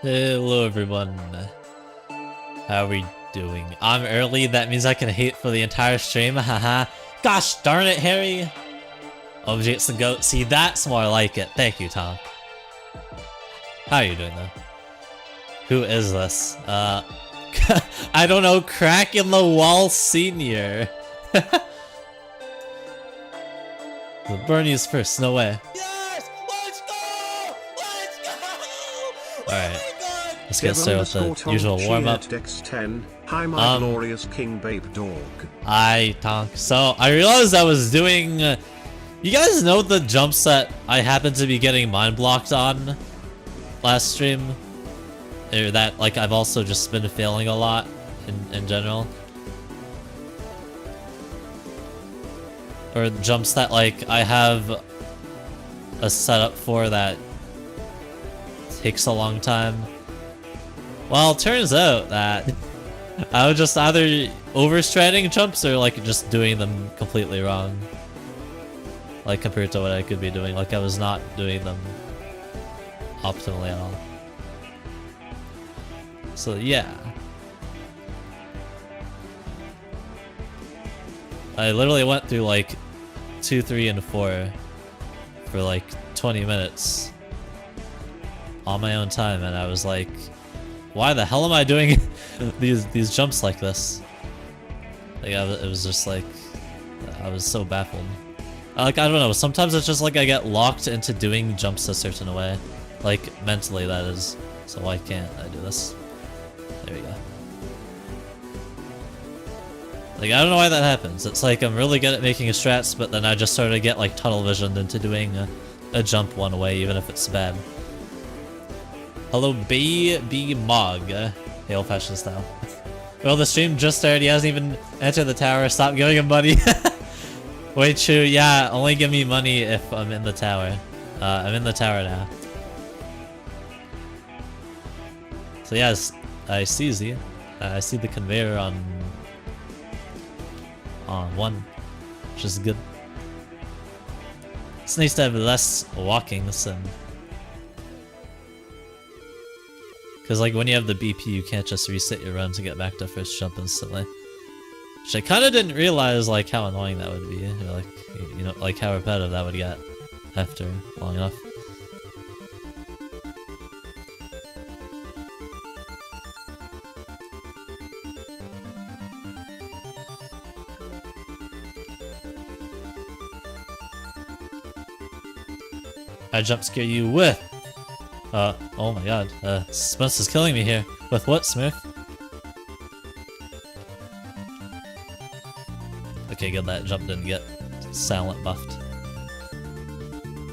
Hello everyone. How are we doing? I'm early, that means I can hate for the entire stream, haha. Gosh darn it, Harry! Objects the goat. See, that's more like it. Thank you, Tom. How are you doing though? Who is this? I don't know, Crack in the Wall Senior. Bernie's first, no way. Yes! Let's go! Let's go! Alright. Oh Let's get started with the usual warm-up. Dex 10. Hi, my glorious king babe dog. Hi, Tonk. So, I realized I was doing... you guys know the jumps that I happened to be getting mind blocked on last stream? Or that, like, I've also just been failing a lot in general? Or jumps that, like, I have a setup for that takes a long time. Well, it turns out that I was just either overstriding jumps or, like, just doing them completely wrong. Like, compared to what I could be doing. Like, I was not doing them optimally at all. So, yeah. I literally went through, like, 2, 3, and 4 for, like, 20 minutes on my own time, and I was like, why the hell am I doing these jumps like this? Like, it was just like, I was so baffled. Like, I don't know, sometimes it's just like I get locked into doing jumps a certain way. Like, mentally, that is. So why can't I do this? There we go. Like, I don't know why that happens. It's like I'm really good at making strats, but then I just sort of get, like, tunnel visioned into doing a jump one way, even if it's bad. Hello, B Mog. The old-fashioned style. Well, the stream just started. He hasn't even entered the tower. Stop giving him money. Wait, true. Yeah, only give me money if I'm in the tower. I'm in the tower now. So yes, I see Z. I see the conveyor on 1, which is good. It's nice to have less walking, listen. Because, like, when you have the BP, you can't just reset your run to get back to first jump instantly. Which I kind of didn't realize, like, how annoying that would be. Or, like, you know, like, how repetitive that would get after long enough. I jump scare you with. Oh my god. Suspense is killing me here. With what, Smith? Okay, good. That jump didn't get silent buffed.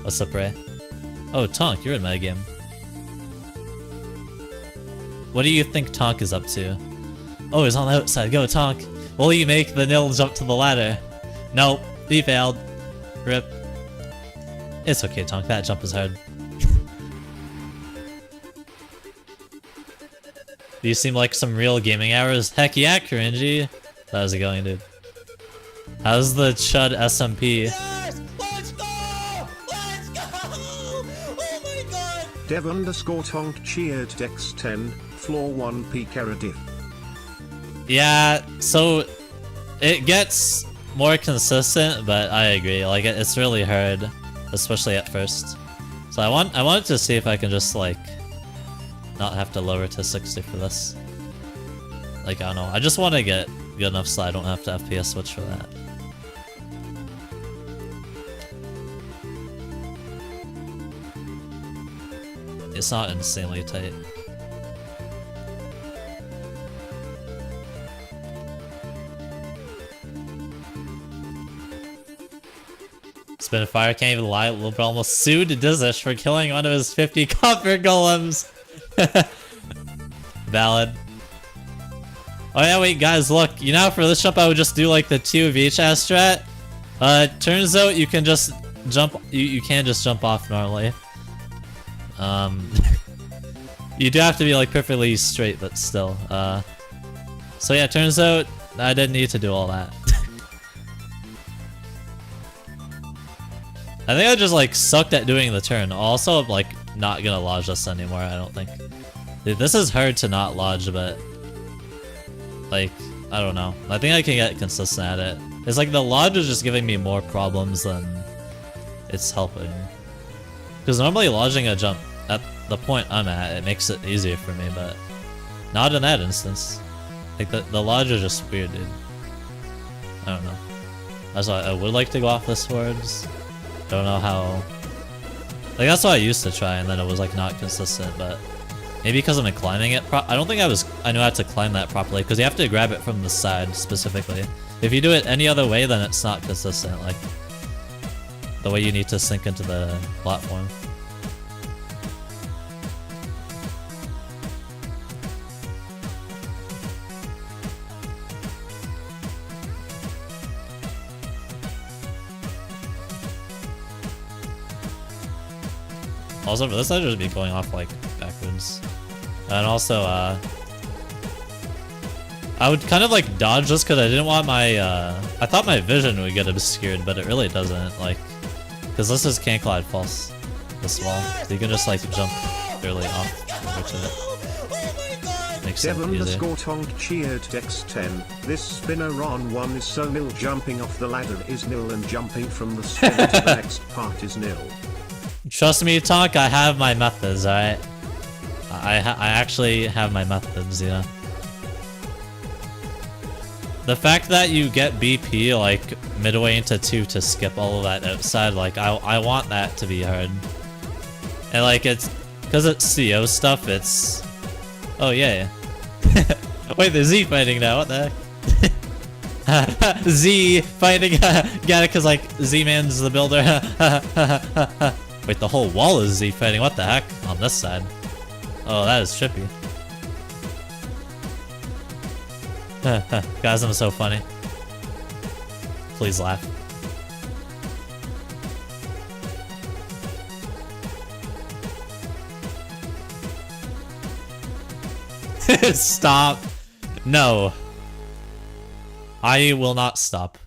What's up, Ray? Oh, Tonk, you're in my game. What do you think Tonk is up to? Oh, he's on the outside. Go, Tonk. Will you make the nil jump to the ladder? Nope. He failed. Rip. It's okay, Tonk. That jump is hard. Do you seem like some real gaming hours? Heck yeah, cringy. How's it going, dude? How's the Chud SMP? Yes! Let's go! Let's go! Oh my god! Dev_Tonk cheered Dex 10, floor 1 P Caradif. Yeah, so it gets more consistent, but I agree. Like, it's really hard, especially at first. So I wanted to see if I can just, like, not have to lower to 60 for this. Like, I don't know. I just want to get good enough so I don't have to FPS switch for that. It's not insanely tight. Spin Fire can't even lie. Wilbur almost sued Dizish for killing one of his 50 copper golems. Valid. Oh yeah, wait, guys, look. You know, for this jump, I would just do like the 2 of each ass strat. Turns out you can just jump. You can just jump off normally. You do have to be like perfectly straight, but still. So yeah, turns out I didn't need to do all that. I think I just like sucked at doing the turn. Also, like, not gonna lodge this anymore, I don't think. Dude, this is hard to not lodge, but like, I don't know. I think I can get consistent at it. It's like the lodge is just giving me more problems than it's helping. Because normally lodging a jump at the point I'm at, it makes it easier for me, but not in that instance. Like the lodge is just weird, dude. I don't know. That's why I would like to go off the swords. Don't know how. Like that's what I used to try, and then it was like not consistent. But maybe because I'm climbing it. I don't think I knew how to climb that properly because you have to grab it from the side specifically. If you do it any other way, then it's not consistent. Like the way you need to sink into the platform. Also, for this, I'd just be going off like backwards, and also I would kind of like dodge this because I didn't want my I thought my vision would get obscured, but it really doesn't. Like, because this is can't glide false, this wall, so you can just like jump fairly off over to it. Makes it easier. _tonk cheered Dex 10. This spinner on 1 is so nil. Jumping off the ladder is nil, and jumping from the spin to the next part is nil. Trust me, Tonk, I have my methods, alright? I actually have my methods, yeah. The fact that you get BP, like, midway into 2 to skip all of that outside, like, I want that to be hard. And, like, it's... Because it's CO stuff, it's... Oh, yeah. Wait, there's Z fighting now, what the heck? Z fighting Gatika's like, Z-Man's the builder. Wait, the whole wall is Z fighting. What the heck? On this side. Oh, that is trippy. Guys, I'm so funny. Please laugh. Stop. No. I will not stop.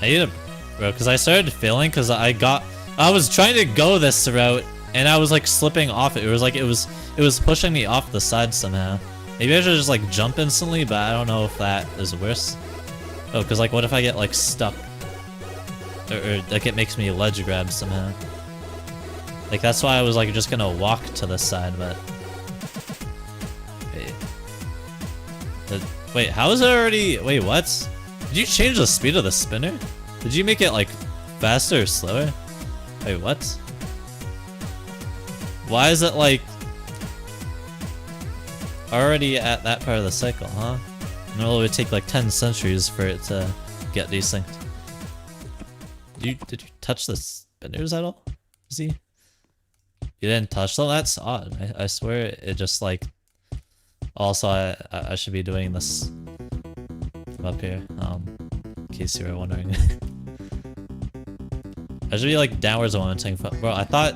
I need a bro, because I started failing because I was trying to go this route and I was like slipping off it. It was like it was pushing me off the side somehow. Maybe I should just like jump instantly, but I don't know if that is worse. Oh, because like what if I get like stuck? Or like it makes me ledge grab somehow. Like that's why I was like just gonna walk to the side, but wait, how is it already? Wait, what? Did you change the speed of the spinner? Did you make it like faster or slower? Wait, what? Why is it like already at that part of the cycle, huh? No, it would take like 10 centuries for it to get desynced. Did you touch the spinners at all? Z? You didn't touch them? That's odd. I swear it just like... Also, I should be doing this from up here, in case you were wondering. I should be like downwards momenting. Bro, I thought...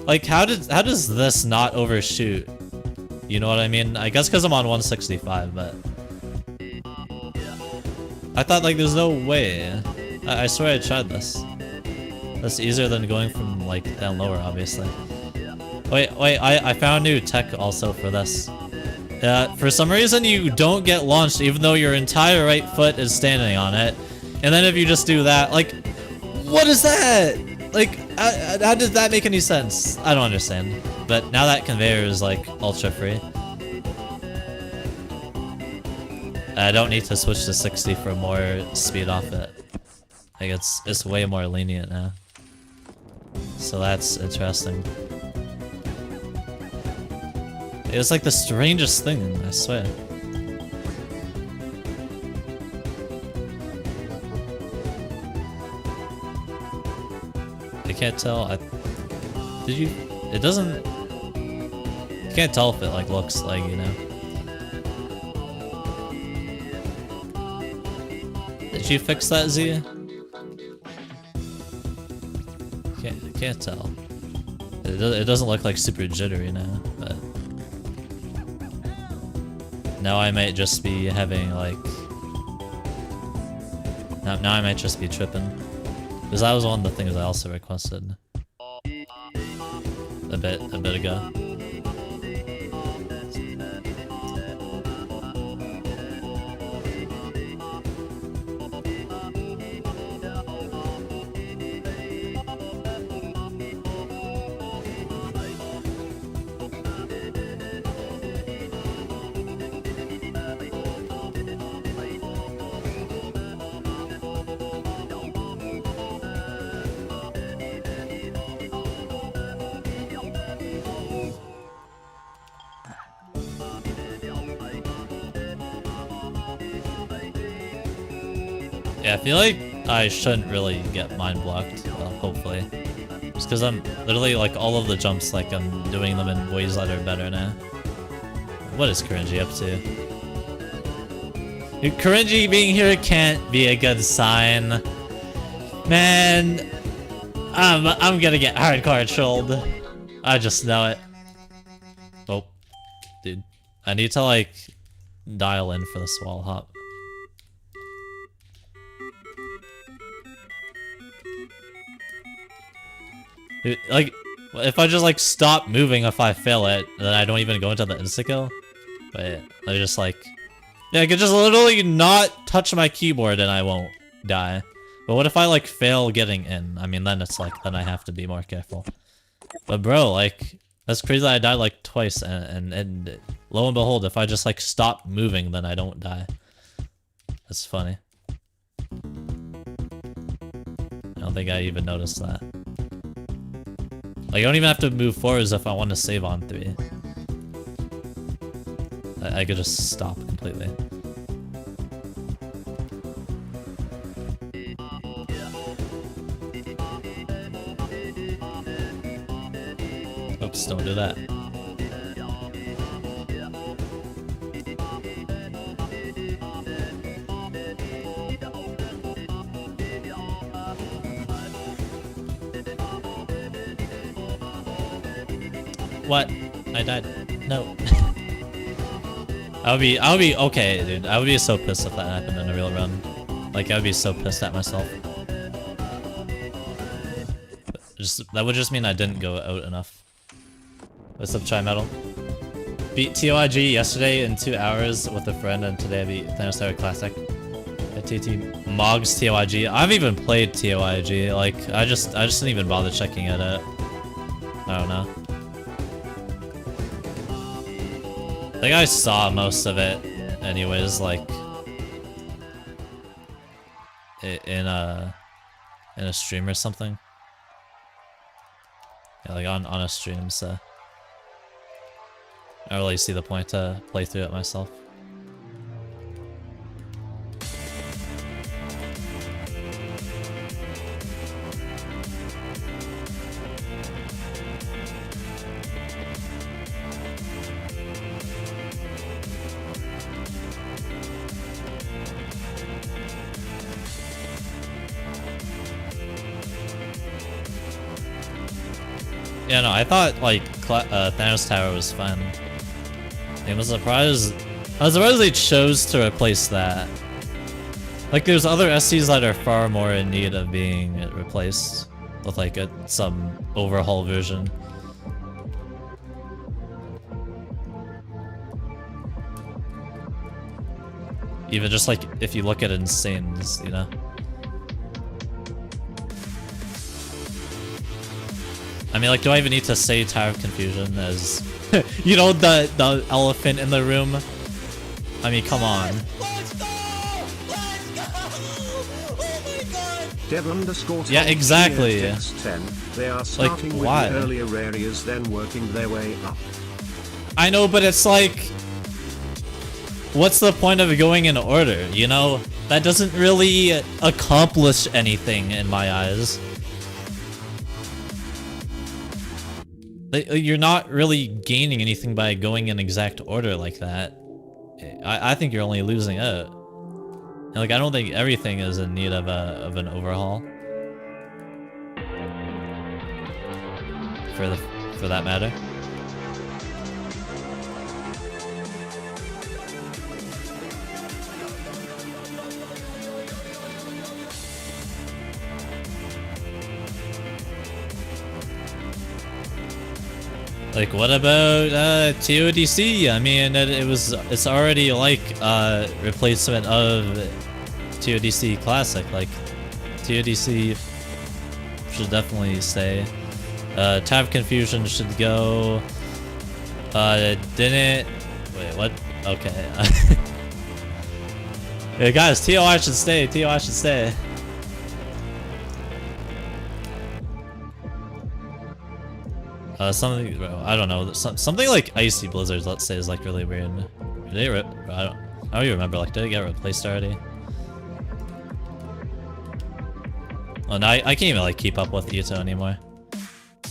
Like, how does this not overshoot? You know what I mean? I guess because I'm on 165, but... I thought like there's no way. I swear I tried this. That's easier than going from like down lower, obviously. Wait, I found new tech also for this. For some reason you don't get launched even though your entire right foot is standing on it. And then if you just do that, like, what is that? Like, how does that make any sense? I don't understand. But now that conveyor is like ultra free. I don't need to switch to 60 for more speed off it. Like it's way more lenient now. So that's interesting. It was like the strangest thing, I swear. I can't tell. Did you? It doesn't. You can't tell if it like looks like, you know. Did you fix that, Z? Can't tell. It doesn't look like super jittery now, but now I might just be having like. Now I might just be tripping, because that was one of the things I also requested. a bit ago. Yeah, I feel like I shouldn't really get mind blocked, well, hopefully. Just because I'm literally like all of the jumps, like I'm doing them in ways that are better now. What is Cringy up to? Dude, Cringy being here can't be a good sign. Man, I'm gonna get hardcore trolled. I just know it. Oh, dude. I need to like dial in for the swall hop. Dude, like, if I just like stop moving if I fail it, then I don't even go into the insta-kill. But I just like, yeah, I could just literally not touch my keyboard and I won't die. But what if I like fail getting in? I mean, then it's like, then I have to be more careful. But bro, like, that's crazy that I died like twice and lo and behold, if I just like stop moving, then I don't die. That's funny. I don't think I even noticed that. Like, I don't even have to move forwards if I want to save on 3. I could just stop completely. Oops, don't do that. What? I died. No. I would be okay, dude. I would be so pissed if that happened in a real run. Like, I would be so pissed at myself. That would just mean I didn't go out enough. What's up, Chai Metal? Beat TOIG yesterday in 2 hours with a friend, and today I beat Thanos Tower Classic. At TT Mogs TOIG. I haven't even played TOIG. Like, I just didn't even bother checking it out. I don't know. I think I saw most of it, anyways. Like in a stream or something. Yeah, like on a stream. So I don't really see the point to play through it myself. Yeah, no, I thought like Thanos Tower was fun. I was surprised they chose to replace that. Like, there's other SCs that are far more in need of being replaced with like some overhaul version. Even just like if you look at Insanes, you know. I mean, like, do I even need to say Tower of Confusion as, you know, the elephant in the room? I mean, come on. Let's go! Let's go! Oh my god! Yeah, exactly. They are starting like, with why? the earlier areas, then working their way up. I know, but it's like, what's the point of going in order, you know? That doesn't really accomplish anything in my eyes. You're not really gaining anything by going in exact order like that. I think you're only losing out. And like, I don't think everything is in need of an overhaul. For that matter. Like, what about TODC? I mean, it's already like replacement of TODC Classic. Like, TODC should definitely stay. Tab Confusion should go. Didn't. Wait, what? Okay. Yeah, guys, TOI should stay. TOI should stay. Something, I don't know, something like Icy Blizzards, let's say, is like really weird. Did it I don't even remember, like, did it get replaced already? Oh, no, I can't even like keep up with Yuto anymore.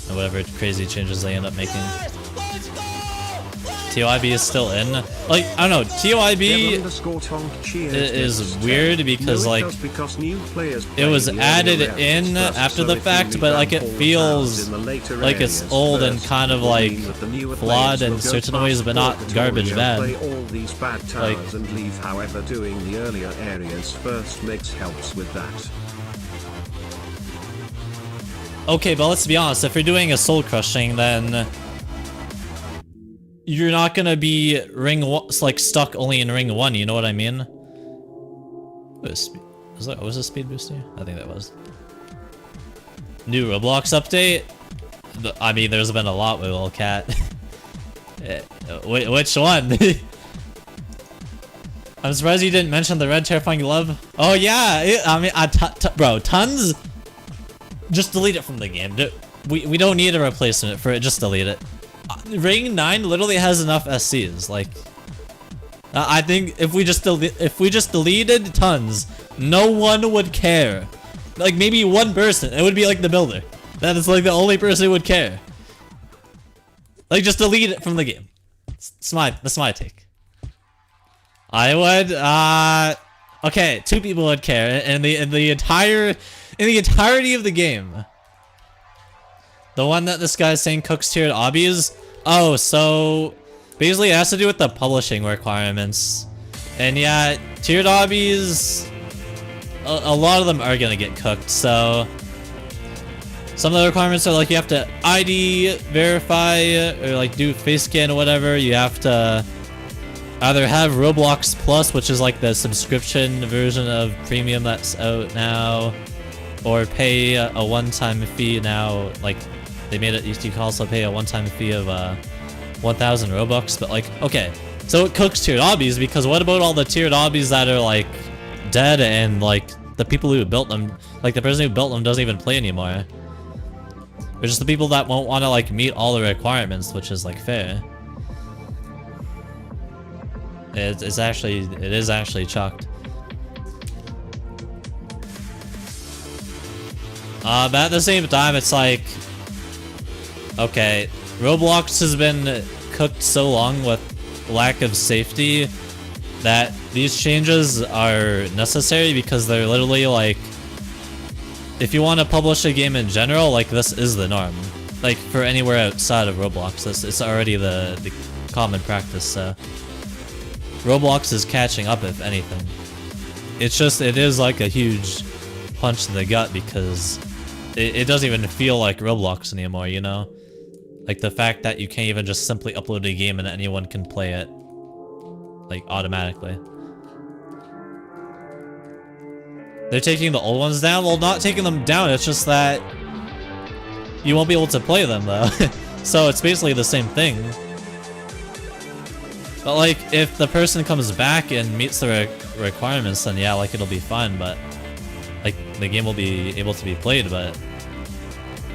Or whatever crazy changes they end up making. TOIB is still in. Like, I don't know, TOIB is weird because like it was added in after the fact, but like it feels like it's old and kind of like flawed in certain ways, but not garbage bad. Like, and leave, however, doing the earlier areas first helps with that. Okay, but let's be honest, if you're doing a soul crushing, then you're not gonna be like stuck only in ring 1, you know what I mean? Was it speed boost here? I think that was. New Roblox update? I mean, there's been a lot with Lil Cat. Which one? I'm surprised you didn't mention the red terrifying glove. Oh yeah, I mean, bro, tons? Just delete it from the game. We don't need a replacement for it, just delete it. Ring 9 literally has enough SCs. Like, I think if we just deleted tons, no one would care. Like maybe one person. It would be like the builder. That is like the only person who would care. Like just delete it from the game. That's my take. I would. Okay, 2 people would care in the entirety of the game. The one that this guy's saying cooks tiered obbies? Oh, so basically it has to do with the publishing requirements. And yeah, tiered obbies, a lot of them are gonna get cooked, so some of the requirements are like you have to ID verify or like do face scan or whatever. You have to either have Roblox Plus, which is like the subscription version of premium that's out now, or pay a one-time fee now. Like they made it, you can also pay a one-time fee of 1,000 Robux. But like, okay, so it cooks tiered obbies, because what about all the tiered obbies that are like dead and like the people who built them, like the person who built them doesn't even play anymore? Or just the people that won't want to like meet all the requirements, which is like fair. It is actually chucked. But at the same time, it's like, okay, Roblox has been cooked so long with lack of safety that these changes are necessary, because they're literally like, if you want to publish a game in general, like this is the norm. Like for anywhere outside of Roblox, it's already the common practice. So Roblox is catching up, if anything. It's just, it is like a huge punch in the gut, because it doesn't even feel like Roblox anymore, you know? Like the fact that you can't even just simply upload a game and anyone can play it, like automatically. They're taking the old ones down? Well, not taking them down, it's just that you won't be able to play them though. So it's basically the same thing. But like, if the person comes back and meets the requirements, then yeah, like it'll be fine, but like the game will be able to be played. But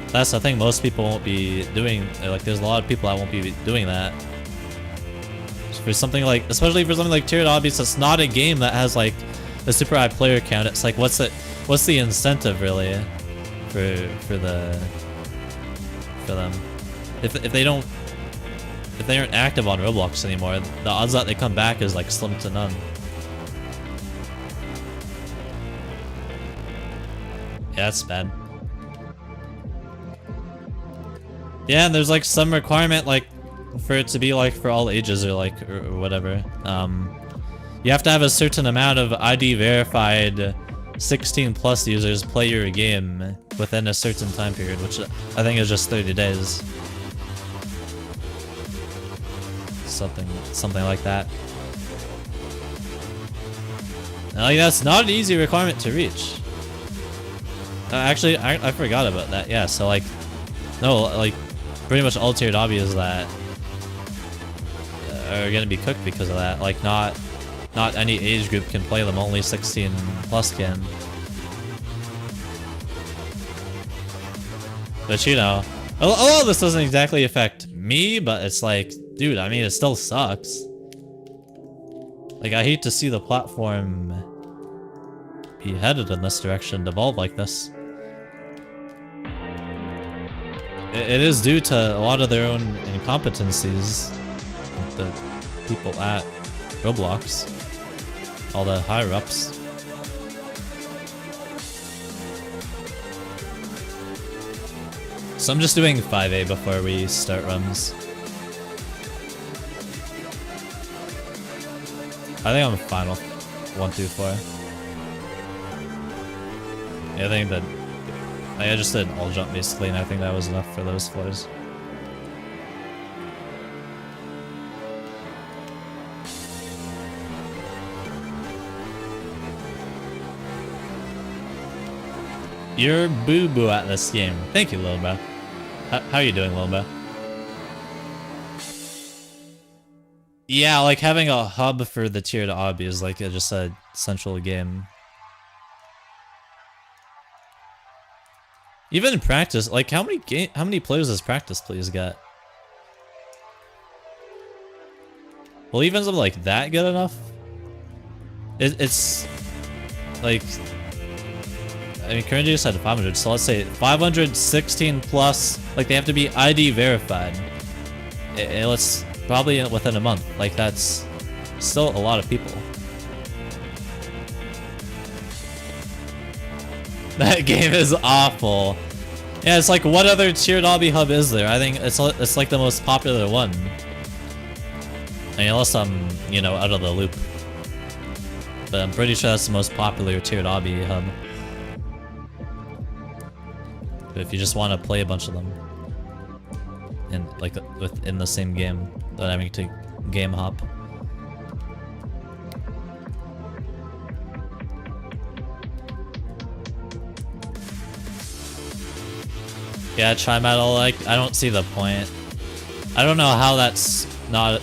that's the thing, most people won't be doing, like there's a lot of people that won't be doing that. For something like, especially for something like tiered obbies, it's not a game that has like a super high player count. It's like, what's the incentive really for them? If they aren't active on Roblox anymore, the odds that they come back is like slim to none. Yeah, that's bad. Yeah, and there's like some requirement like for it to be like for all ages or like or whatever. You have to have a certain amount of ID verified 16 plus users play your game within a certain time period, which I think is just 30 days. something like that. And like that's not an easy requirement to reach. Actually, I forgot about that. Yeah, so like, no, like pretty much all tiered obbies that are gonna be cooked because of that. Like not any age group can play them. Only 16 plus can. But you know, a lot of this doesn't exactly affect me, but it's like, dude, I mean, it still sucks. Like, I hate to see the platform be headed in this direction, devolve like this. It is due to a lot of their own incompetencies, the people at Roblox, all the higher-ups. So I'm just doing 5A before we start runs. I think I'm fine with 1 through 4. Yeah, I think that I just did all jump basically, and I think that was enough for those floors. You're boo-boo at this game. Thank you, Lil Bro. How you doing, Lil Bro? Yeah, like having a hub for the tiered obby is like just a central game. Even in practice, like how many players does practice please get? Will even something like that good enough? It's like, I mean, currently just had 500, so let's say 516 plus, like they have to be ID verified. Let's probably within a month. Like that's still a lot of people. That game is awful. Yeah, it's like, what other tiered obby hub is there? I think it's like the most popular one. I mean, unless I'm, you know, out of the loop. But I'm pretty sure that's the most popular tiered obby hub. But if you just want to play a bunch of them, in like within the same game, without having to game hop. Yeah, tri-metal, like, I don't see the point. I don't know how that's not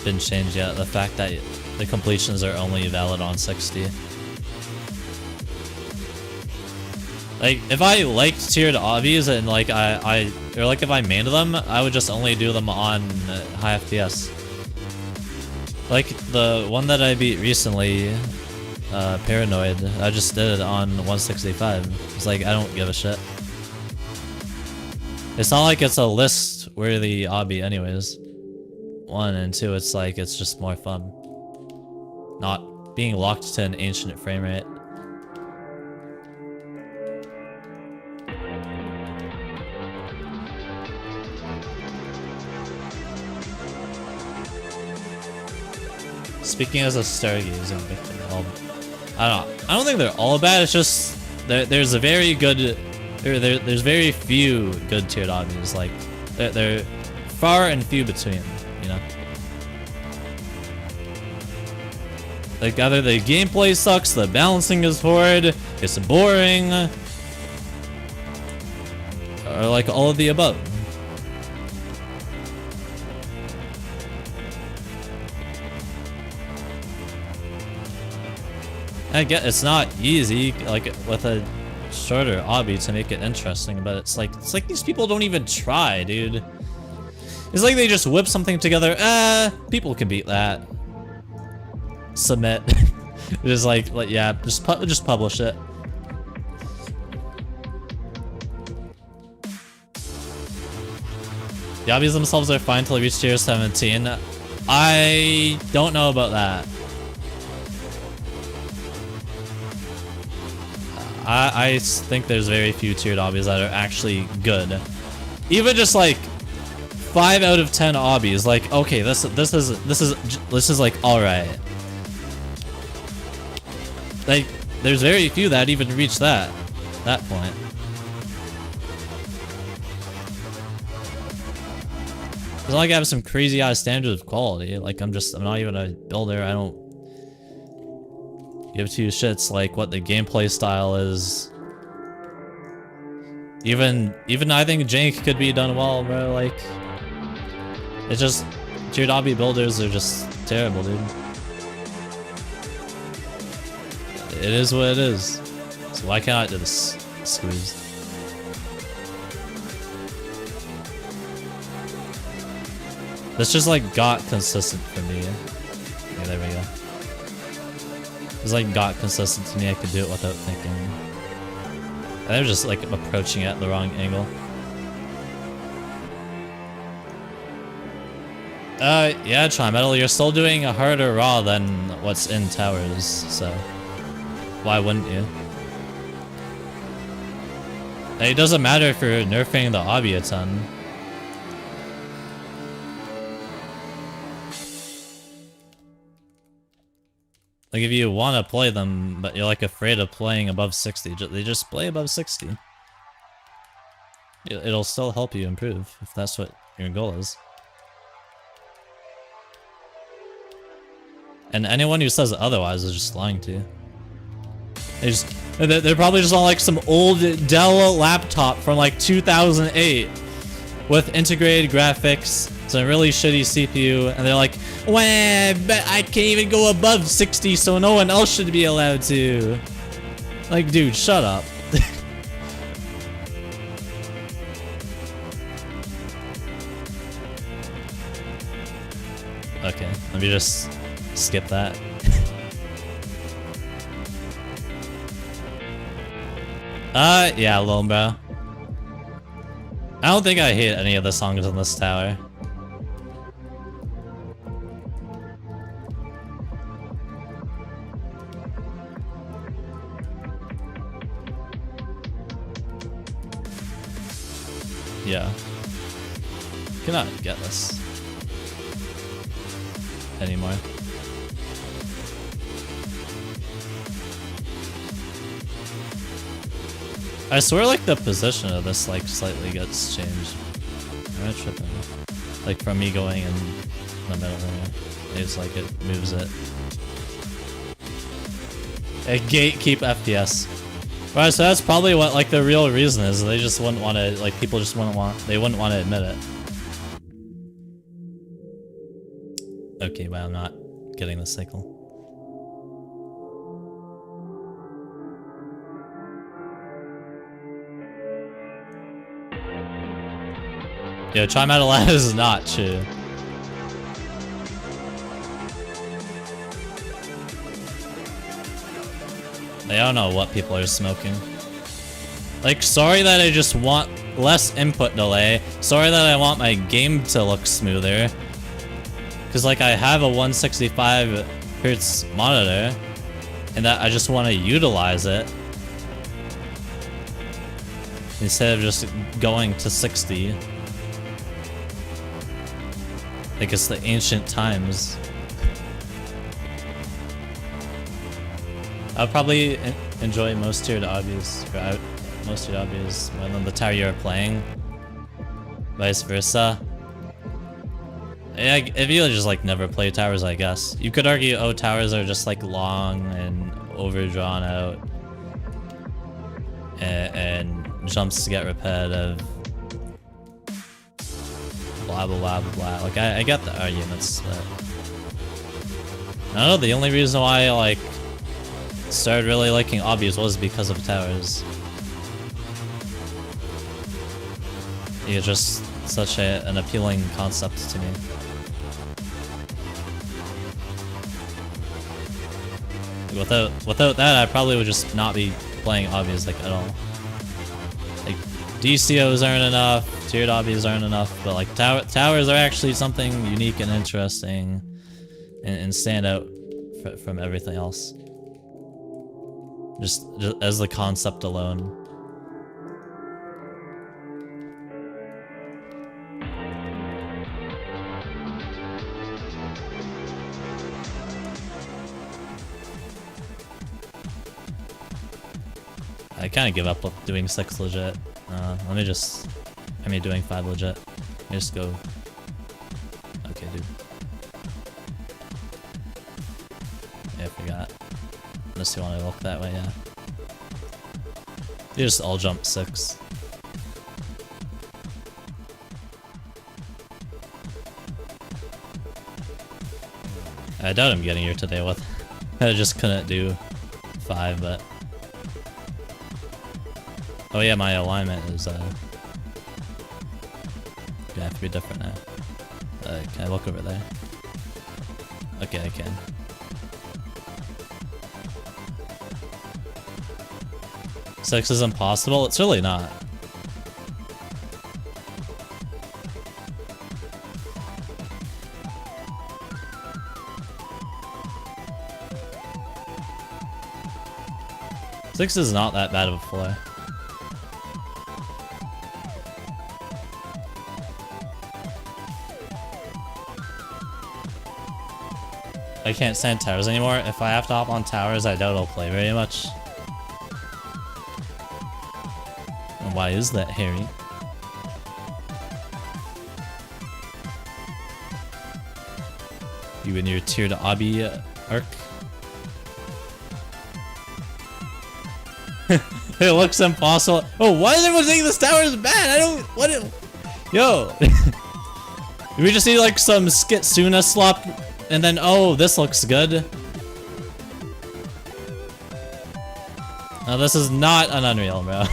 been changed yet, the fact that the completions are only valid on 60. Like, if I liked tiered obbies and like or like if I mained them, I would just only do them on high FPS. Like the one that I beat recently, Paranoid, I just did it on 165. It's like, I don't give a shit. It's not like it's a list-worthy obby anyways. 1 and 2, it's like, it's just more fun. Not being locked to an ancient frame rate. Speaking as a stargazing victim, I don't think they're all bad. It's just there's a very good, there's very few good tiered obbies. Like they're far and few between, you know. Like either the gameplay sucks, the balancing is horrid, it's boring, or like all of the above. I get it's not easy, like with a shorter obby to make it interesting, but it's like these people don't even try, dude. It's like they just whip something together. People can beat that. Submit. Just like yeah, just publish it. The obbies themselves are fine till they reach tier 17. I don't know about that. I think there's very few tiered obbies that are actually good. Even just like 5 out of 10 obbies, like okay, this is like all right. Like there's very few that even reach that point. It's not like I have some crazy ass standard of quality. Like I'm not even a builder. I don't give two shits like what the gameplay style is. Even I think Jank could be done well, bro. Like it's just tiered obby builders are just terrible, dude. It is what it is. So why can't I do this squeeze? That's just like got consistent for me. Okay, there we go. It's like got consistent to me. I could do it without thinking. And they're just like approaching it at the wrong angle. Yeah, Tri-Metal, you're still doing a harder raw than what's in towers, so why wouldn't you? It doesn't matter if you're nerfing the obby a ton. Like if you want to play them, but you're like afraid of playing above 60, they just play above 60. It'll still help you improve if that's what your goal is. And anyone who says otherwise is just lying to you. They're probably just on like some old Dell laptop from like 2008 with integrated graphics, some really shitty CPU, and they're like, "Well, but I can't even go above 60, so no one else should be allowed to." Like, dude, shut up. Okay, let me just skip that. Yeah, Lone Bro. I don't think I hate any of the songs on this tower. Yeah. Cannot get this anymore. I swear like the position of this like slightly gets changed. Am I tripping? Like from me going in the middle there. It's like it moves it. A gatekeep FPS. Right, so that's probably what like the real reason is. They just wouldn't want to, like people just wouldn't want to admit it. Okay, but I'm not getting the cycle. Yo, Tri-Metal is not true. I don't know what people are smoking. Like, sorry that I just want less input delay. Sorry that I want my game to look smoother. Cause like I have a 165 Hz monitor, and that I just want to utilize it instead of just going to 60. Like it's the ancient times. I'll probably enjoy most tiered obbies, more than the tower you're playing. Vice versa. Yeah, if you just like never play towers, I guess. You could argue, oh, towers are just like long and overdrawn out. And jumps get repetitive. Blah, blah, blah, blah, blah. Like, I get the arguments, but I don't know, the only reason why I, like, started really liking obbies was because of towers. It's just such an appealing concept to me. Without that, I probably would just not be playing obbies, like, at all. Like, DCOs aren't enough, tiered obbies aren't enough, but like towers are actually something unique and interesting and stand out from everything else. Just as the concept alone. I kind of give up doing 6 legit. Let me doing 5 legit. Let me just go okay, dude. Yeah, I forgot. Unless you want to look that way, yeah. You just all jump 6. I doubt I'm getting here today with. I just couldn't do 5, but. Oh yeah, my alignment is gonna have to be different now. Can I look over there? Okay, I can. Six is impossible? It's really not. Six is not that bad of a floor. I can't stand towers anymore. If I have to hop on towers, I doubt I'll play very much. And why is that, Harry? You in your tier to obby arc? It looks impossible. Oh, why is everyone saying this tower is bad? I don't. What? Yo. We just need like some Skitsuna slop, and then oh, this looks good. No, this is not an Unreal, bro.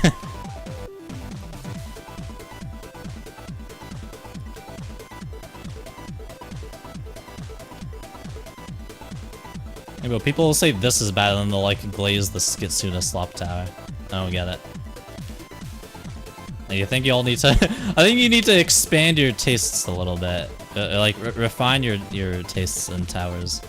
Yeah, but people will say this is bad, and then they'll like glaze the Skitsuna slop tower. I don't get it. You think you all need to? I think you need to expand your tastes a little bit, like refine your tastes in towers.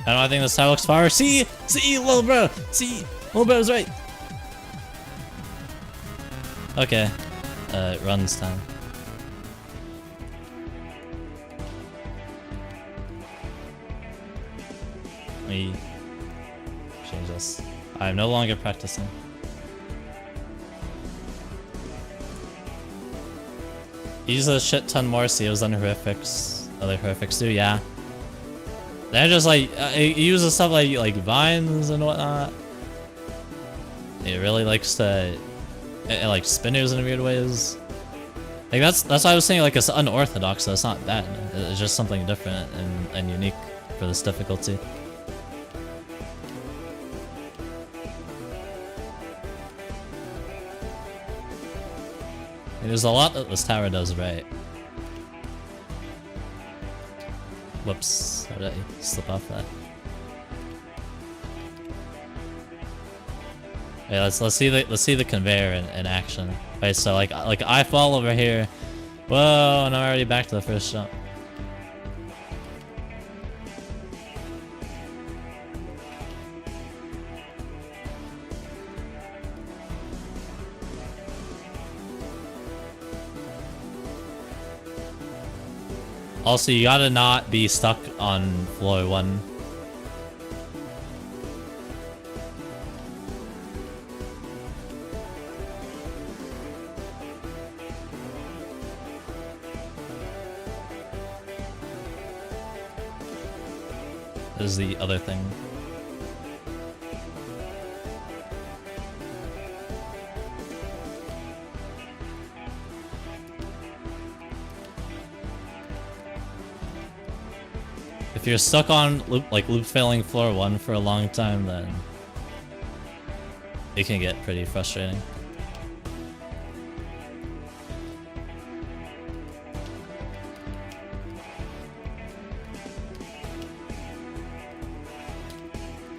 I don't think this tower looks fire. See, little bro. See, little bro's right. Okay, it runs time. Let me change this. I'm no longer practicing. Use a shit ton more seals than horrifics. Other horrifics do, yeah. They're just like it uses stuff like vines and whatnot. It really likes to like spinners in weird ways. Like that's why I was saying like it's unorthodox, so it's not bad. It's just something different and unique for this difficulty. There's a lot that this tower does right. Whoops, how did I slip off that? Yeah, let's see the conveyor in action. Right, so like I fall over here. Whoa, and I'm already back to the first jump. Also, you gotta not be stuck on floor 1. This is the other thing. If you're stuck on loop failing floor 1 for a long time, then it can get pretty frustrating.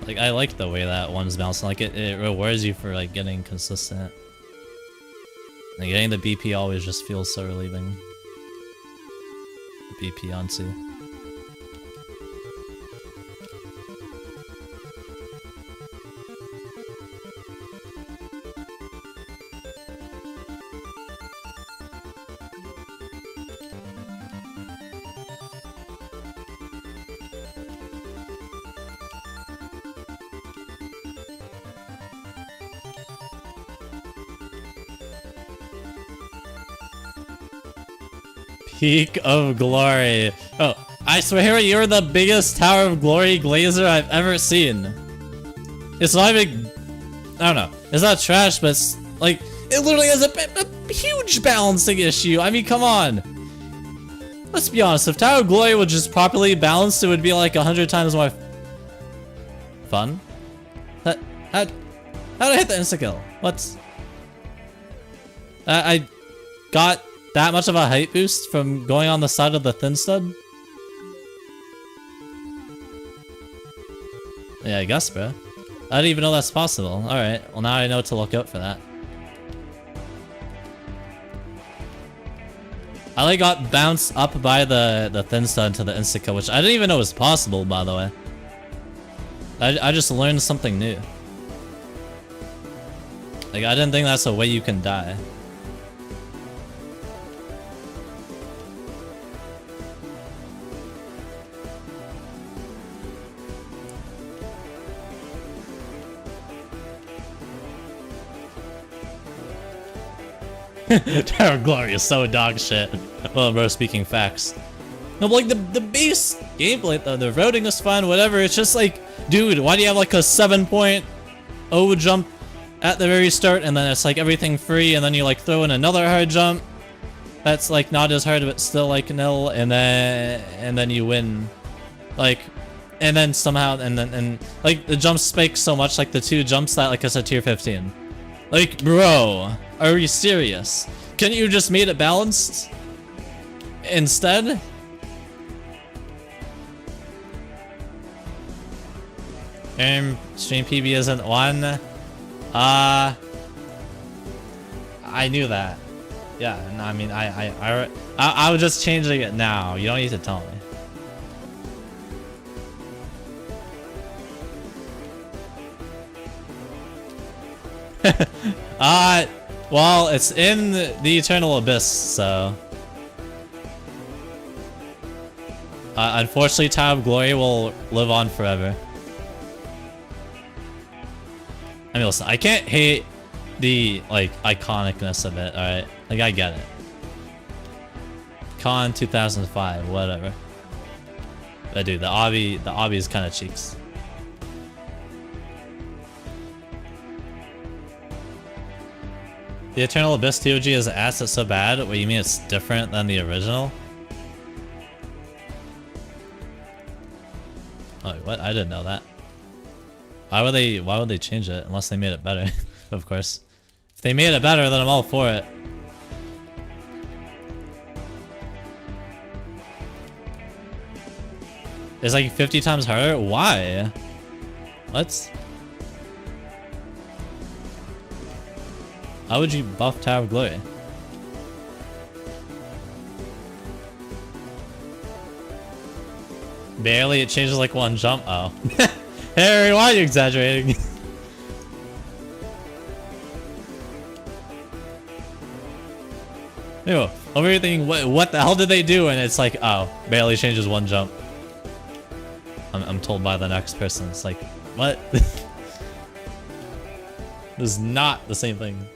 Like I like the way that one's bouncing. Like it rewards you for like getting consistent. And getting the BP always just feels so relieving. BP onto. Peak of Glory. Oh, I swear you're the biggest Tower of Glory glazer I've ever seen. It's not even... I don't know. It's not trash, but it's like... It literally has a huge balancing issue. I mean, come on. Let's be honest. If Tower of Glory was just properly balanced, it would be like 100 times more... fun? How'd I hit the insta-kill? What? I got that much of a height boost from going on the side of the thin stud? Yeah, I guess, bro. I didn't even know that's possible. Alright, well now I know to look out for that. I like got bounced up by the thin stud to the insta-kill, which I didn't even know was possible, by the way. I just learned something new. Like, I didn't think that's a way you can die. Tower of Glory is so dog shit. Well, bro, speaking facts. No, but like the base gameplay, the routing is fun, whatever. It's just like, dude, why do you have like a 7.0 jump at the very start, and then it's like everything free, and then you like throw in another hard jump that's like not as hard but still like nil, and then you win, like, and then somehow and like the jumps spike so much, like the 2 jumps that like it's a tier 15. Like, bro, are you serious? Can't you just made it balanced instead? Stream PB isn't one. I knew that. Yeah, no, I mean, I was just changing it now. You don't need to tell me. Well, it's in the Eternal Abyss, so... unfortunately, Tower of Glory will live on forever. I mean, listen, I can't hate the, like, iconicness of it, alright? Like, I get it. Con 2005, whatever. But dude, the obby is kind of cheeks. The Eternal Abyss TOG is an asset so bad? What, you mean it's different than the original? Oh, what? I didn't know that. Why would they change it unless they made it better? Of course. If they made it better, then I'm all for it. It's like 50 times harder? Why? What? How would you buff Tower of Glory? Barely, it changes like 1 jump. Oh. Harry, why are you exaggerating? Ew, over here thinking, what the hell did they do? And it's like, oh, barely changes 1 jump. I'm told by the next person. It's like, what? This is not the same thing.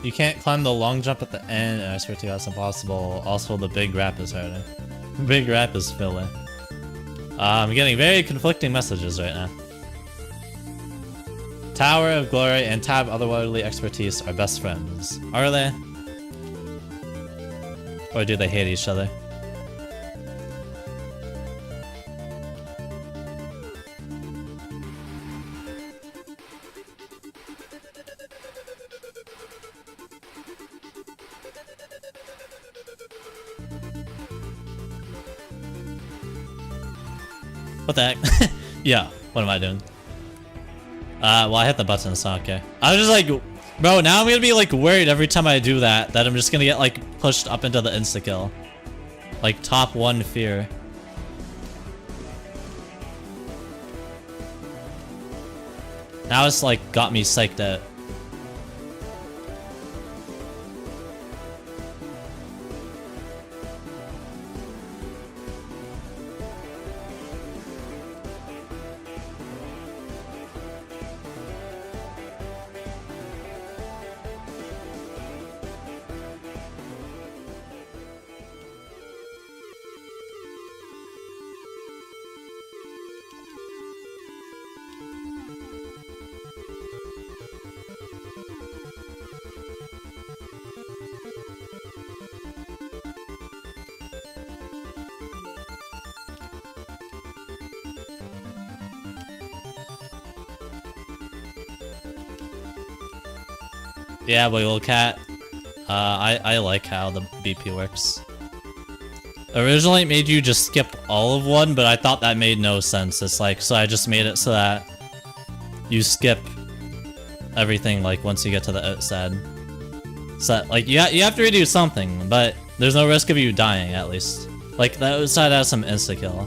You can't climb the long jump at the end, and I swear to God, that's impossible. Also, the big rap is harder. Big rap is filler. I'm getting very conflicting messages right now. Tower of Glory and Tab Otherworldly Expertise are best friends. Are they? Or do they hate each other? What the heck? Yeah, what am I doing? Well, I hit the button, so okay. I was just like, Bro, now I'm gonna be like worried every time I do that I'm just gonna get like pushed up into the insta-kill. Like top 1 fear. Now it's like got me psyched out. Yeah, Wiggle Cat. I like how the BP works. Originally it made you just skip all of one, but I thought that made no sense. It's like, so I just made it so that you skip everything like once you get to the outside. So like you have to redo something, but there's no risk of you dying at least. Like the outside has some insta-kill.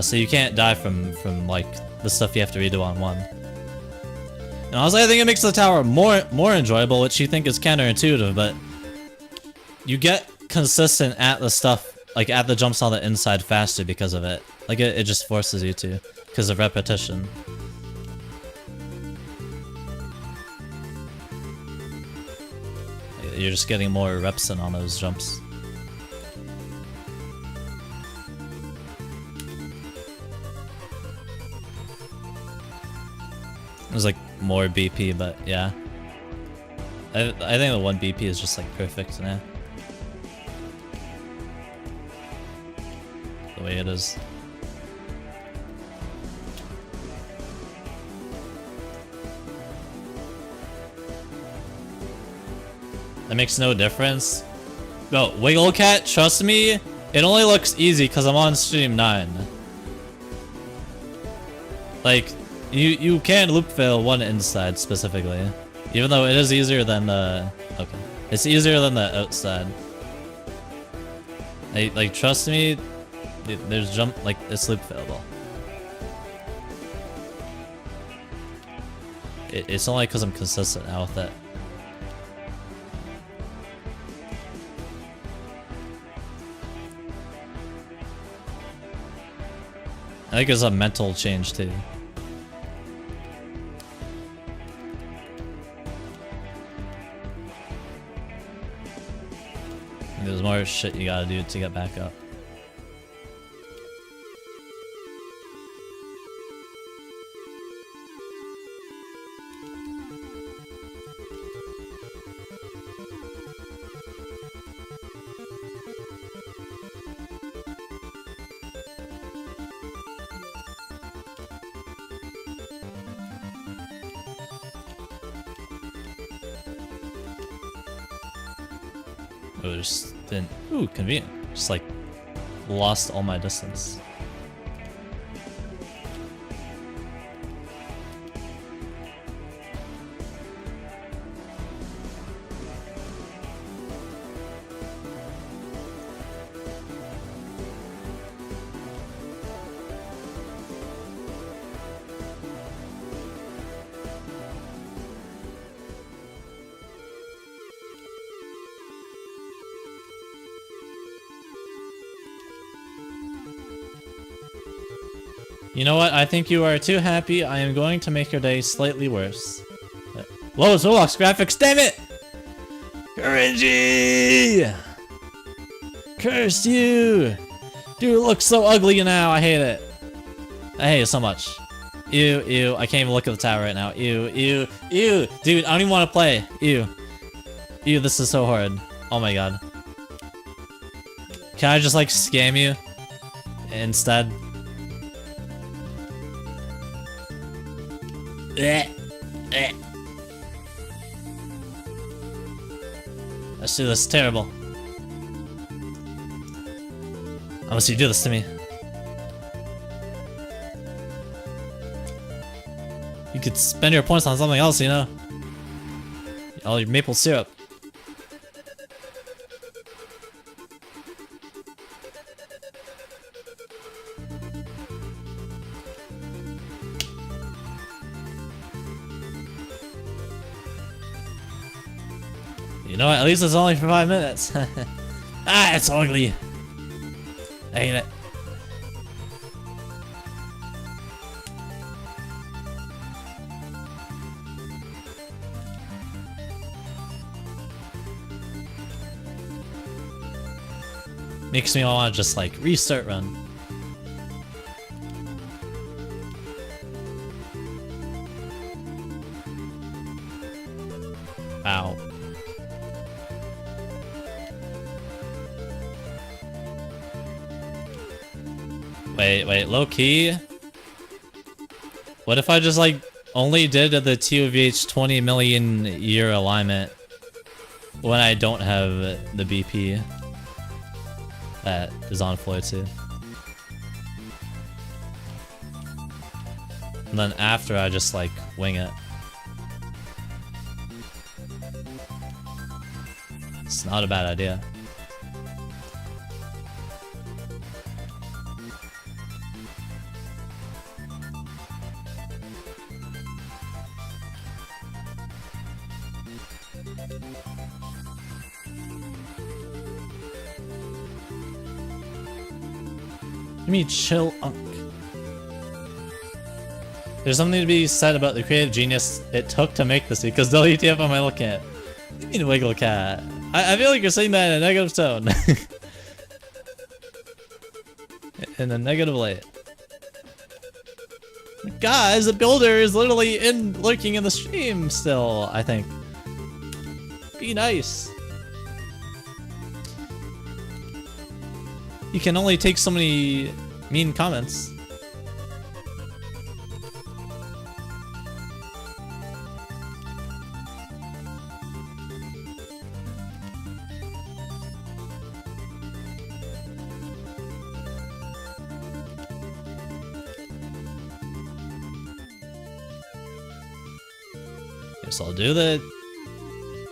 So you can't die from like the stuff you have to redo on one. And honestly, I think it makes the tower more enjoyable, which you think is counterintuitive, but you get consistent at the stuff, like at the jumps on the inside faster because of it. Like it just forces you to, because of repetition. You're just getting more reps in on those jumps. There's like more BP, but yeah. I think the 1 BP is just like perfect now. The way it is. That makes no difference. No, Wiggle Cat, trust me, it only looks easy because I'm on stream 9. Like, you can loop fail one inside specifically. Even though it is easier than the... Okay. It's easier than the outside. Like trust me, there's jump... Like, it's loop failable. It's only because I'm consistent now with it. I think it's a mental change too. There's more shit you gotta do to get back up. Oh, just didn't. Ooh, convenient. Just like lost all my distance. You know what? I think you are too happy. I am going to make your day slightly worse. Whoa, it's Roblox graphics, damn it! Cringy! Curse you! Dude, it looks so ugly now. I hate it. I hate it so much. Ew, ew. I can't even look at the tower right now. Ew, ew, ew. Dude, I don't even want to play. Ew. Ew, this is so hard. Oh my god. Can I just like scam you instead? Let's do this. Terrible. Unless you do this to me. You could spend your points on something else, you know? All your maple syrup. You know what? At least it's only for 5 minutes. Ah, it's ugly. I hate it. Makes me want to just like restart run. Ow. Wait, low key? What if I just like only did the TOVH 20 million year alignment when I don't have the BP that is on floor 2? And then after I just like wing it. It's not a bad idea. Give me chill unk. There's something to be said about the creative genius it took to make this, because WTF am I looking at? What do you mean wiggle cat? I feel like you're saying that in a negative tone. In a negative light. Guys, the builder is literally lurking in the stream still, I think. Be nice. You can only take so many mean comments. So I'll do the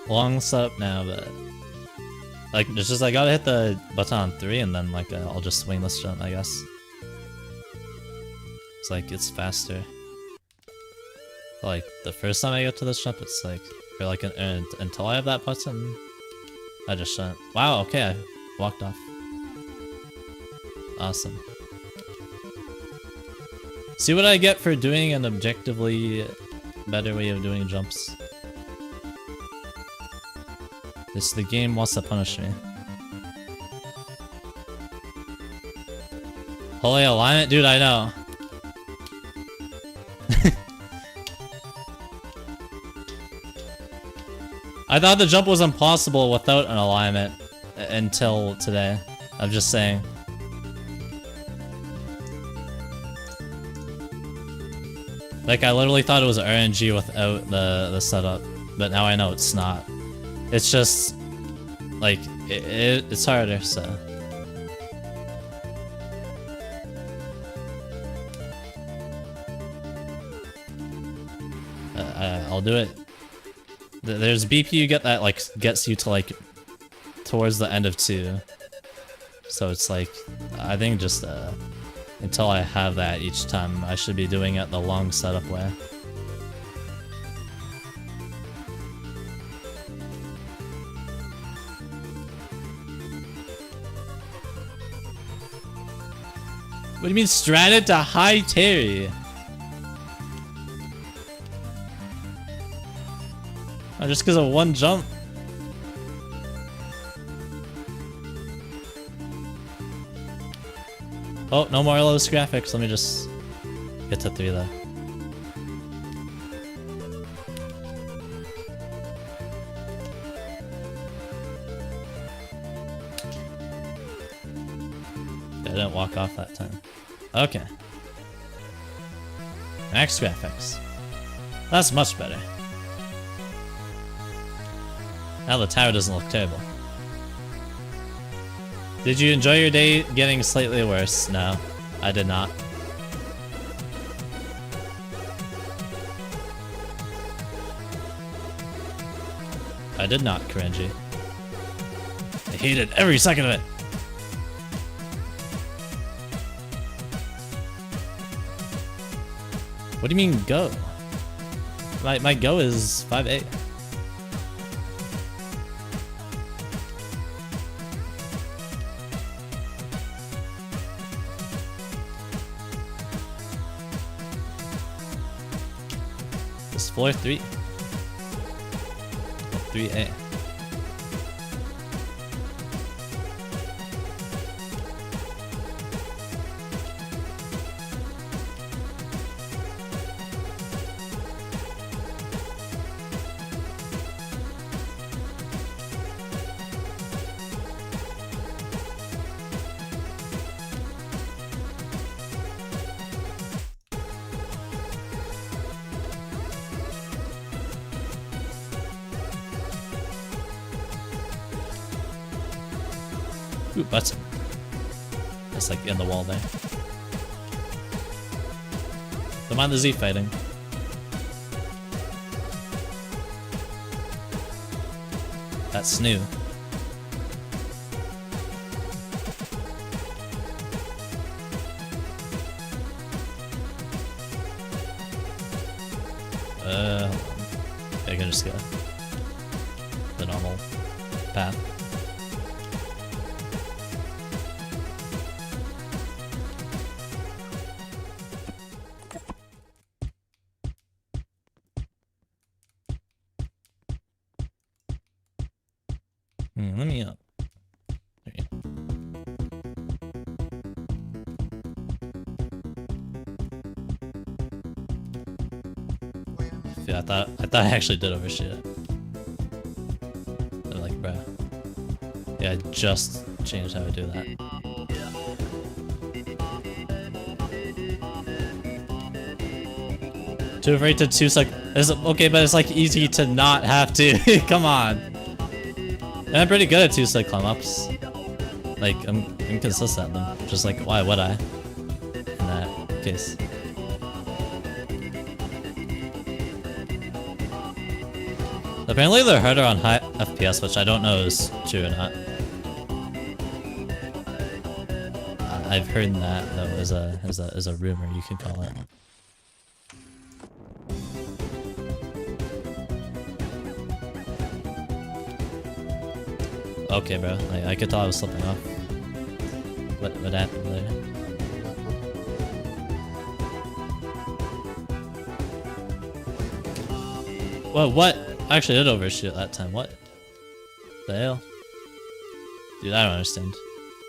long setup now, but like it's just I gotta hit the button on 3 and then like I'll just swing this jump, I guess. It's like it's faster. Like the first time I get to this jump, it's like for like until I have that button, I just shouldn't. Wow, okay, I walked off. Awesome. See what I get for doing an objectively better way of doing jumps. The game wants to punish me. Holy alignment? Dude, I know. I thought the jump was impossible without an alignment until today. I'm just saying. Like, I literally thought it was RNG without the setup, but now I know it's not. It's just, like, it's harder, so. I'll do it. There's BP you get that, like, gets you to, like, towards the end of 2. So it's like, I think just, until I have that each time, I should be doing it the long setup way. What do you mean stratted to high Terry? Oh, just because of one jump? Oh, no more LOS graphics. Let me just get to 3 though. I didn't walk off that time. Okay. Max graphics. That's much better. Now the tower doesn't look terrible. Did you enjoy your day getting slightly worse? No, I did not. I did not cringy. I hated every second of it. What do you mean go? My go is 5'8". It's floor 3. 3A. Ooh, button. It's like in the wall there. Don't mind the Z fighting. That's new. I can just go the normal path. Let me up. There you go. Yeah, I thought I actually did overshoot it. I'm like, bruh. Yeah, I just changed how I do that. Too afraid to 2 sec. Okay, but it's like easy to not have to. Come on. And I'm pretty good at 2 sec climb ups. Like I'm consistent at them. Just like why would I? In that case. Apparently they're harder on high FPS, which I don't know is true or not. I've heard that though as a rumor, you could call it. Okay, bro. I could tell I was slipping off. What happened there? Well, what? I actually did overshoot that time. What the hell? Dude, I don't understand.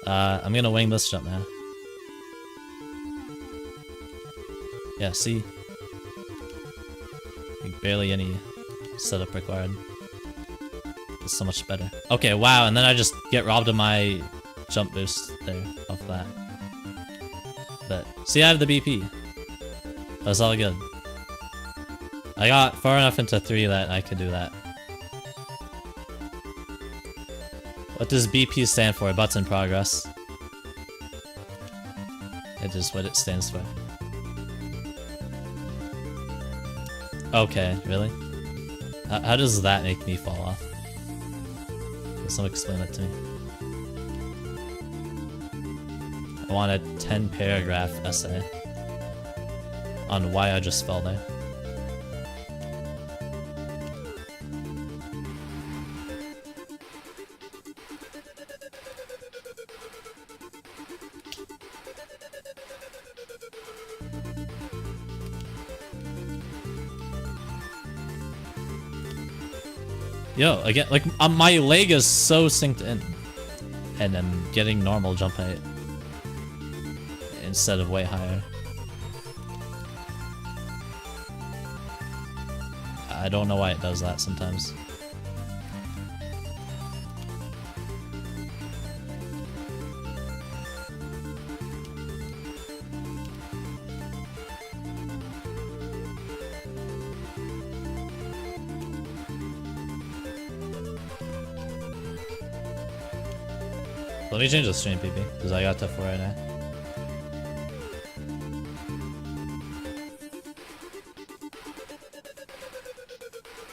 I'm gonna wing this jump now. Yeah, see? Like barely any setup required. It's so much better. Okay, wow, and then I just get robbed of my jump boost there off that. But see, I have the BP. That's all good. I got far enough into 3 that I could do that. What does BP stand for? Button progress. It is what it stands for. Okay, really? How does that make me fall off? Can someone explain that to me? I want a 10-paragraph essay on why I just fell there. Yo, again, like, my leg is so synced in. And I'm getting normal jump height. Instead of way higher. I don't know why it does that sometimes. Let me change the stream, PP, because I got to 4 right now.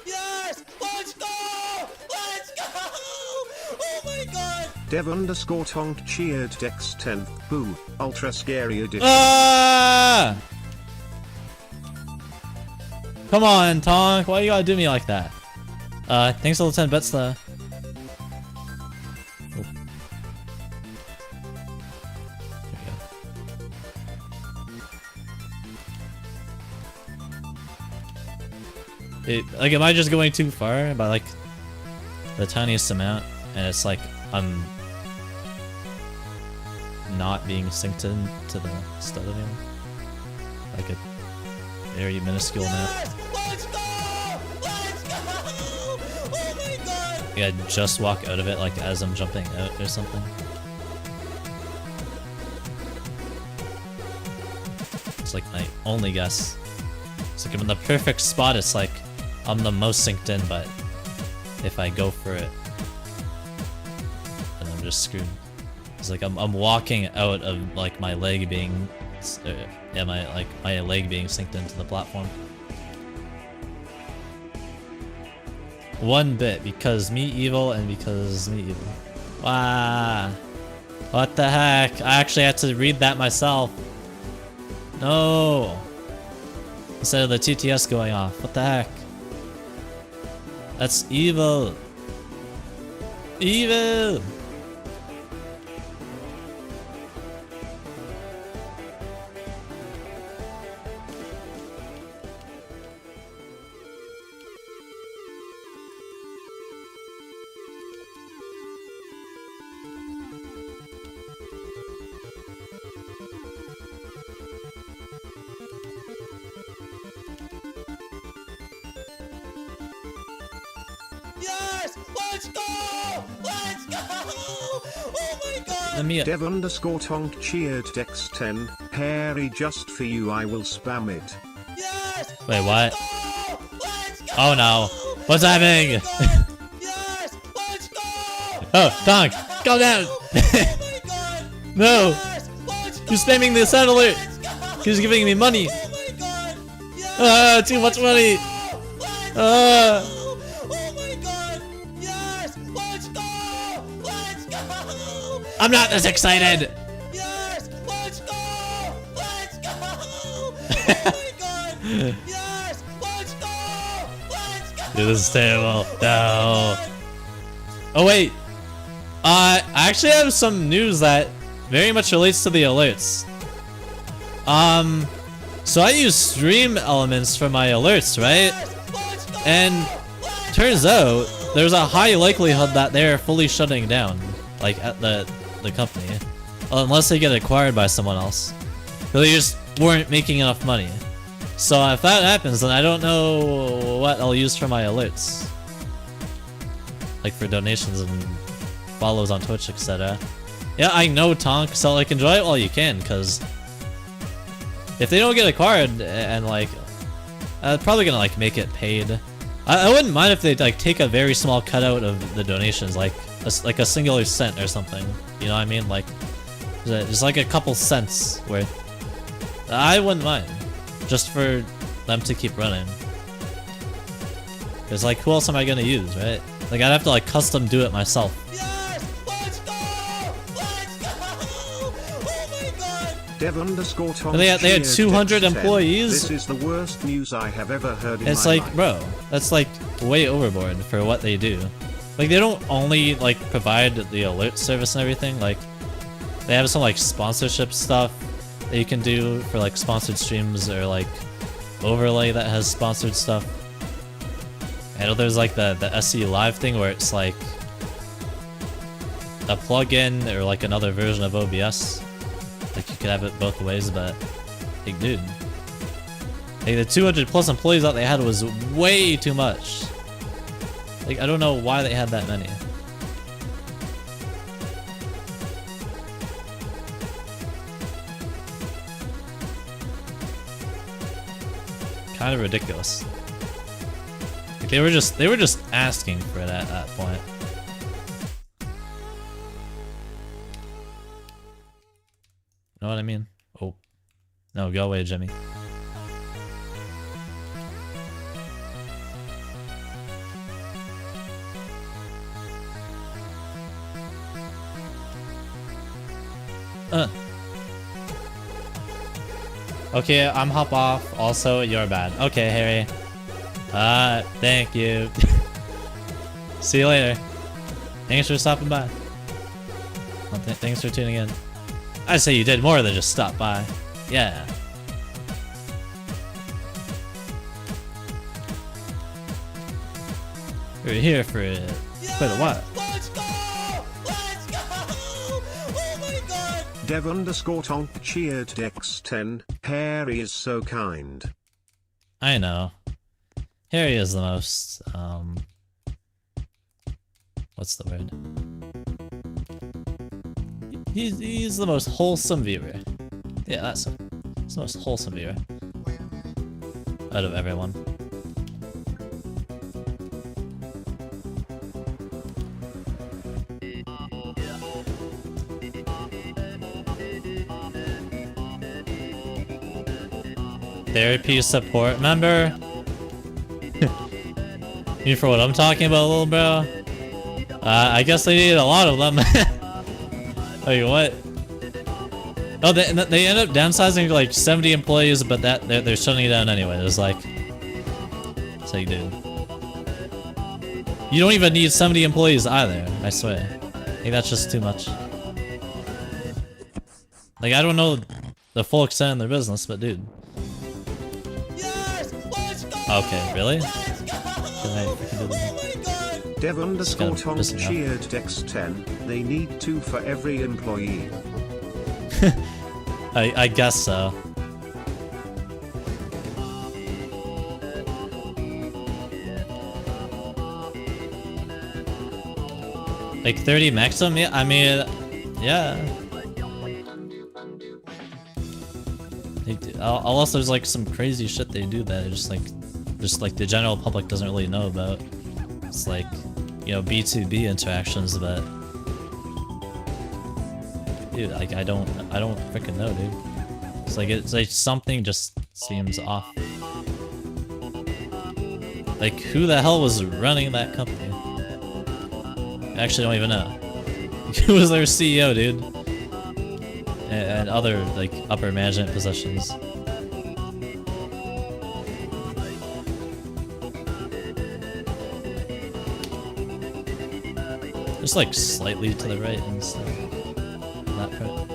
Yes! Let's go! Dev underscore tonk cheered Dex 10th. Boo. Ultra scary edition. Ah! Come on, Tonk. Why you gotta do me like that? Thanks for the 10 bits, though. Oh. There you go. Like, am I just going too far by, like, the tiniest amount? And it's like, I'm not being synced in to the stud anymore? Like a very minuscule amount. Yes! Let's go! Let's go! Oh my god! Yeah, just walk out of it like as I'm jumping out or something. It's like my only guess. It's like I'm in the perfect spot. It's like I'm the most synced in, but if I go for it, then I'm just screwed. It's like I'm walking out of like my leg being, yeah, my leg being synced into the platform. One bit because me evil and because me evil. Wow. What the heck? I actually had to read that myself. No. Instead of the TTS going off. What the heck? That's evil. Evil. Yes! Let's go! Let's go! Oh my god! Let me. Dev underscore tonk cheered Dex 10. Harry, just for you I will spam it. Yes! Wait, what? Go! Let's go! Oh no. What's happening? Yes! Let's go! Oh, Tonk, calm down. Oh my god! No. Yes! Let's go! You're spamming the sound alert. Let's go! He's giving me money. Oh my god! Yes! Ah, too much money. Let's Ah. go! Oh my god! Yes! Let's go! Let's go! I'm not this excited. Yes! Let's go! Let's go! Oh my god! Yes! Let's go! Let's go! Dude, this is terrible. No. Oh wait. I actually have some news that very much relates to the alerts. So I use stream elements for my alerts, right? Let's go! And turns out there's a high likelihood that they're fully shutting down, like at the company, unless they get acquired by someone else. But they just weren't making enough money. So if that happens, then I don't know what I'll use for my alerts, like for donations and follows on Twitch, etc. Yeah, I know, Tonk. So like, enjoy it while you can, because if they don't get acquired and like, probably gonna like make it paid. I wouldn't mind if they like take a very small cutout of the donations, like a singular cent or something. You know what I mean? Like just like a couple cents worth. I wouldn't mind, just for them to keep running. Cause like, who else am I gonna use, right? Like I'd have to like custom do it myself. Yes! Let's go! Let's go! Oh my god! Dev underscore tonk They had cheered 200 Dex 10. employees? This is the worst news I have ever heard in It's my like, life. bro, that's like way overboard for what they do. Like they don't only like provide the alert service and everything, like they have some like sponsorship stuff that you can do for like sponsored streams, or like overlay that has sponsored stuff. I know there's like the SE Live thing where it's like a plugin or like another version of OBS. Like you could have it both ways, but like, dude, like the 200 plus employees that they had was way too much. Like I don't know why they had that many. Kind of ridiculous. Like they were just asking for it at that point. Know what I mean? Oh. No, go away, Jimmy. Okay, I'm hop off. Also, you're bad. Okay, Harry. Thank you. See you later. Thanks for stopping by. Well, thanks for tuning in. I'd say you did more than just stop by. Yeah. We're here for quite a while. Let's go! Let's go! Oh my god! Dev_tonk cheered Dex10. Harry is so kind. I know. Harry is the most, what's the word? He's the most wholesome viewer. Yeah, that's it. He's the most wholesome viewer. Out of everyone. Therapy support member? You for what I'm talking about, little bro? I guess they need a lot of them. Wait, what? Oh, they end up downsizing to like 70 employees, but they're shutting it down anyway. It's like, dude, you don't even need 70 employees either. I swear. I think that's just too much. Like, I don't know the full extent of their business, but dude. Yes! Let's go! Okay, really? Let's go! Oh my god! Dev_tonk cheered Dex10. They need 2 for every employee. I guess so. Like 30 maximum? Yeah, I mean, yeah. Unless there's like some crazy shit they do that just like the general public doesn't really know about. It's like, you know, B2B interactions, but dude, like I don't freaking know, dude. It's like something just seems off. Like who the hell was running that company? I actually don't even know. Who was their CEO, dude? And other like upper management positions. Just like slightly to the right and stuff. That part.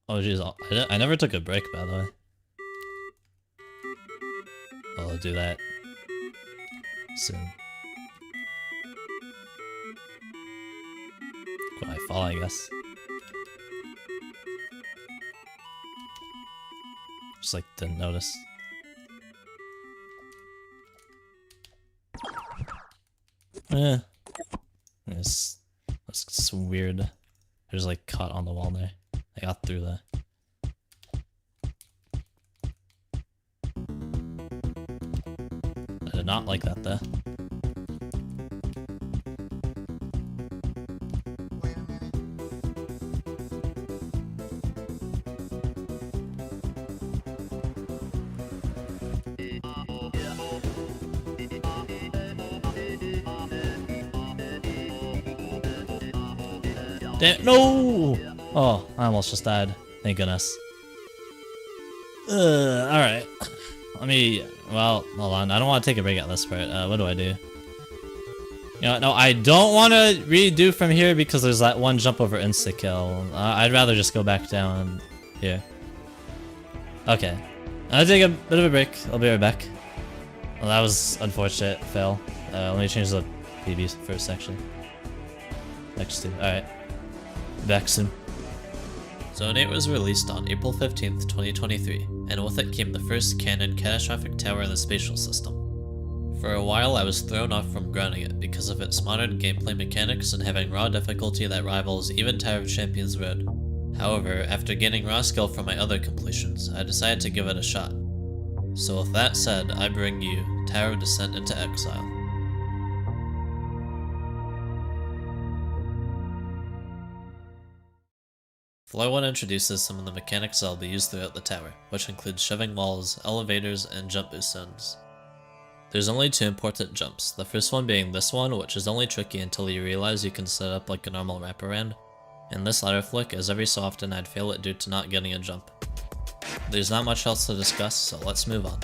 Oh jeez, I never took a break, by the way. I'll do that soon. When I fall, I guess. Just like didn't notice. Yeah. That's weird. I just like caught on the wall there. I got through that. I did not like that though. Damn, no! Oh, I almost just died. Thank goodness. Alright. Let me... Well, hold on. I don't want to take a break at this part. What do I do? You know, no, I don't want to redo from here because there's that one jump over insta-kill. I'd rather just go back down here. Okay. I'll take a bit of a break. I'll be right back. Well, that was unfortunate. Fail. Let me change the PB first, actually. Next two. Alright. Back soon. Zone 8 was released on April 15th, 2023, and with it came the first canon catastrophic tower in the spatial system. For a while I was thrown off from grounding it because of its modern gameplay mechanics and having raw difficulty that rivals even Tower of Champions Road. However, after gaining raw skill from my other completions, I decided to give it a shot. So with that said, I bring you Tower of Descent into Exile. Floor 1 introduces some of the mechanics I'll be used throughout the tower, which includes shoving walls, elevators, and jump boost zones. There's only 2 important jumps, the first one being this one, which is only tricky until you realize you can set up like a normal wraparound, and this ladder flick, as every so often I'd fail it due to not getting a jump. There's not much else to discuss, so let's move on.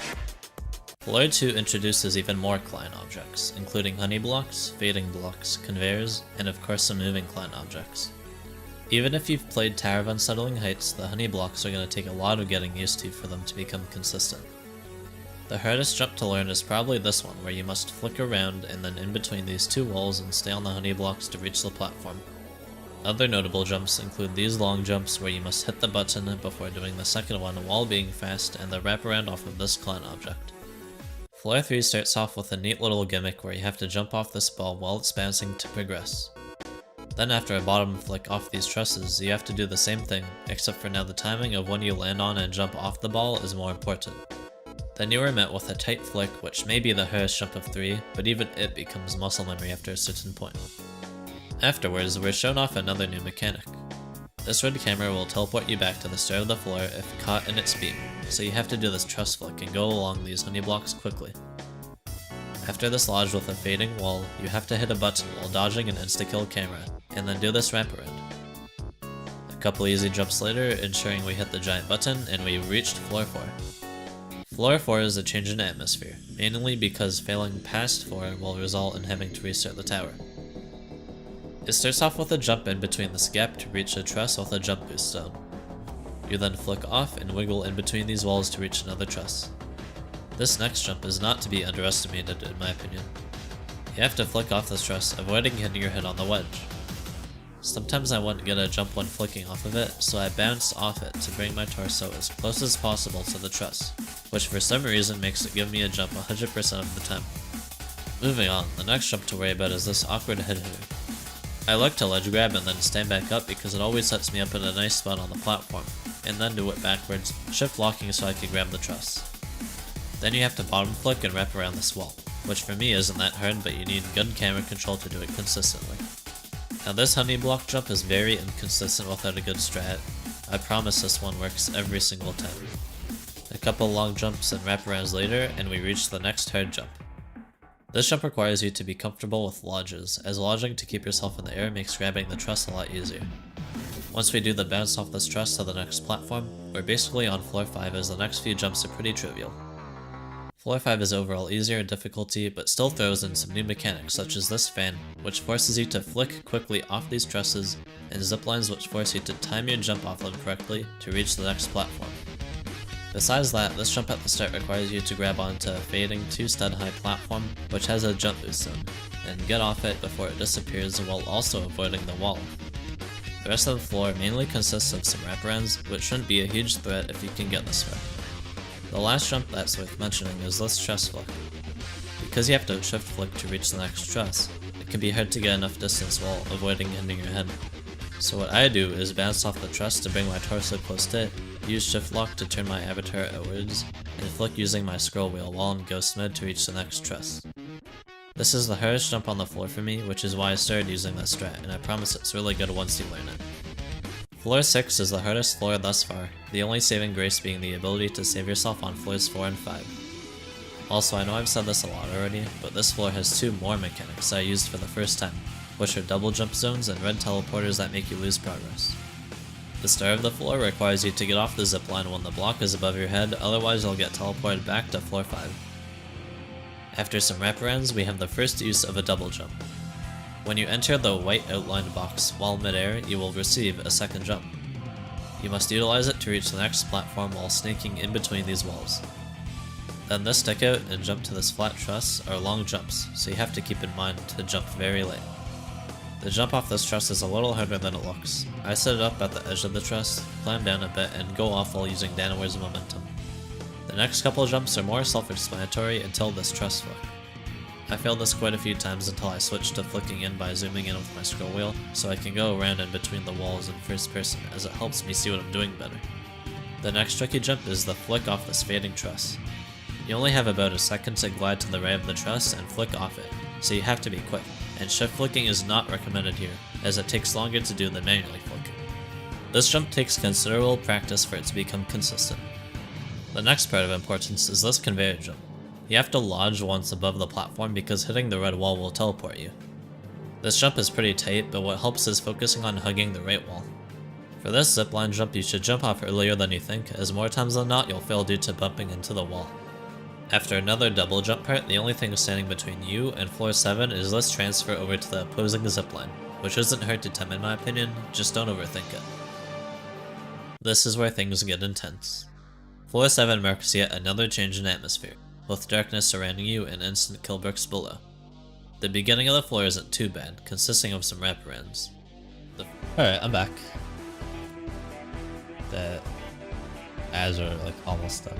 Floor 2 introduces even more client objects, including honey blocks, fading blocks, conveyors, and of course some moving client objects. Even if you've played Tower of Unsettling Heights, the honey blocks are going to take a lot of getting used to for them to become consistent. The hardest jump to learn is probably this one, where you must flick around and then in between these 2 walls and stay on the honey blocks to reach the platform. Other notable jumps include these long jumps where you must hit the button before doing the second one while being fast, and the wraparound off of this client object. Floor 3 starts off with a neat little gimmick where you have to jump off this ball while it's bouncing to progress. Then after a bottom flick off these trusses, you have to do the same thing, except for now the timing of when you land on and jump off the ball is more important. Then you are met with a tight flick, which may be the hardest jump of 3, but even it becomes muscle memory after a certain point. Afterwards, we're shown off another new mechanic. This red camera will teleport you back to the start of the floor if caught in its beam, so you have to do this truss flick and go along these honey blocks quickly. After this lodge with a fading wall, you have to hit a button while dodging an insta-kill camera, and then do this wraparound. A couple easy jumps later, ensuring we hit the giant button, and we reached floor 4. Floor 4 is a change in atmosphere, mainly because failing past 4 will result in having to restart the tower. It starts off with a jump in between this gap to reach a truss with a jump boost zone. You then flick off and wiggle in between these walls to reach another truss. This next jump is not to be underestimated in my opinion. You have to flick off this truss, avoiding hitting your head on the wedge. Sometimes I wouldn't get a jump when flicking off of it, so I bounce off it to bring my torso as close as possible to the truss, which for some reason makes it give me a jump 100% of the time. Moving on, the next jump to worry about is this awkward head hitter. I like to ledge grab and then stand back up because it always sets me up in a nice spot on the platform, and then do it backwards, shift locking so I can grab the truss. Then you have to bottom flick and wrap around this wall, which for me isn't that hard, but you need good camera control to do it consistently. Now this honey block jump is very inconsistent without a good strat. I promise this one works every single time. A couple long jumps and wraparounds later, and we reach the next hard jump. This jump requires you to be comfortable with lodges, as lodging to keep yourself in the air makes grabbing the truss a lot easier. Once we do the bounce off this truss to the next platform, we're basically on floor 5 as the next few jumps are pretty trivial. Floor 5 is overall easier in difficulty, but still throws in some new mechanics such as this fan, which forces you to flick quickly off these trusses, and ziplines which force you to time your jump off them correctly to reach the next platform. Besides that, this jump at the start requires you to grab onto a fading 2-stud high platform, which has a jump boost zone, and get off it before it disappears while also avoiding the wall. The rest of the floor mainly consists of some wraparounds, which shouldn't be a huge threat if you can get this far. The last jump that's worth mentioning is this truss flick. Because you have to shift flick to reach the next truss, it can be hard to get enough distance while avoiding hitting your head. So what I do is bounce off the truss to bring my torso close to it, use shift lock to turn my avatar outwards, and flick using my scroll wheel while in ghost mode to reach the next truss. This is the hardest jump on the floor for me, which is why I started using this strat, and I promise it's really good once you learn it. Floor 6 is the hardest floor thus far, the only saving grace being the ability to save yourself on floors 4 and 5. Also, I know I've said this a lot already, but this floor has 2 more mechanics I used for the first time, which are double jump zones and red teleporters that make you lose progress. The start of the floor requires you to get off the zipline when the block is above your head, otherwise you'll get teleported back to floor 5. After some wraparounds, we have the first use of a double jump. When you enter the white outlined box while midair, you will receive a second jump. You must utilize it to reach the next platform while sneaking in between these walls. Then this stick out and jump to this flat truss are long jumps, so you have to keep in mind to jump very late. The jump off this truss is a little harder than it looks. I set it up at the edge of the truss, climb down a bit, and go off while using downwards momentum. The next couple of jumps are more self-explanatory until this truss flick. I failed this quite a few times until I switched to flicking in by zooming in with my scroll wheel, so I can go around in between the walls in first person as it helps me see what I'm doing better. The next tricky jump is the flick off this fading truss. You only have about a second to glide to the right of the truss and flick off it, so you have to be quick, and shift flicking is not recommended here, as it takes longer to do than manually flicking. This jump takes considerable practice for it to become consistent. The next part of importance is this conveyor jump. You have to lodge once above the platform because hitting the red wall will teleport you. This jump is pretty tight, but what helps is focusing on hugging the right wall. For this zipline jump, you should jump off earlier than you think, as more times than not you'll fail due to bumping into the wall. After another double jump part, the only thing standing between you and floor 7 is this transfer over to the opposing zipline, which isn't hard to time in my opinion, just don't overthink it. This is where things get intense. Floor 7 marks yet another change in atmosphere, with darkness surrounding you and instant kill bricks below. The beginning of the floor isn't too bad, consisting of some wraparounds. Alright, I'm back. The ads are like almost done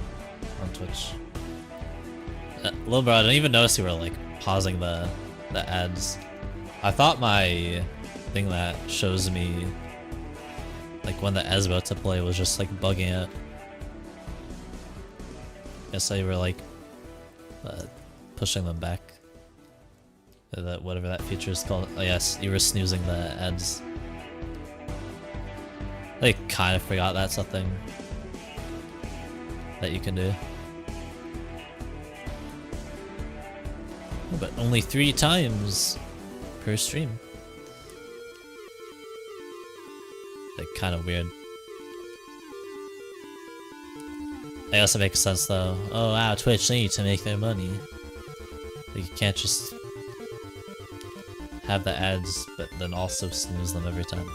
on Twitch. Little bro, I didn't even notice you were like pausing the ads. I thought my thing that shows me like when the ad's about to play was just like bugging it. Guess I were like pushing them back. That whatever that feature is called. Oh yes, you were snoozing the ads. I kind of forgot that's a thing that you can do. But only 3 times per stream. Like kind of weird. I guess it makes sense though. Oh wow, Twitch need to make their money. Like, you can't just have the ads but then also snooze them every time.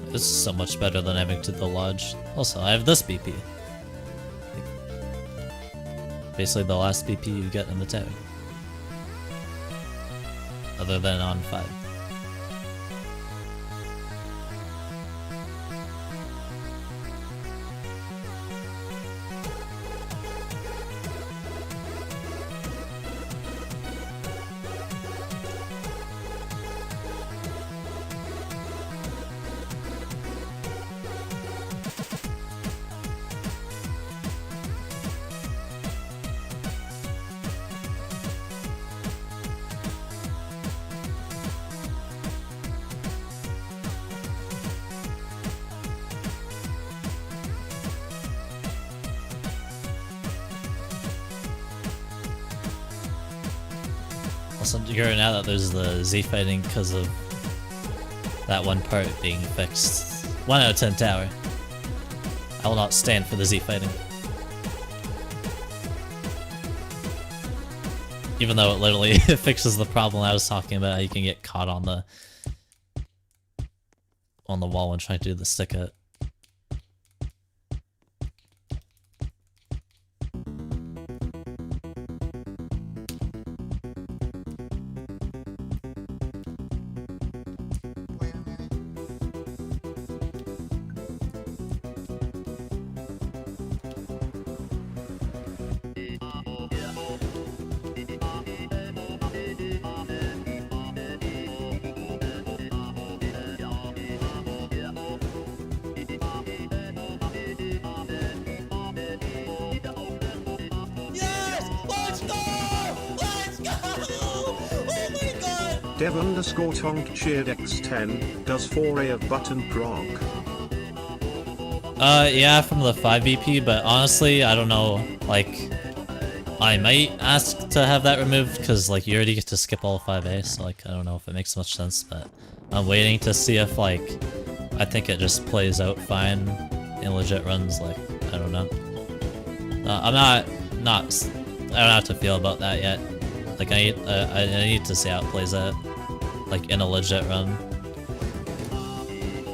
This is so much better than having to the lodge. Also, I have this BP. Basically the last BP you get in the tower. Other than on 5. Also, figuring out that there's the Z fighting because of that one part being fixed. 1 out of 10 tower. I will not stand for the Z fighting. Even though it literally fixes the problem I was talking about, how you can get caught on the wall when trying to do the stick it. Dev_tonk cheered X10, does 4A of button prog? Yeah, from the 5 BP, but honestly, I don't know, like, I might ask to have that removed because like you already get to skip all 5A, so like I don't know if it makes much sense, but I'm waiting to see if like I think it just plays out fine in legit runs. Like I don't know. I'm not I don't know how to feel about that yet. Like I need to see how it plays out, like in a legit run.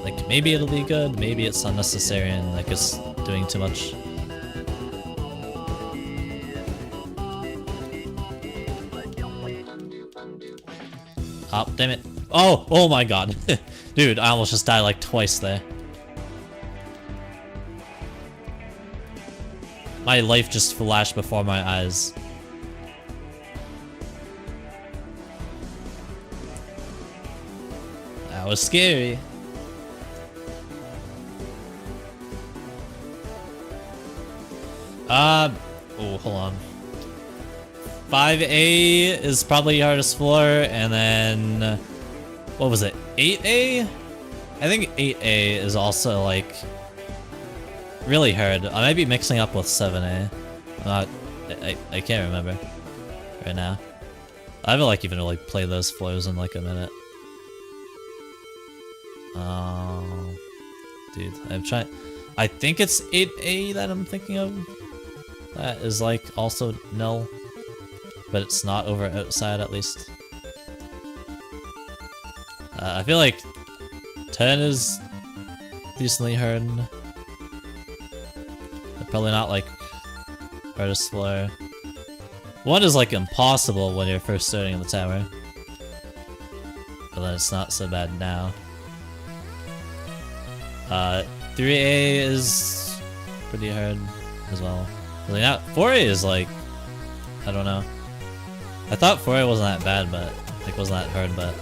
Like maybe it'll be good, maybe it's unnecessary and like it's doing too much. Oh, damn it. Oh my god. Dude, I almost just died like twice there. My life just flashed before my eyes. That was scary. Oh, hold on. 5A is probably the hardest floor, and then what was it? 8A? I think 8A is also like really hard. I might be mixing up with 7A. I can't remember right now. I haven't like even like played those floors in like a minute. Dude, I'm trying. I think it's 8A that I'm thinking of. That is like also null. But it's not over outside at least. I feel like 10 is decently hard. Probably not like hardest floor. 1 is like impossible when you're first starting in the tower. But then it's not so bad now. 3A is pretty hard as well. Really not. 4A is like, I don't know. I thought 4A wasn't that bad, but like wasn't that hard, but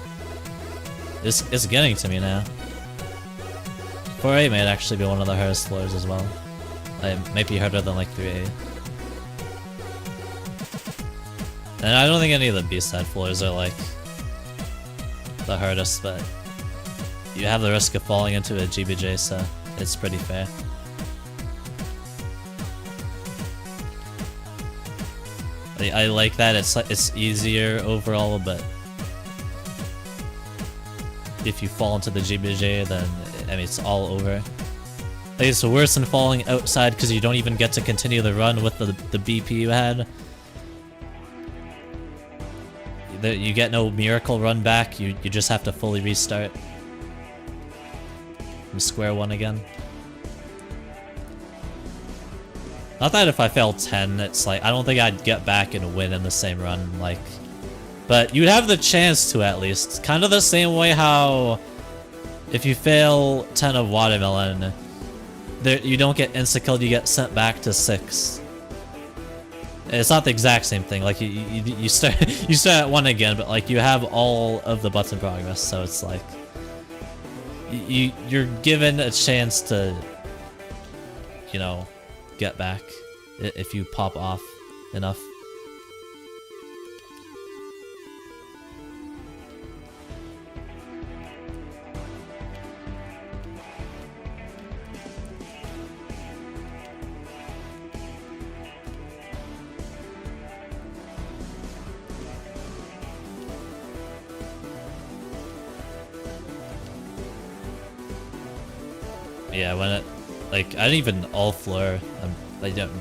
it's getting to me now. 4A might actually be one of the hardest floors as well. It might be harder than like 3A. And I don't think any of the B-side floors are like the hardest, but you have the risk of falling into a GBJ, so it's pretty fair. I like that it's easier overall, but if you fall into the GBJ, then I mean it's all over. Like, it's worse than falling outside because you don't even get to continue the run with the BP you had. You get no miracle run back. You just have to fully restart from square one again. Not that if I fail 10, it's like, I don't think I'd get back and win in the same run, like, but you'd have the chance to at least. Kind of the same way how if you fail 10 of watermelon, you don't get insta-killed, you get sent back to 6. It's not the exact same thing, like you start you start at 1 again, but like you have all of the button progress, so it's like you're given a chance to, you know, get back if you pop off enough. Yeah, when it, like, I didn't even all floor. I don't.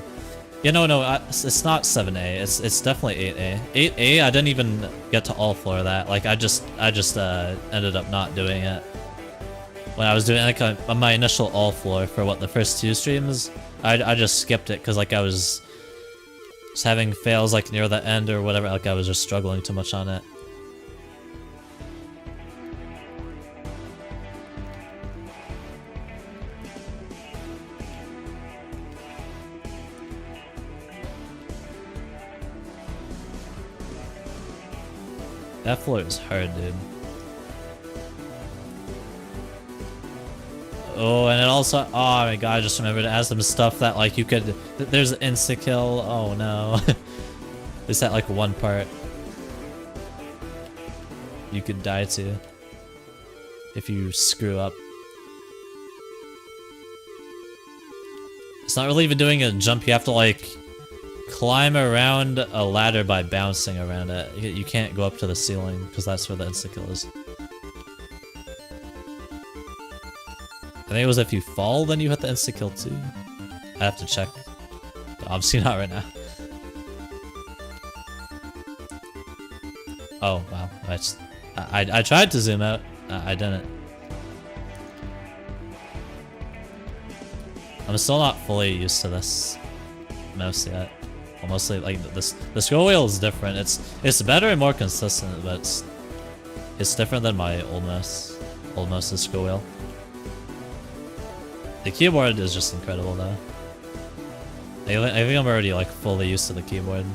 Yeah, no, it's not 7A. It's definitely 8A. 8A, I didn't even get to all floor that. Like, I just ended up not doing it. When I was doing like on my initial all floor for what the first 2 streams, I just skipped it because like I was just having fails like near the end or whatever. Like I was just struggling too much on it. That floor is hard, dude. Oh, and it also, oh my god, I just remembered to ask them stuff that like you could, there's an insta-kill, oh no. There's that like one part you could die to if you screw up. It's not really even doing a jump, you have to like climb around a ladder by bouncing around it. You can't go up to the ceiling because that's where the insta-kill is. I think it was if you fall, then you hit the insta-kill too. I have to check. But obviously not right now. Oh, wow. I tried to zoom out. I didn't. I'm still not fully used to this mouse yet. Well, mostly like the scroll wheel is different. It's better and more consistent, but it's different than my old mouse. Old mouse's scroll wheel. The keyboard is just incredible though. I think I'm already like fully used to the keyboard.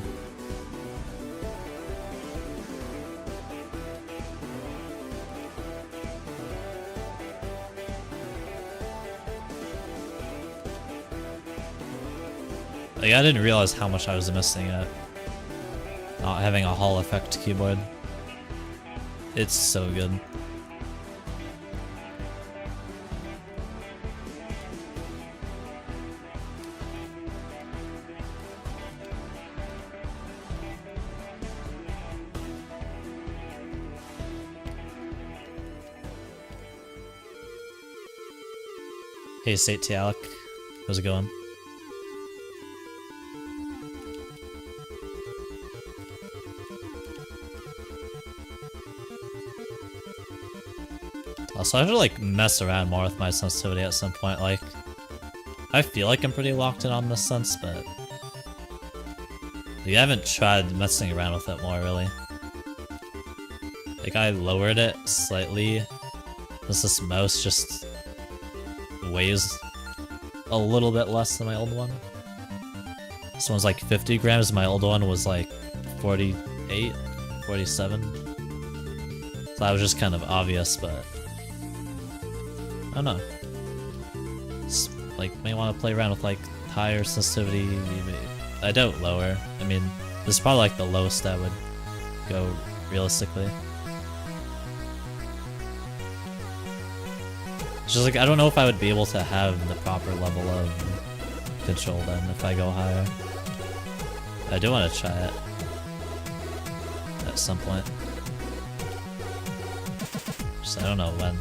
Like, I didn't realize how much I was missing out. Not having a Hall effect keyboard. It's so good. Hey, State Tialek. How's it going? Also, I should like mess around more with my sensitivity at some point. Like, I feel like I'm pretty locked in on this sense, but like, I haven't tried messing around with it more really. Like, I lowered it slightly. This mouse just weighs a little bit less than my old one. This one's like 50 grams. My old one was like 48, 47. So that was just kind of obvious, but I don't know. Just, like, may want to play around with like higher sensitivity. I doubt lower. I mean, this is probably like the lowest I would go realistically. It's just like, I don't know if I would be able to have the proper level of control then if I go higher. I do want to try it at some point. Just I don't know when.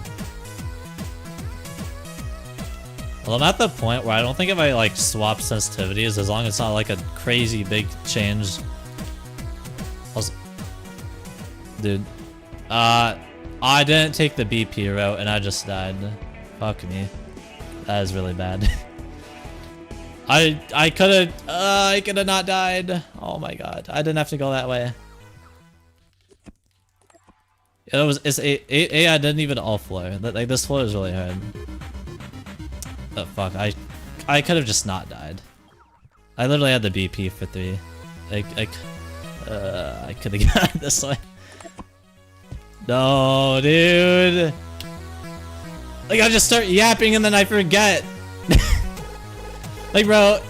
Well, I'm at the point where I don't think if I like swap sensitivities, as long as it's not like a crazy big change. Also, dude, I didn't take the BP route and I just died. Fuck me. That is really bad. I could have not died. Oh my god. I didn't have to go that way. It's A I didn't even all floor. Like this floor is really hard. Oh fuck, I could have just not died. I literally had the BP for 3. I could have gotten this way. No, dude. Like, I just start yapping and then I forget. Like, bro,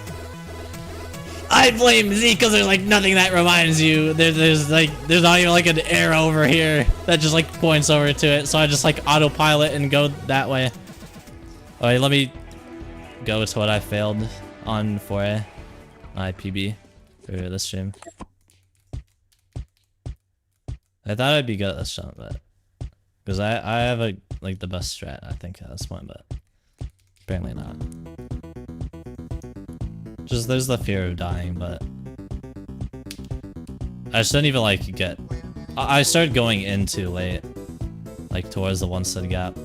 I blame Z because there's like nothing that reminds you. There's not even like an arrow over here that just like points over to it. So I just like autopilot and go that way. Alright, let me go to what I failed on for my PB for this stream. I thought I'd be good at this jump, but because I have like the best strat I think at this point, but apparently not. Just there's the fear of dying, but I just didn't even like get. I started going in too late, like towards the one side gap.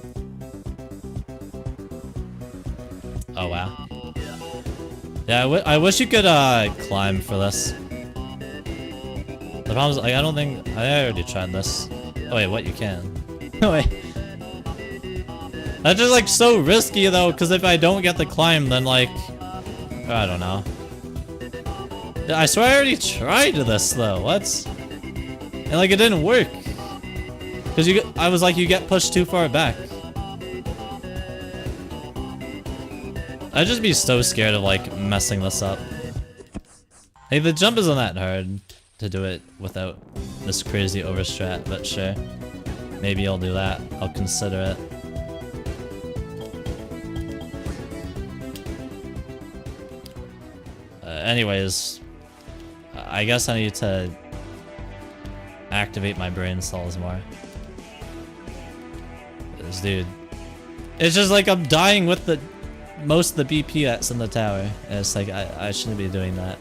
Oh wow. Yeah, I wish you could climb for this. The problem is, like, I don't think I already tried this. Oh wait, what, you can? Wait. That's just like so risky though, because if I don't get the climb, then like I don't know. I swear I already tried this though. What? And like it didn't work. Cause I was like, you get pushed too far back. I'd just be so scared of like messing this up. Hey, the jump isn't that hard to do it without this crazy overstrat, but sure. Maybe I'll do that. I'll consider it. Anyways, I guess I need to activate my brain cells more. This dude. It's just like I'm dying with the most of the BP that's in the tower. And it's like I shouldn't be doing that.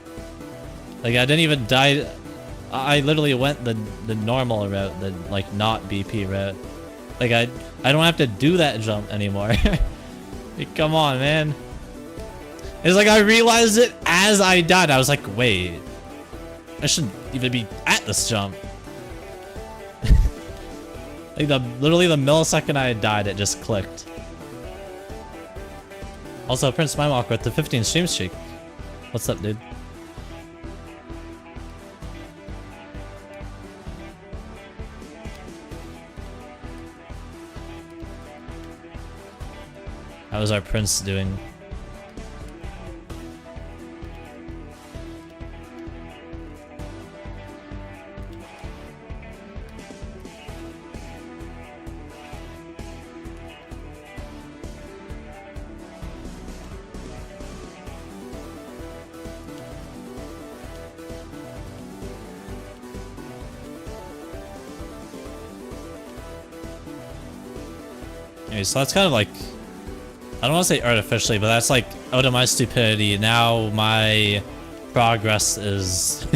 Like I didn't even die. I literally went the normal route, the like not BP route. Like I don't have to do that jump anymore. Like, come on, man. It's like I realized it as I died. I was like, wait, I shouldn't even be at this jump. Like literally the millisecond I died, it just clicked. Also, Prince Mimewalker with the 15 stream streak. What's up, dude? How is our prince doing? Anyway, so that's kind of like, I don't want to say artificially, but that's like out of my stupidity. Now my progress is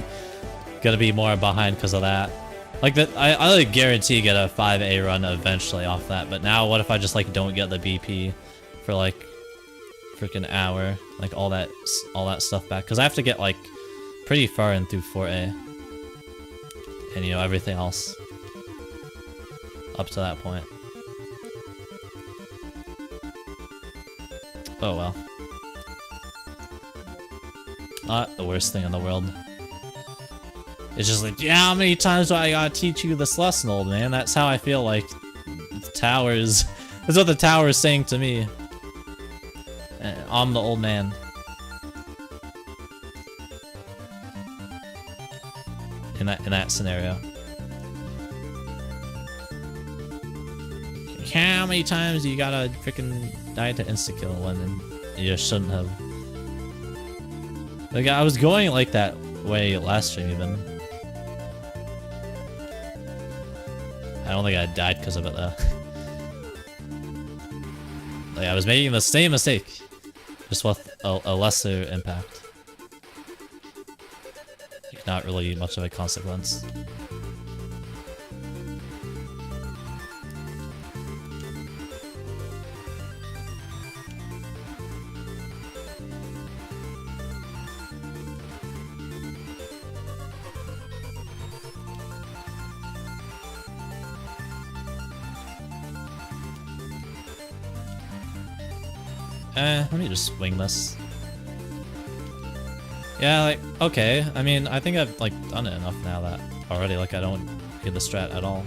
gonna be more behind because of that. Like that, I like guarantee get a 5A run eventually off that. But now, what if I just like don't get the BP for like freaking hour, like all that stuff back? Because I have to get like pretty far in through 4A, and you know everything else up to that point. Oh well. Not the worst thing in the world. It's just like, yeah, how many times do I gotta teach you this lesson, old man? That's how I feel like the towers. That's what the tower is saying to me. I'm the old man. In that scenario. How many times do you gotta freaking die to insta-kill when you shouldn't have? Like, I was going like that way last stream even. I don't think I died because of it though. Like, I was making the same mistake, just with a lesser impact. Like, not really much of a consequence. Let me just wing this. Yeah, like, okay. I mean, I think I've, like, done it enough now that already, like, I don't need the strat at all.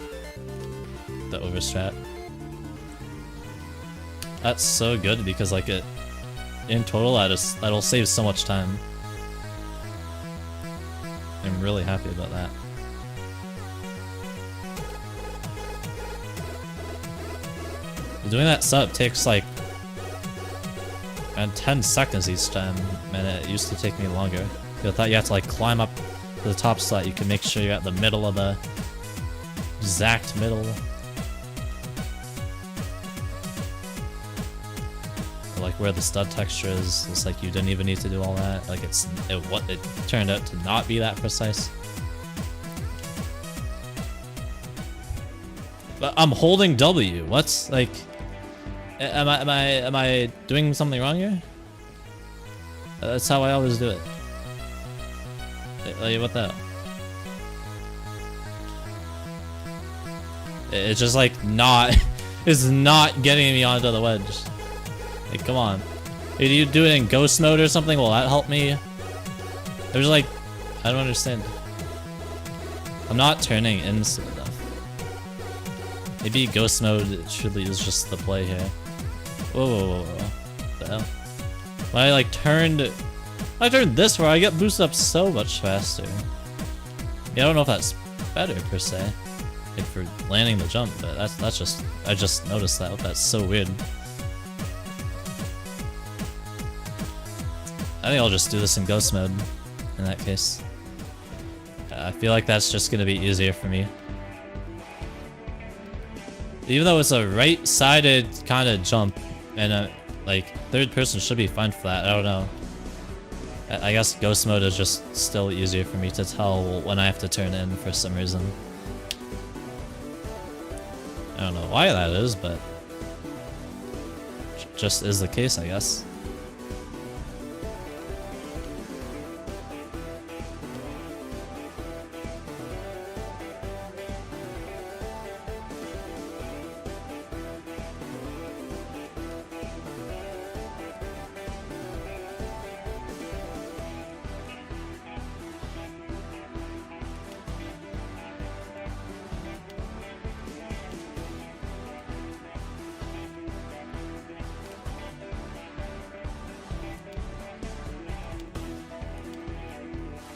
The over strat. That's so good because, like, it, in total, that'll save so much time. I'm really happy about that. Doing that sub takes, like, and 10 seconds each time, and it used to take me longer. I thought you had to like climb up to the top slot. You can make sure you're at the middle of the exact middle. Or like where the stud texture is. It's like you didn't even need to do all that. Like it turned out to not be that precise. But I'm holding W. What's like? Am I doing something wrong here? That's how I always do it. Like, what the hell? It's just like not, it's not getting me onto the wedge. Like, come on. Did you do it in ghost mode or something? Will that help me? There's like, I don't understand. I'm not turning instant enough. Maybe ghost mode truly is just the play here. Whoa. What the hell? When I like turned this where I get boosted up so much faster. Yeah, I don't know if that's better per se, like for landing the jump, but that's just, I just noticed that. That's so weird. I think I'll just do this in ghost mode in that case. I feel like that's just gonna be easier for me. Even though it's a right-sided kind of jump, and like third person should be fine for that. I don't know. I guess ghost mode is just still easier for me to tell when I have to turn in for some reason. I don't know why that is, but just is the case, I guess.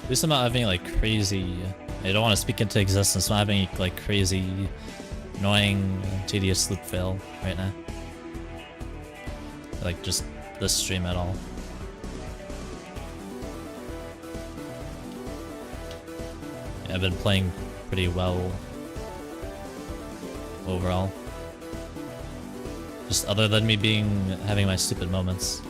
At least I'm not having like crazy, I don't want to speak into existence, I'm not having like crazy, annoying, tedious loop fail right now. Like just this stream at all. Yeah, I've been playing pretty well overall. Just other than me having my stupid moments.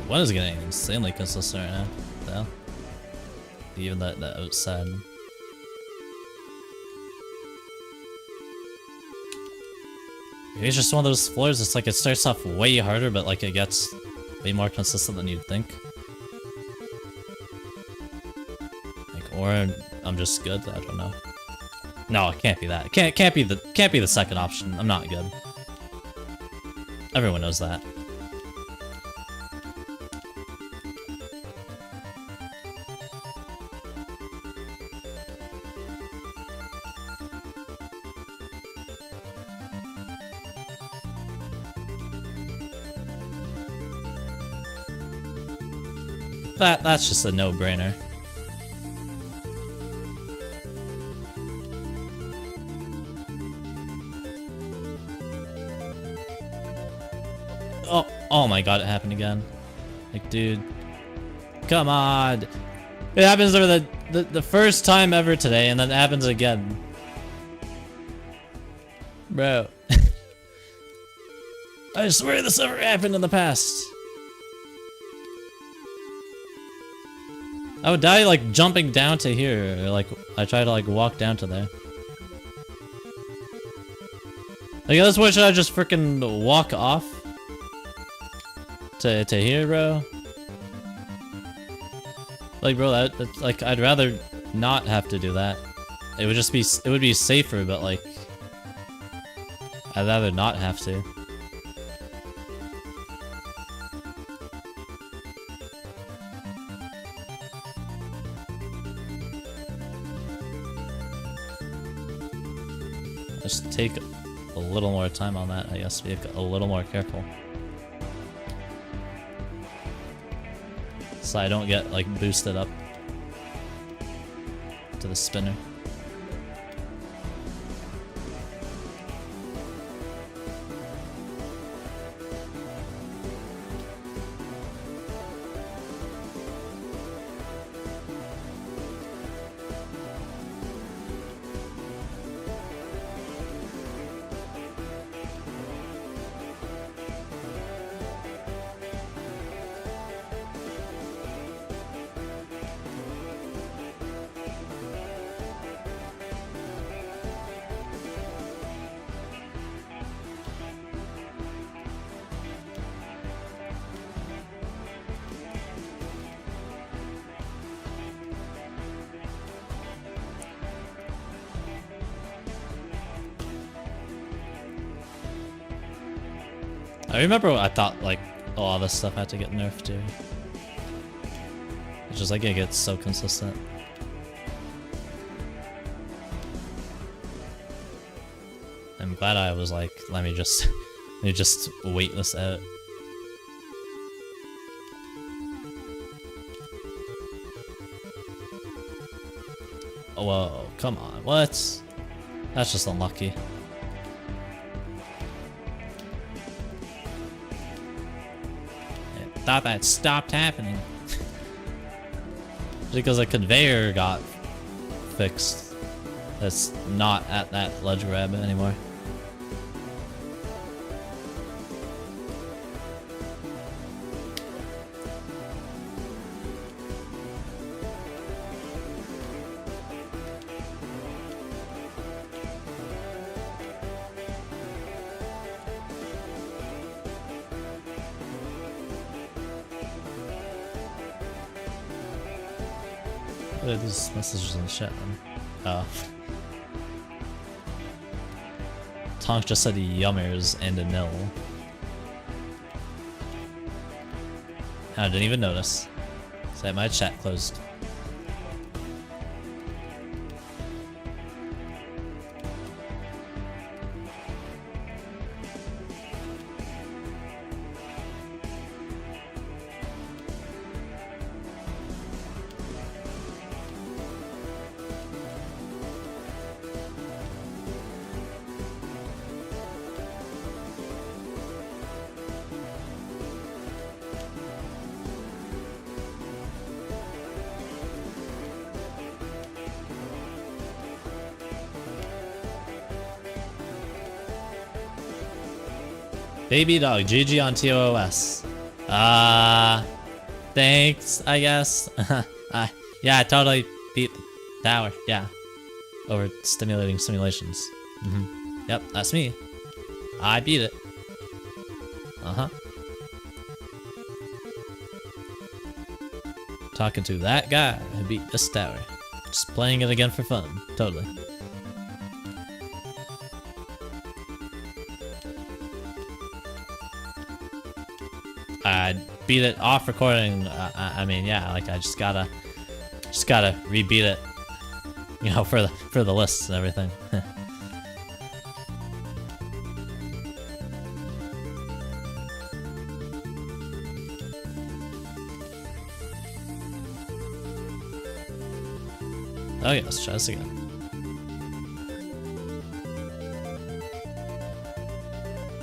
One is getting insanely consistent right now, though. Even that outside. It's just one of those floors, it's like it starts off way harder, but like it gets way more consistent than you'd think. Like, or I'm just good, I don't know. No, it can't be that. It can't be the second option. I'm not good. Everyone knows that. That's just a no-brainer. Oh my god, it happened again. Like, dude. Come on! It happens for the first time ever today, and then it happens again. Bro. I swear this never happened in the past. I would die like jumping down to here, or like I try to like walk down to there. Like at this point, should I just freaking walk off to here, bro? Like, bro, that's like I'd rather not have to do that. It would just be safer, but like I'd rather not have to. Just take a little more time on that, I guess. Be a little more careful. So I don't get, like, boosted up to the spinner. I remember I thought like a lot of this stuff had to get nerfed too. It's just like it gets so consistent. I'm glad I was like, let me just wait this out. Oh, whoa, come on, what? That's just unlucky. I thought that stopped happening. Because a conveyor got fixed. That's not at that ledge grab anymore. What are these messages in the chat? Oh. Tonk just said yummers and a nil. I didn't even notice. So my chat closed. Baby dog, GG on TOS. Thanks, I guess. Yeah, I totally beat the tower, yeah. Over stimulating simulations. Yep, that's me. I beat it. Talking to that guy who beat this tower. Just playing it again for fun, totally. I beat it off recording. I mean, yeah, like I just gotta rebeat it, you know, for the lists and everything. Okay, let's try this again.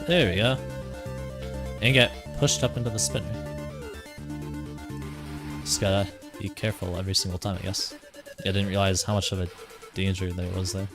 There we go. And get pushed up into the spinner. Just gotta be careful every single time, I guess. I didn't realize how much of a danger there was there.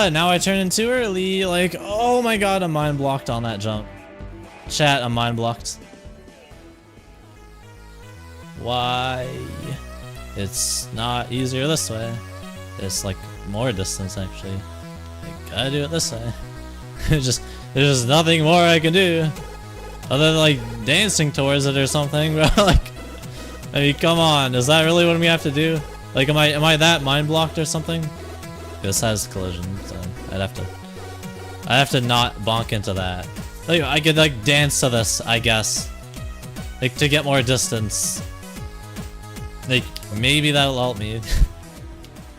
Now I turn in too early. Like, oh my god, I'm mind blocked on that jump. Chat, I'm mind blocked. Why? It's not easier this way. It's like more distance actually. I gotta do it this way. There's just nothing more I can do. Other than like dancing towards it or something, bro. Like, I mean, come on, is that really what we have to do? Like, am I that mind blocked or something? This has collision, so I'd have to not bonk into that. Like, I could like dance to this, I guess. Like to get more distance. Like maybe that'll help me. And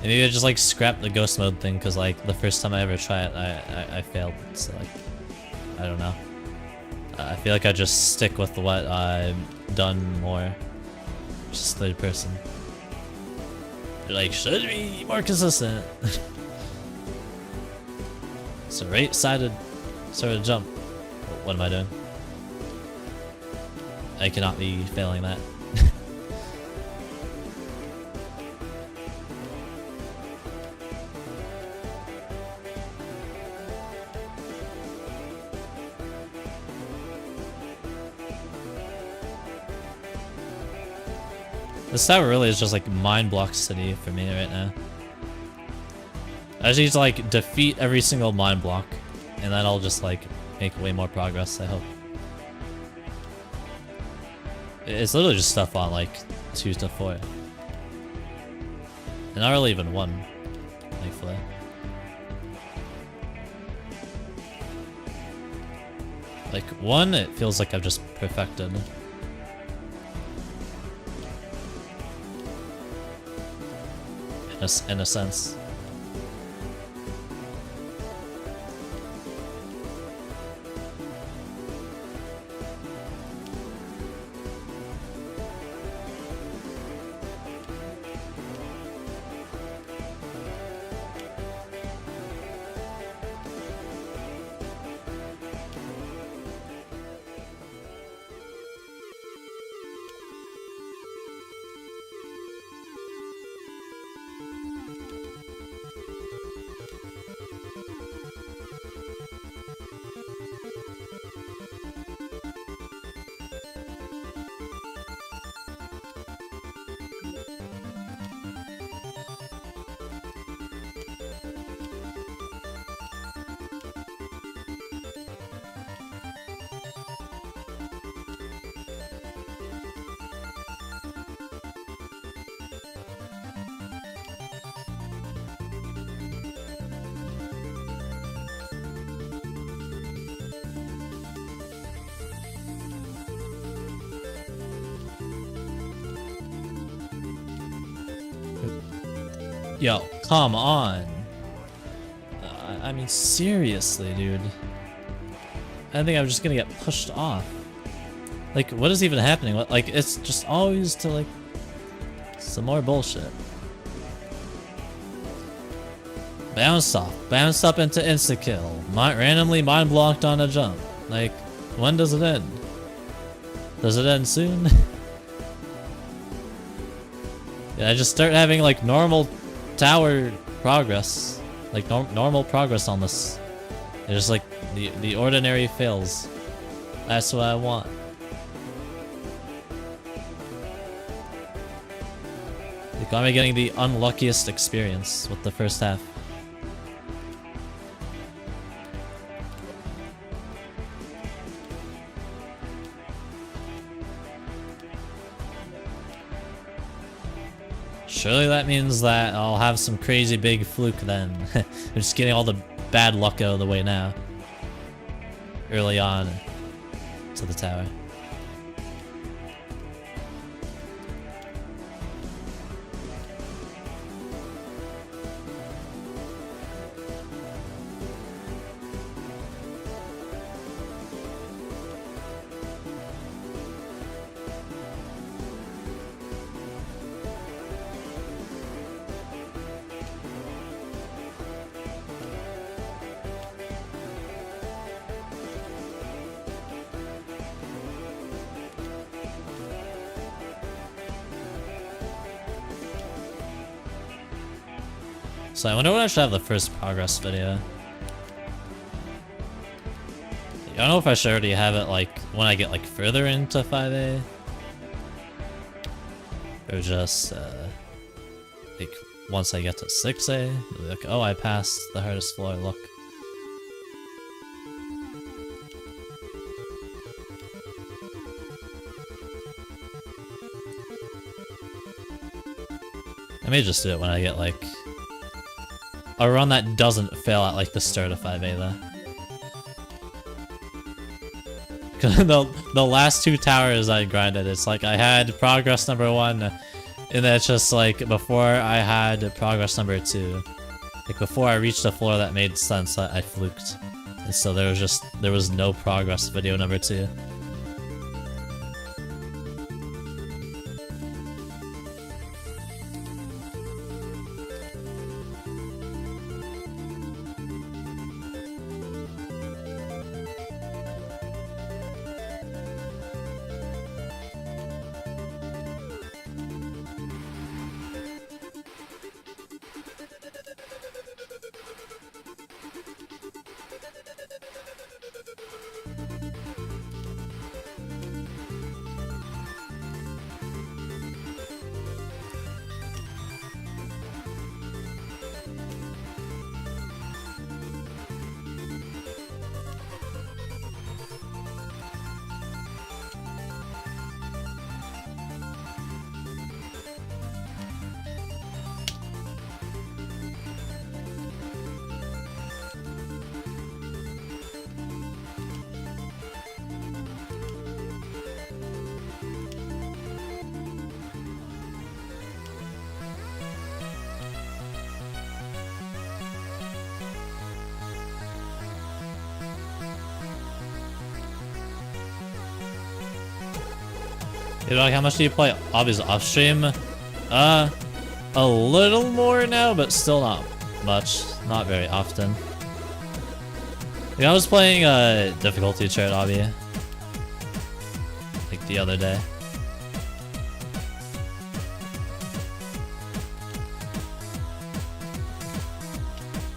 maybe I just like scrap the ghost mode thing because like the first time I ever tried it, I failed. So like, I don't know. I feel like I just stick with what I've done more. Just third person. Like, should be more consistent. It's a right-sided sort of jump. What am I doing? I cannot be failing that. This tower really is just like mind block city for me right now. I just need to like defeat every single mind block, and then I'll just like make way more progress, I hope. It's literally just stuff on like 2 to 4. And not really even 1, thankfully. Like 1, it feels like I've just perfected. In a sense. Yo, come on. I mean, seriously, dude. I think I'm just gonna get pushed off. Like, what is even happening? What, like, it's just always to, like, some more bullshit. Bounce off. Bounce up into insta-kill. Randomly mind-blocked on a jump. Like, when does it end? Does it end soon? Yeah, I just start having, like, normal tower progress. Like, normal progress on this. It's just, like, the ordinary fails. That's what I want. Like, I'm getting the unluckiest experience with the first half. Surely that means that I'll have some crazy big fluke then. I'm just getting all the bad luck out of the way now. Early on to the tower. So I wonder when I should have the first progress video. I don't know if I should already have it like when I get like further into 5A. Or just like once I get to 6A. Like, oh, I passed the hardest floor, look. I may just do it when I get like a run that doesn't fail at like the start of 5A though. Cause the last 2 towers I grinded, it's like I had progress number 1, and then it's just like before I had progress number 2. Like before I reached a floor that made sense, I fluked. And so there was no progress video number 2. Hey, dog, how much do you play obbies off stream? A little more now, but still not much. Not very often. Yeah, I was playing difficulty chart obby like the other day.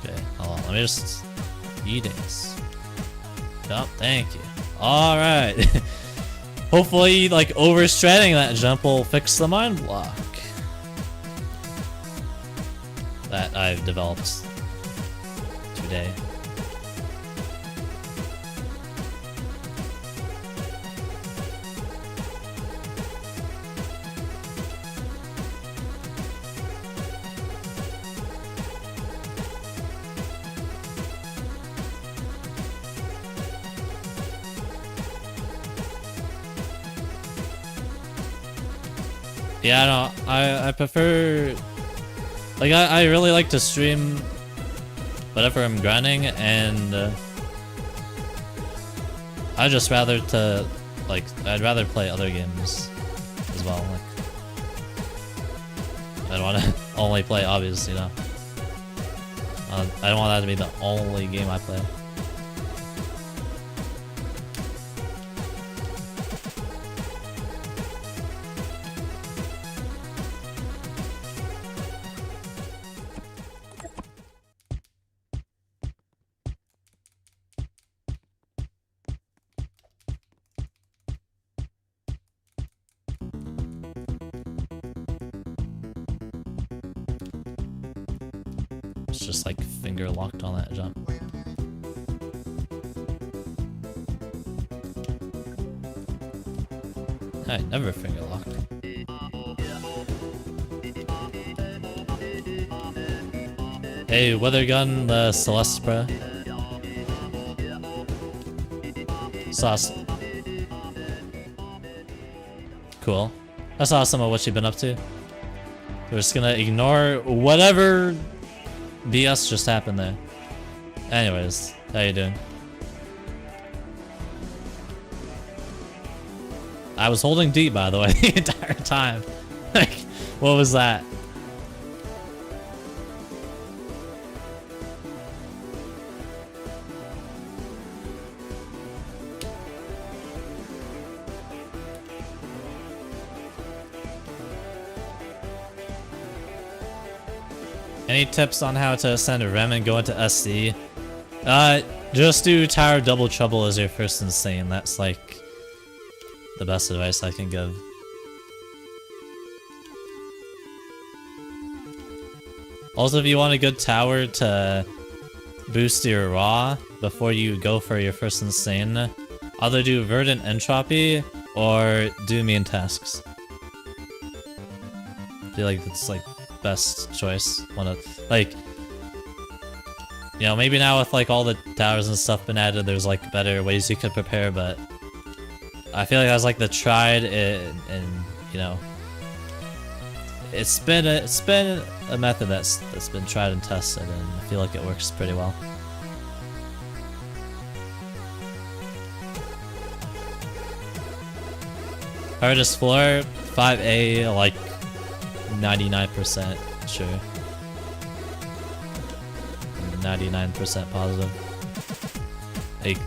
Okay, hold on. Let me just eat it. Oh, thank you. All right. Hopefully, like, overstretching that jump will fix the mind block that I've developed today. Yeah, no, I prefer, like, I really like to stream whatever I'm grinding, and I'd just rather to, like, I'd rather play other games as well. Like, I don't want to only play obvious, you know. I don't want that to be the only game I play. Just like finger locked on that jump. I never finger locked. Hey, weather gun, the Celeste bro. Sauce. Cool. That's awesome of what you've been up to. We're just gonna ignore whatever BS just happened there. Anyways, how you doing? I was holding D, by the way, the entire time. Like, what was that? Any tips on how to ascend a REM and go into SC? Just do Tower Double Trouble as your first insane. That's like the best advice I can give. Also, if you want a good tower to boost your raw before you go for your first insane, either do Verdant Entropy or do mean tasks. I feel like it's like best choice. Like, you know, maybe now with like all the towers and stuff been added, there's like better ways you could prepare, but I feel like that's like the tried and you know, it's been a method that's been tried and tested, and I feel like it works pretty well. Hardest floor, 5A, like 99% sure. 99% positive. Like,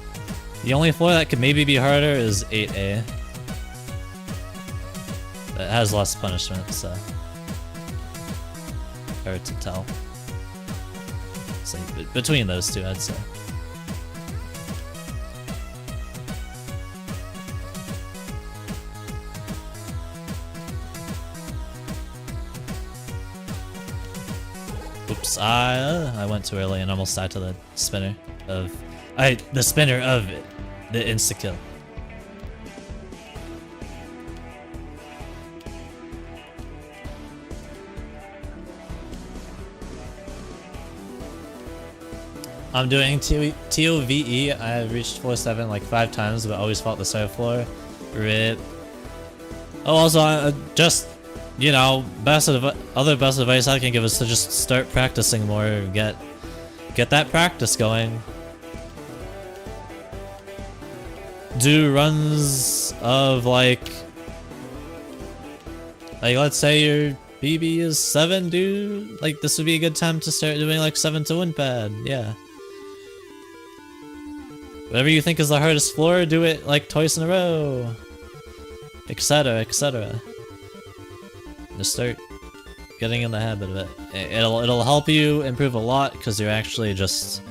the only floor that could maybe be harder is 8A. It has less punishment, so hard to tell. It's like between those two, I'd say. Oops, I went too early and almost died to the spinner of the spinner of it, the insta kill. I'm doing TOVE. I've reached floor 7 like 5 times, but always fought the third floor. RIP. Oh, also, just, you know, other best advice I can give is to just start practicing more. Get that practice going. Do runs of like let's say your BB is 7, dude. Like, this would be a good time to start doing like 7 to win pad. Yeah. Whatever you think is the hardest floor, do it like twice in a row, etc., etc. Just start getting in the habit of it. It'll help you improve a lot because you're actually just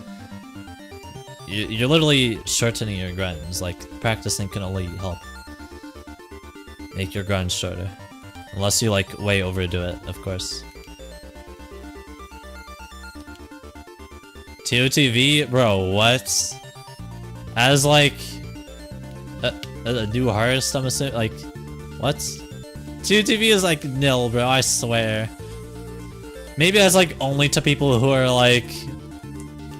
you're literally shortening your grinds. Like, practicing can only help make your grinds shorter, unless you like way overdo it, of course. TOTV, bro, what? As like a new hardest, I'm assuming. Like, what? TOTV is like nil, bro. I swear. Maybe that's like only to people who are like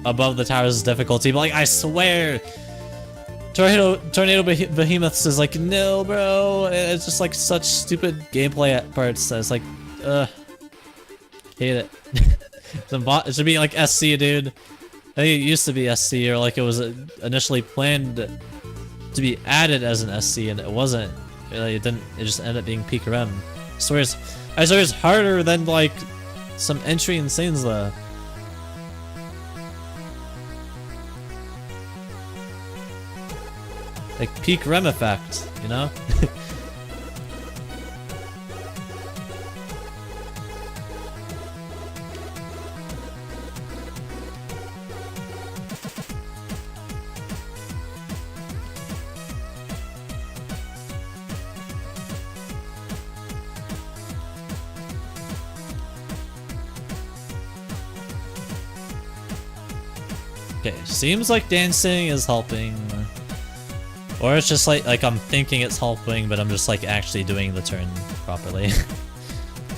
above the tower's difficulty, but like I swear, Tornado Behemoths is like nil, bro. It's just like such stupid gameplay at parts. That it's like, hate it. It should be like SC, dude. I think it used to be SC, or like it was initially planned to be added as an SC, and it wasn't. It didn't. It just ended up being peak rem. I swear it's harder than like some entry insanes though. Like peak rem effect, you know? Okay, seems like dancing is helping. Or it's just like I'm thinking it's helping, but I'm just like actually doing the turn properly.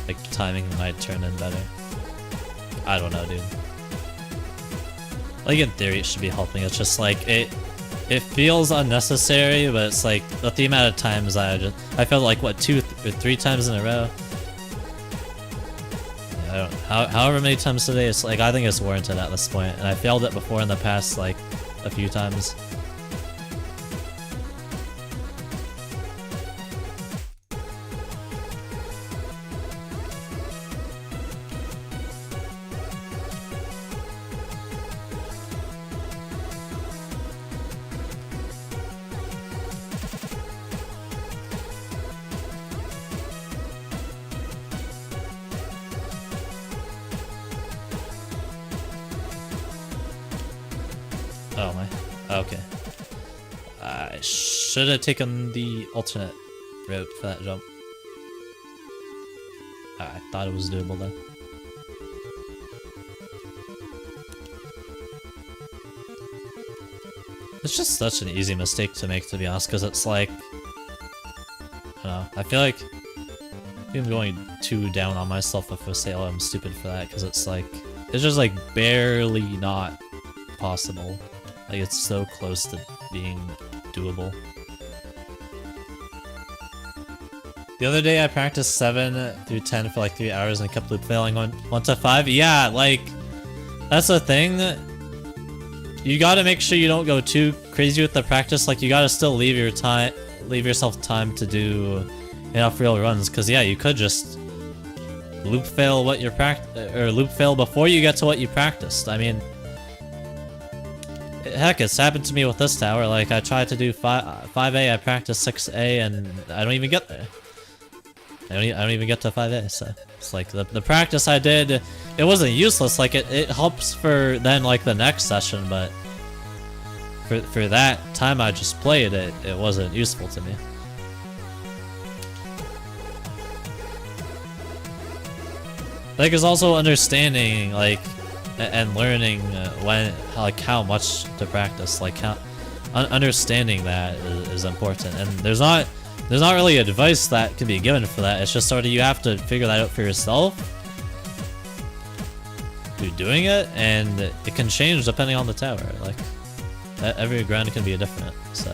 Like timing my turn in better. I don't know, dude. Like in theory it should be helping, it's just like it feels unnecessary, but it's like the amount of times I felt like what 2 or 3 times in a row. I don't know, however many times today, it's like I think it's warranted at this point, and I failed it before in the past like a few times. Oh my. Okay. I should have taken the alternate route for that jump. I thought it was doable though. It's just such an easy mistake to make, to be honest, because it's like, I don't know, I feel like I'm going too down on myself if I say, oh, I'm stupid for that, because it's like, it's just like barely not possible. Like it's so close to being doable. The other day I practiced 7 through 10 for like 3 hours and I kept loop failing on 1 to 5. Yeah, like, that's the thing. You gotta make sure you don't go too crazy with the practice. Like, you gotta still leave yourself time to do enough real runs. Cause yeah, you could just loop fail what you're loop fail before you get to what you practiced. I mean, heck, it's happened to me with this tower. Like, I tried to do 5A, I practiced 6A, and I don't even get there. I don't even get to 5A, so it's like the practice I did, it wasn't useless. Like, it helps for then like the next session, but for that time I just played it, it wasn't useful to me. Like, it's also understanding, like, and learning how much to practice. Like, how understanding that is important. And there's not really advice that can be given for that. It's just sort of you have to figure that out for yourself through doing it, and it can change depending on the tower. Like, every grind can be different. So.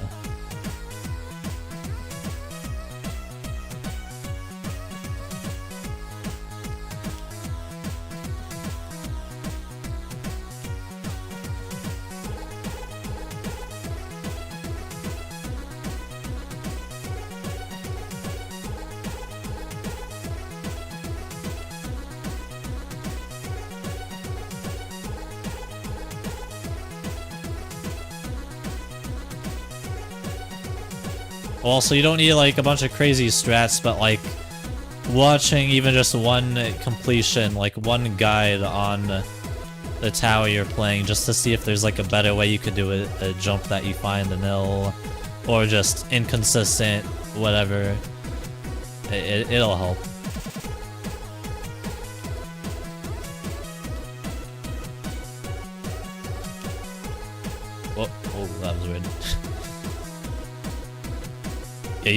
Also, you don't need like a bunch of crazy strats, but like watching even just one completion, like one guide on the tower you're playing, just to see if there's like a better way you could do a jump that you find a nil, or just inconsistent, whatever. It'll help. Oh, that was weird. Yeah,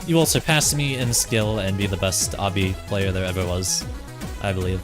you will surpass me in skill and be the best obby player there ever was, I believe.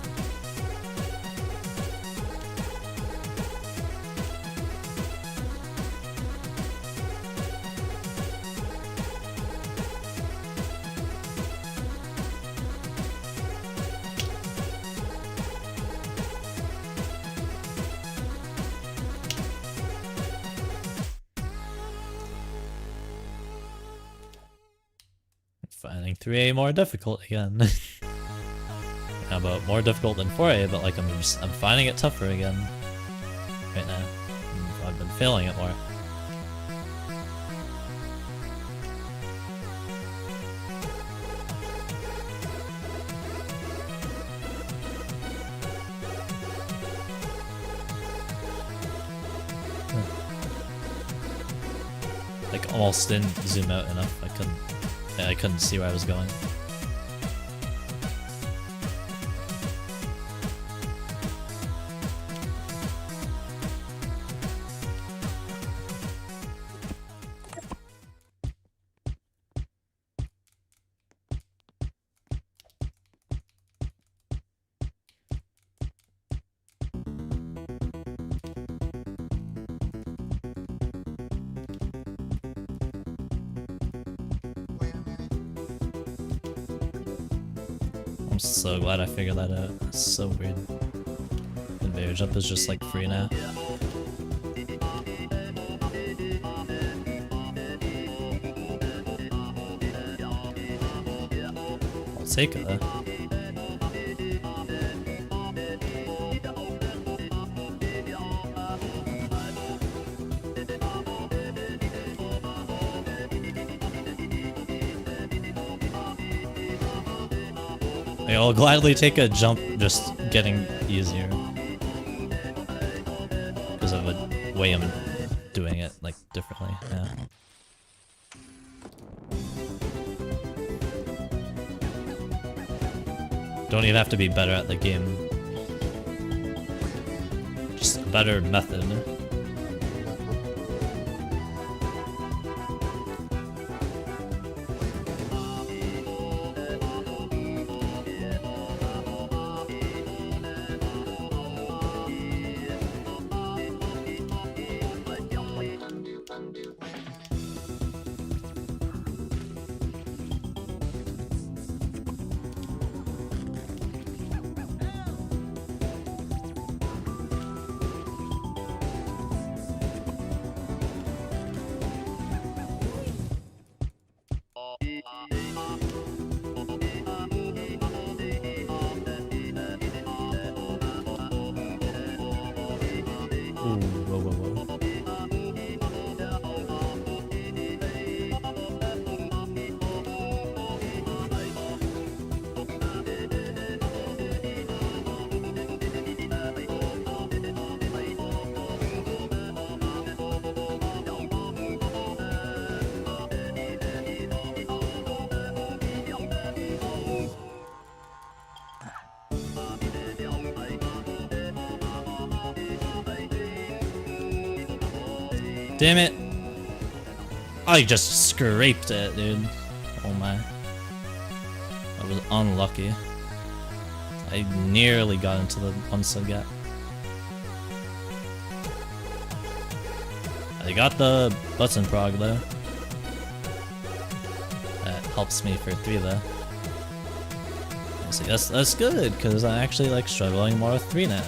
Finding 3A more difficult again. How about more difficult than 4A, but like I'm finding it tougher again right now. I've been failing it more. Like almost didn't zoom out enough. I couldn't see where I was going. I'm so glad I figured that out. That's so weird. Conveyor jump is just like free now. I'll take it though. I'll gladly take a jump just getting easier. Because of the way I'm doing it, like, differently, yeah. Don't even have to be better at the game. Just a better method. Ooh, whoa, whoa, whoa. Damn it! I just scraped it, dude. Oh my. I was unlucky. I nearly got into the one-sub gap. I got the button prog though. That helps me for 3 though. So that's good, because I'm actually like struggling more with 3 now.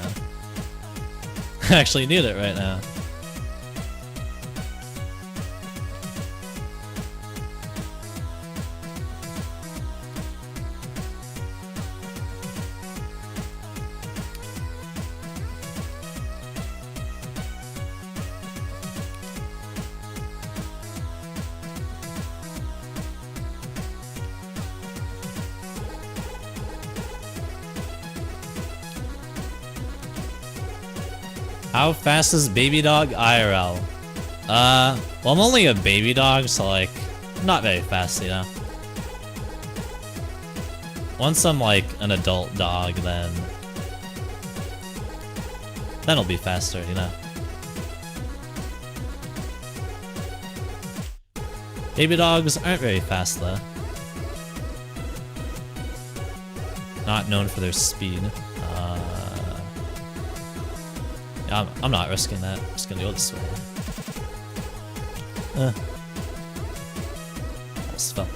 I actually need it right now. How fast is baby dog IRL? Well, I'm only a baby dog, so like, not very fast, you know. Once I'm like an adult dog, then it'll be faster, you know. Baby dogs aren't very fast though. Not known for their speed. I'm not risking that. I'm just gonna go this way. Almost fell.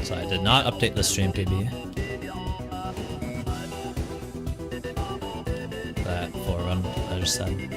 So I did not update the stream PB. That 4 run I just said.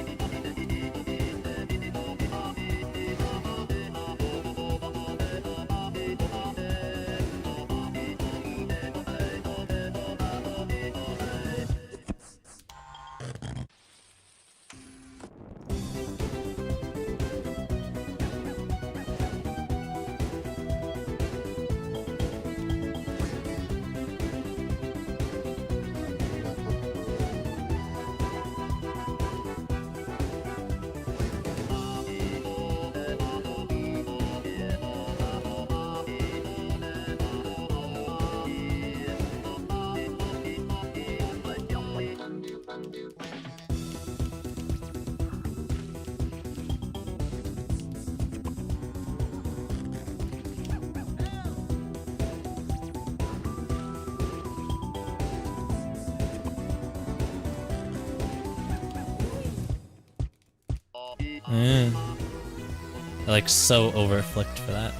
I like so overflicked for that.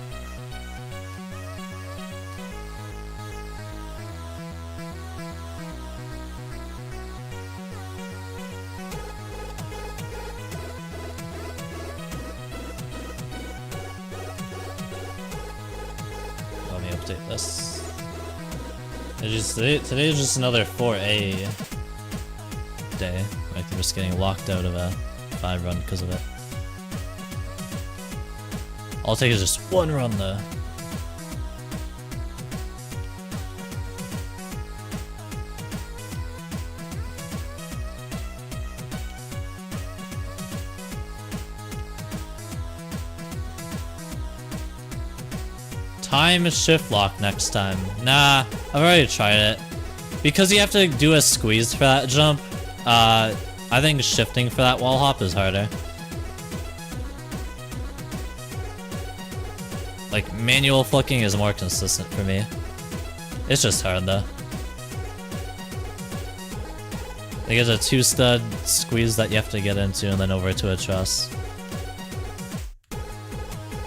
Let me update this. Today is just another 4A day. Like I'm just getting locked out of a 5 run because of it. All I'll take is just 1 run though. Time shift lock next time. Nah, I've already tried it. Because you have to do a squeeze for that jump, I think shifting for that wall hop is harder. Like, manual flicking is more consistent for me. It's just hard though. There's a 2-stud squeeze that you have to get into and then over to a truss.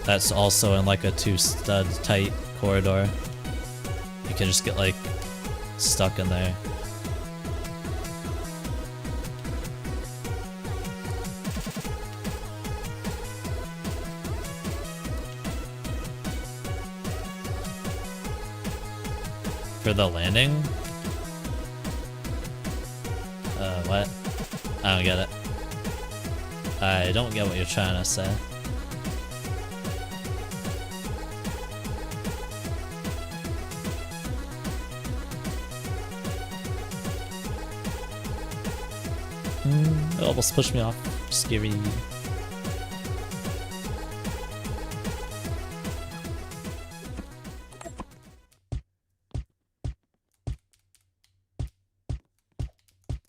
That's also in like a 2-stud tight corridor. You can just get like stuck in there. For the landing? What? I don't get it. I don't get what you're trying to say. It almost pushed me off. Scary.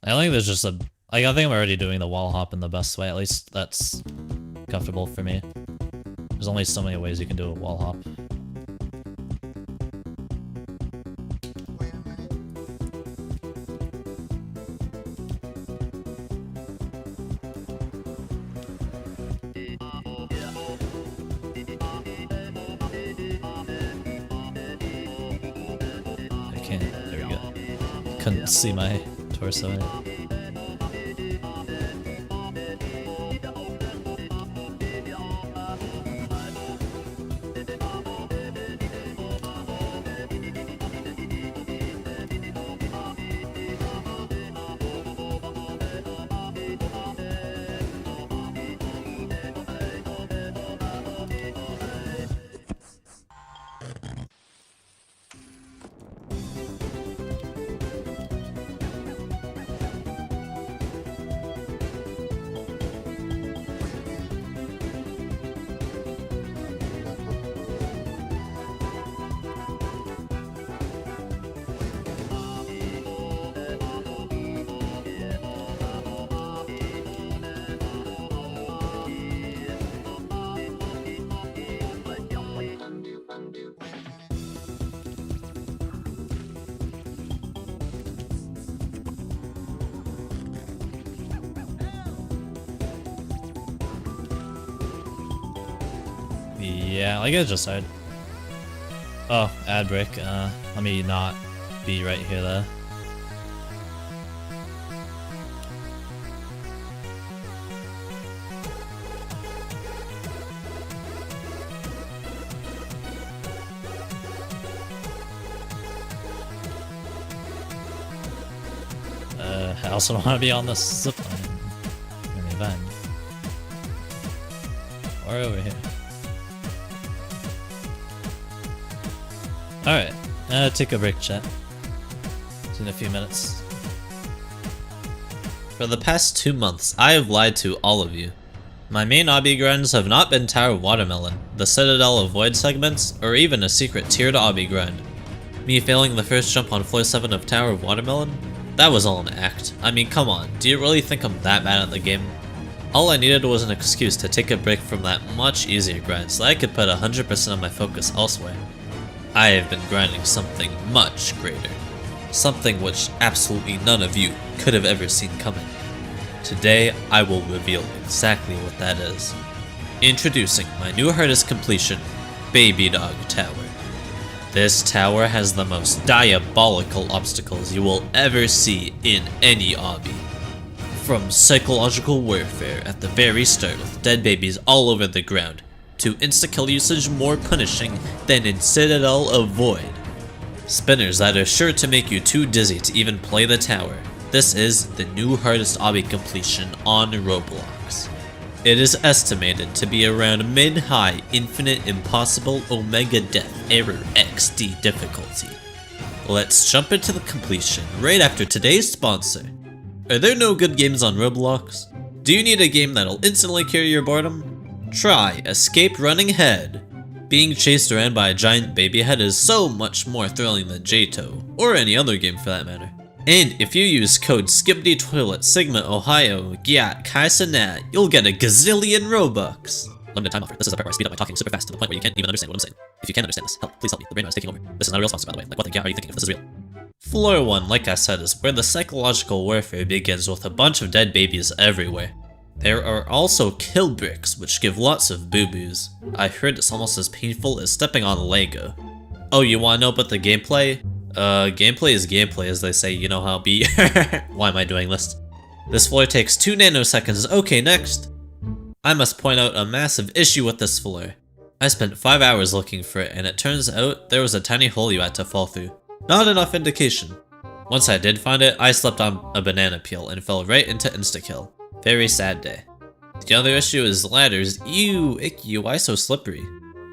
I think there's just a... Like, I think I'm already doing the wall hop in the best way. At least that's comfortable for me. There's only so many ways you can do a wall hop. I can't... There we go. Couldn't see my torso in it. Yeah, like it's just hard. Oh, ad break. Let me not be right here though. I also don't want to be on this zipline in the event. Or over here. Alright, take a break, chat. See in a few minutes. For the past 2 months, I have lied to all of you. My main obby grinds have not been Tower Watermelon, the Citadel of Void segments, or even a secret tiered obby grind. Me failing the first jump on floor 7 of Tower of Watermelon? That was all an act. I mean, come on, do you really think I'm that bad at the game? All I needed was an excuse to take a break from that much easier grind so I could put 100% of my focus elsewhere. I have been grinding something much greater. Something which absolutely none of you could have ever seen coming. Today, I will reveal exactly what that is. Introducing my new hardest completion, Baby Dog Tower. This tower has the most diabolical obstacles you will ever see in any obby. From psychological warfare at the very start with dead babies all over the ground, to insta-kill usage more punishing than in Citadel of Void. Spinners that are sure to make you too dizzy to even play the tower. This is the new hardest obby completion on Roblox. It is estimated to be around mid-high infinite impossible omega death error XD difficulty. Let's jump into the completion right after today's sponsor. Are there no good games on Roblox? Do you need a game that'll instantly cure your boredom? Try Escape Running Head. Being chased around by a giant baby head is so much more thrilling than JTO, or any other game for that matter. And if you use code SKIPPITYTOILET Sigma Ohio Gyat Kaisanat, you'll get a gazillion Robux. Limited time offer. This is a part where I speed up my talking super fast to the point where you can't even understand what I'm saying. If you can understand this, help, please help me. The brain is taking over. This is not a real sponsor, by the way. Like, what the hell are you thinking if this is real? Floor 1, like I said, is where the psychological warfare begins with a bunch of dead babies everywhere. There are also kill bricks, which give lots of boo-boos. I heard it's almost as painful as stepping on Lego. Oh, you wanna know about the gameplay? Gameplay is gameplay, as they say, you know how it be. Why am I doing this? This floor takes 2 nanoseconds. Okay, next. I must point out a massive issue with this floor. I spent 5 hours looking for it, and it turns out there was a tiny hole you had to fall through. Not enough indication. Once I did find it, I slept on a banana peel and fell right into insta-kill. Very sad day. The other issue is ladders. Ew, icky, why so slippery?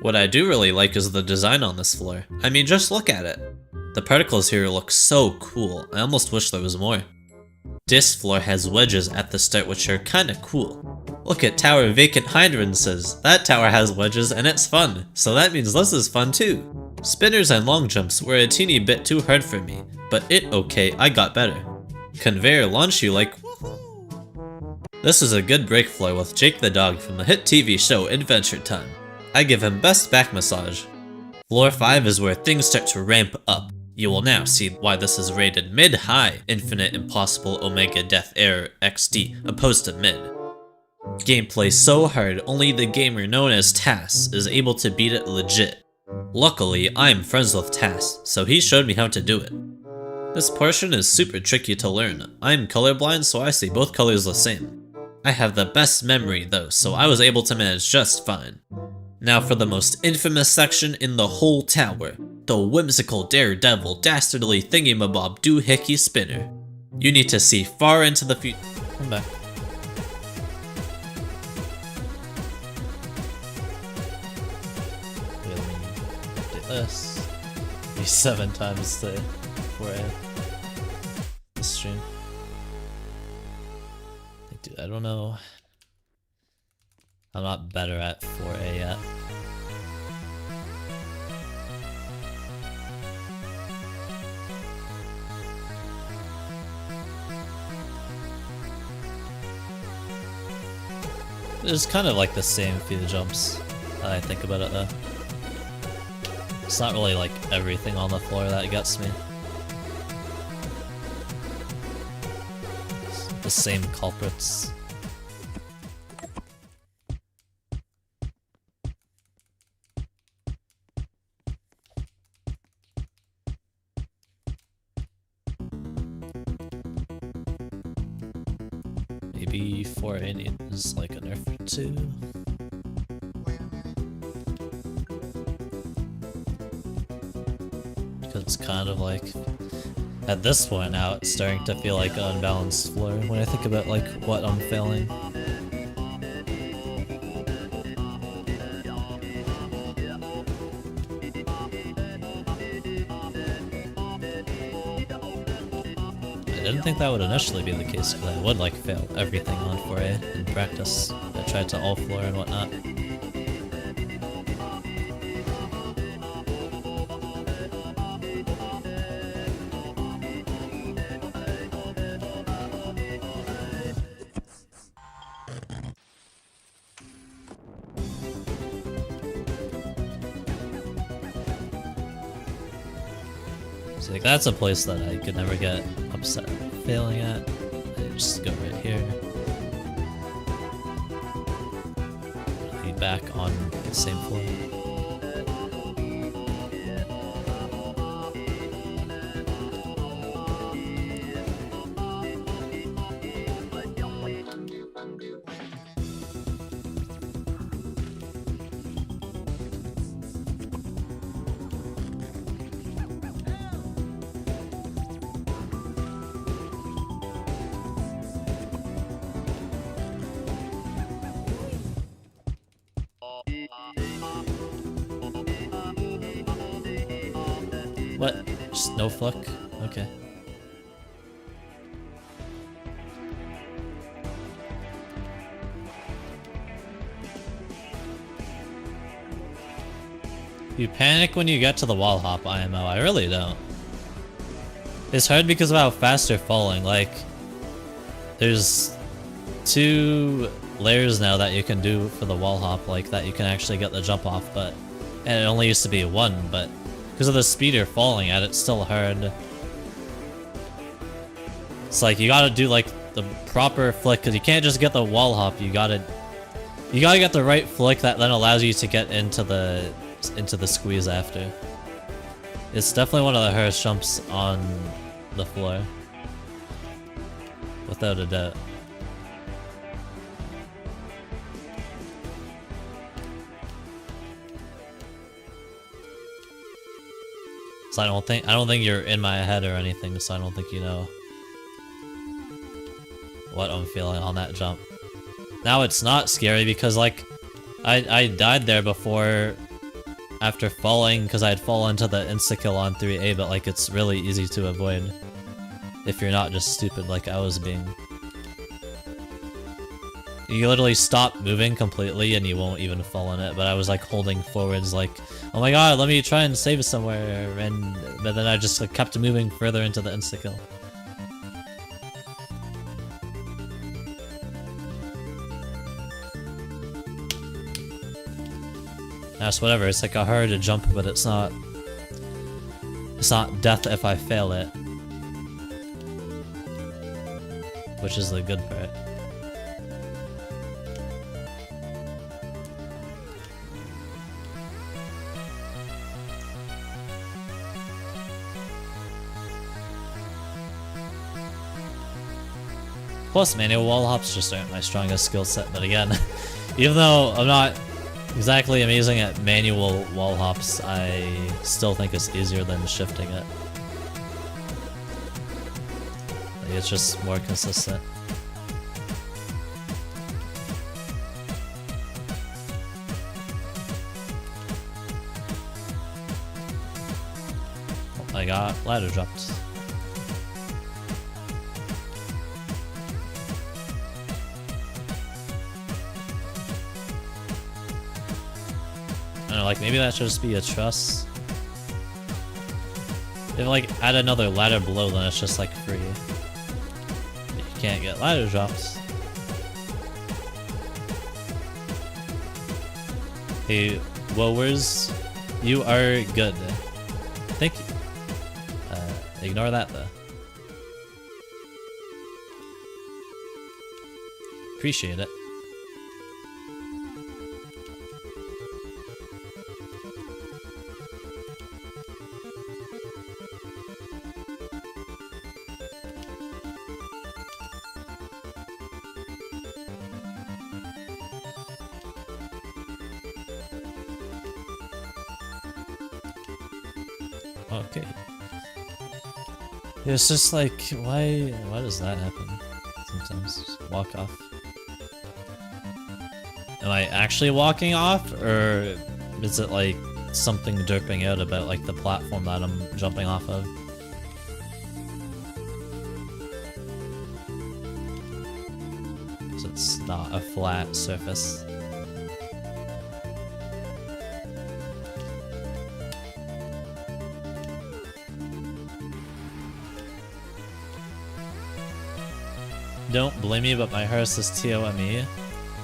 What I do really like is the design on this floor. I mean, just look at it. The particles here look so cool. I almost wish there was more. This floor has wedges at the start, which are kinda cool. Look at tower vacant hydrances. That tower has wedges and it's fun. So that means this is fun too. Spinners and long jumps were a teeny bit too hard for me, but okay, I got better. Conveyor launch you like... This is a good break floor with Jake the dog from the hit TV show Adventure Time. I give him best back massage. Floor 5 is where things start to ramp up. You will now see why this is rated mid-high, infinite impossible omega death error XD, opposed to mid. Gameplay so hard, only the gamer known as Tass is able to beat it legit. Luckily, I'm friends with Tass, so he showed me how to do it. This portion is super tricky to learn. I'm colorblind, so I see both colors the same. I have the best memory though, so I was able to manage just fine. Now for the most infamous section in the whole tower, the whimsical daredevil dastardly thingy-mabob doohickey spinner. You need to see far into the future. Come back. Update this. Be 7 times the 4A stream. Dude, I don't know. I'm not better at 4A yet. It's kind of like the same few jumps, now I think about it though. It's not really like everything on the floor that gets me. It's the same culprits. Maybe 4A needs like a nerf or 2. Because it's kind of like, at this point now, it's starting to feel like an unbalanced floor when I think about like what I'm failing. I didn't think that would initially be the case, because I would like fail everything on 4A in practice. I tried to all floor and whatnot. So like, that's a place that I could never get upset failing at. I just go right here. Be back on the same floor. What? Just no fuck? Okay. You panic when you get to the wall hop IMO. I really don't. It's hard because of how fast you're falling. Like, there's 2 layers now that you can do for the wall hop, like that you can actually get the jump off, but and it only used to be 1, but because of the speed you're falling at, it's still hard. It's like you gotta do like the proper flick, because you can't just get the wall hop. You gotta get the right flick that then allows you to get into the squeeze after. It's definitely one of the hardest jumps on the floor, without a doubt. So I don't think you're in my head or anything, so I don't think you know what I'm feeling on that jump. Now it's not scary because like I died there before after falling because I had fallen into the insta-kill on 3A, but like it's really easy to avoid if you're not just stupid like I was being. You literally stop moving completely and you won't even fall in it, but I was like holding forwards like, oh my god, let me try and save somewhere, but then I just like, kept moving further into the insta-kill. That's whatever, it's like a hard to jump, but it's not death if I fail it. Which is the good part. Plus, manual wall hops just aren't my strongest skill set, but again, even though I'm not exactly amazing at manual wall hops, I still think it's easier than shifting it. Like, it's just more consistent. I got ladder dropped. I don't know, like maybe that should just be a truss. If like add another ladder below, then it's just like free. You can't get ladder drops. Hey, wowers, you are good. Thank you. Ignore that though. Appreciate it. Okay. It's just like, why does that happen? Sometimes just walk off. Am I actually walking off, or is it like something derping out about like the platform that I'm jumping off of? Because it's not a flat surface. Don't blame me, but my hearse is TOME.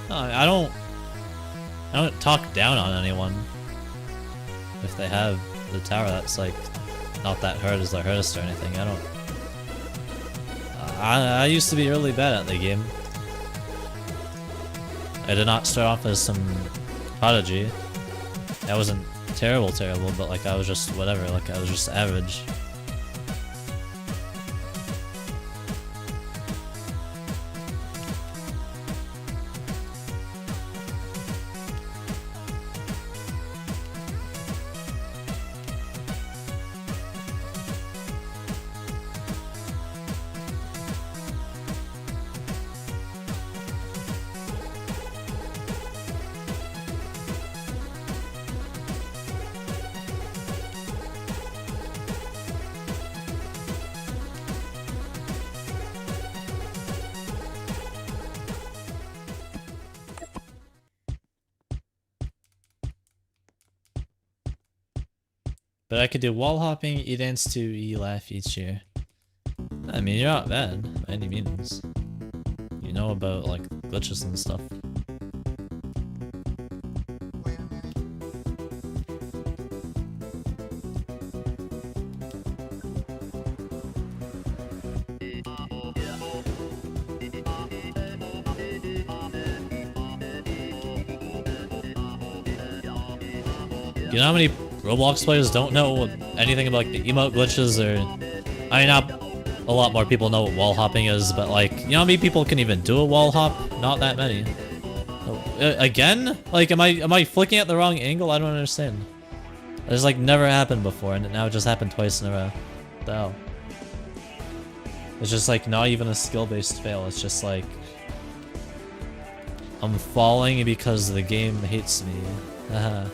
No, I don't talk down on anyone. If they have the tower that's like not that hard as the hardest or anything, I don't. I used to be really bad at the game. I did not start off as some prodigy. I wasn't terrible, but like I was just whatever, like I was just average. But I could do wall hopping, E-dance 2, E-laugh each year. I mean, you're not bad, by any means. You know about like glitches and stuff. You know how many Roblox players don't know anything about like the emote glitches, or I mean, not a lot more people know what wall hopping is, but like, you know how many people can even do a wall hop? Not that many. Again? Like, am I flicking at the wrong angle? I don't understand. It's like never happened before, and now it just happened twice in a row. What the hell? It's just like not even a skill-based fail. It's just like I'm falling because the game hates me. Haha.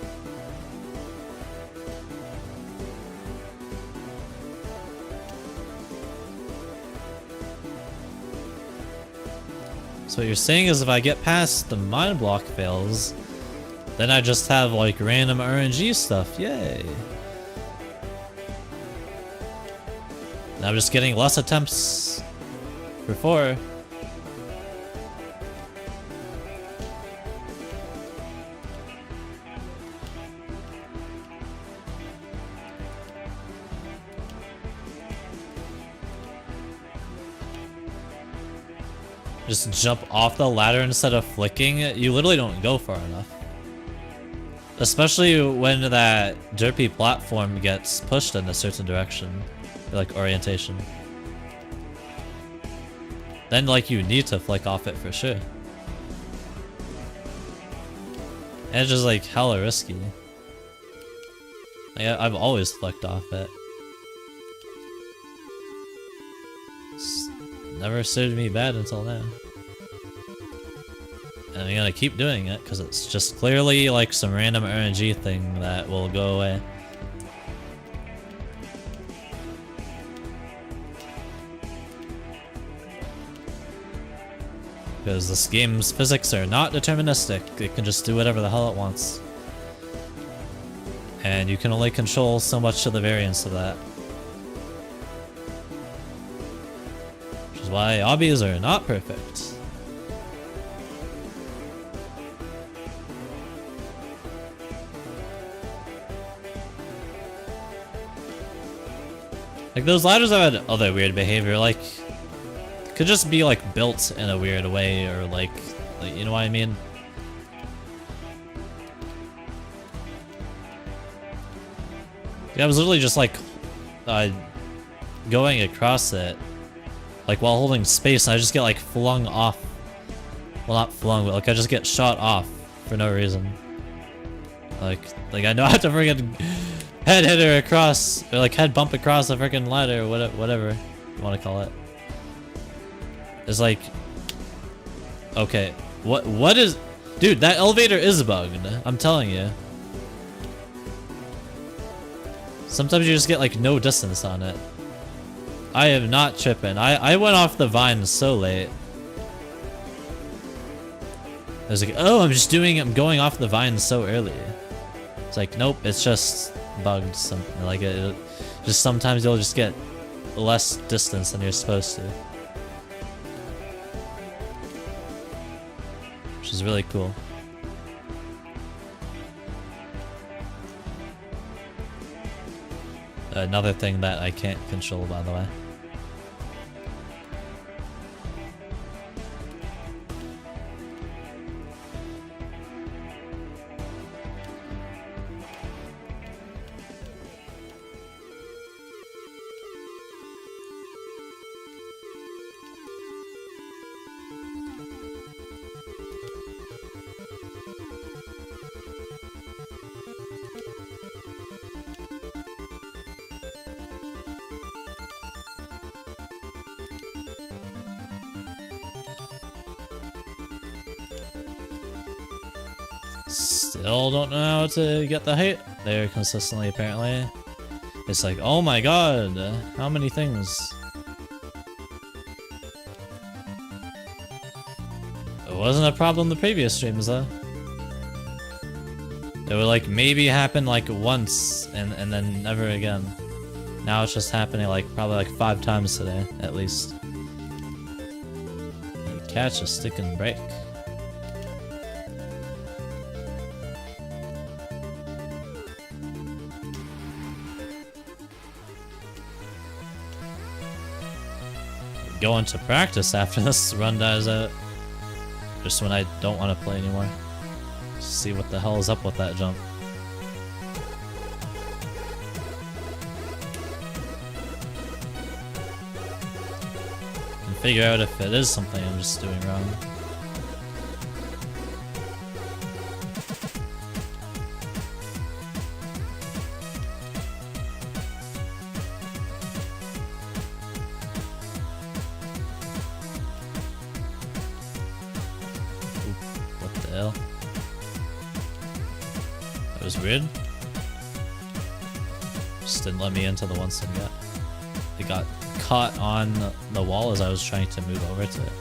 So what you're saying is if I get past the mind block fails, then I just have like random RNG stuff. Yay. And I'm just getting less attempts for 4. Just jump off the ladder instead of flicking, you literally don't go far enough. Especially when that derpy platform gets pushed in a certain direction, or like orientation. Then like you need to flick off it for sure. And it's just like hella risky. Like, I've always flicked off it. Never suited me bad until now. And I'm gonna keep doing it because it's just clearly like some random RNG thing that will go away. Because this game's physics are not deterministic. It can just do whatever the hell it wants. And you can only control so much of the variance of that. Why obbies are not perfect. Like those ladders have had other weird behavior, like could just be like built in a weird way, or like you know what I mean? Yeah, I was literally just like going across it. Like while holding space, and I just get like flung off. Well, not flung, but like I just get shot off for no reason. Like I know I have to freaking head hitter across, or like head bump across the freaking ladder, or whatever you want to call it. It's like, okay, what is, dude? That elevator is bugged. I'm telling you. Sometimes you just get like no distance on it. I am not tripping. I went off the vine so late. I was like, oh, I'm going off the vine so early. It's like, nope, it's just bugged. Something like it just sometimes you'll just get less distance than you're supposed to, which is really cool. Another thing that I can't control, by the way. Still don't know how to get the height there consistently, apparently. It's like, oh my god, how many things? It wasn't a problem the previous streams, though. It would like maybe happen like once and then never again. Now it's just happening like probably like 5 times today, at least. catch a stick and break. Go into practice after this run dies out. Just when I don't want to play anymore. Just see what the hell is up with that jump. And figure out if it is something I'm just doing wrong. What the hell? That was weird. Just didn't let me into the one side yet. It got caught on the wall as I was trying to move over to it.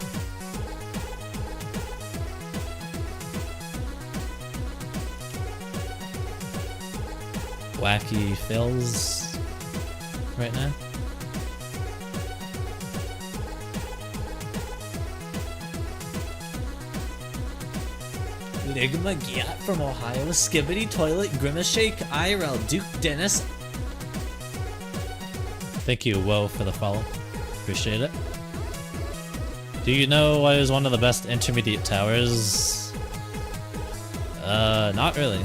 Wacky fails right now. Ligma Giat from Ohio, Skibbity Toilet, Grimace Shake, IRL, Duke Dennis. Thank you, Woe, for the follow. Appreciate it. Do you know what is one of the best intermediate towers? Not really.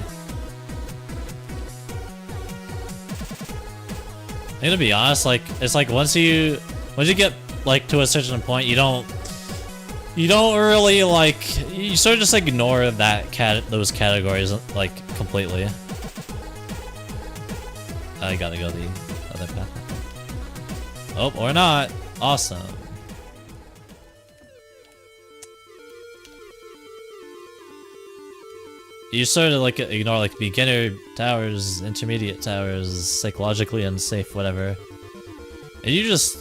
I think to be honest, like, it's like once you get like to a certain point, you don't really like, you sort of just ignore those categories like completely. I gotta go the other path. Oh, or not. Awesome. You sort of like ignore like beginner towers, intermediate towers, psychologically unsafe, whatever. And you just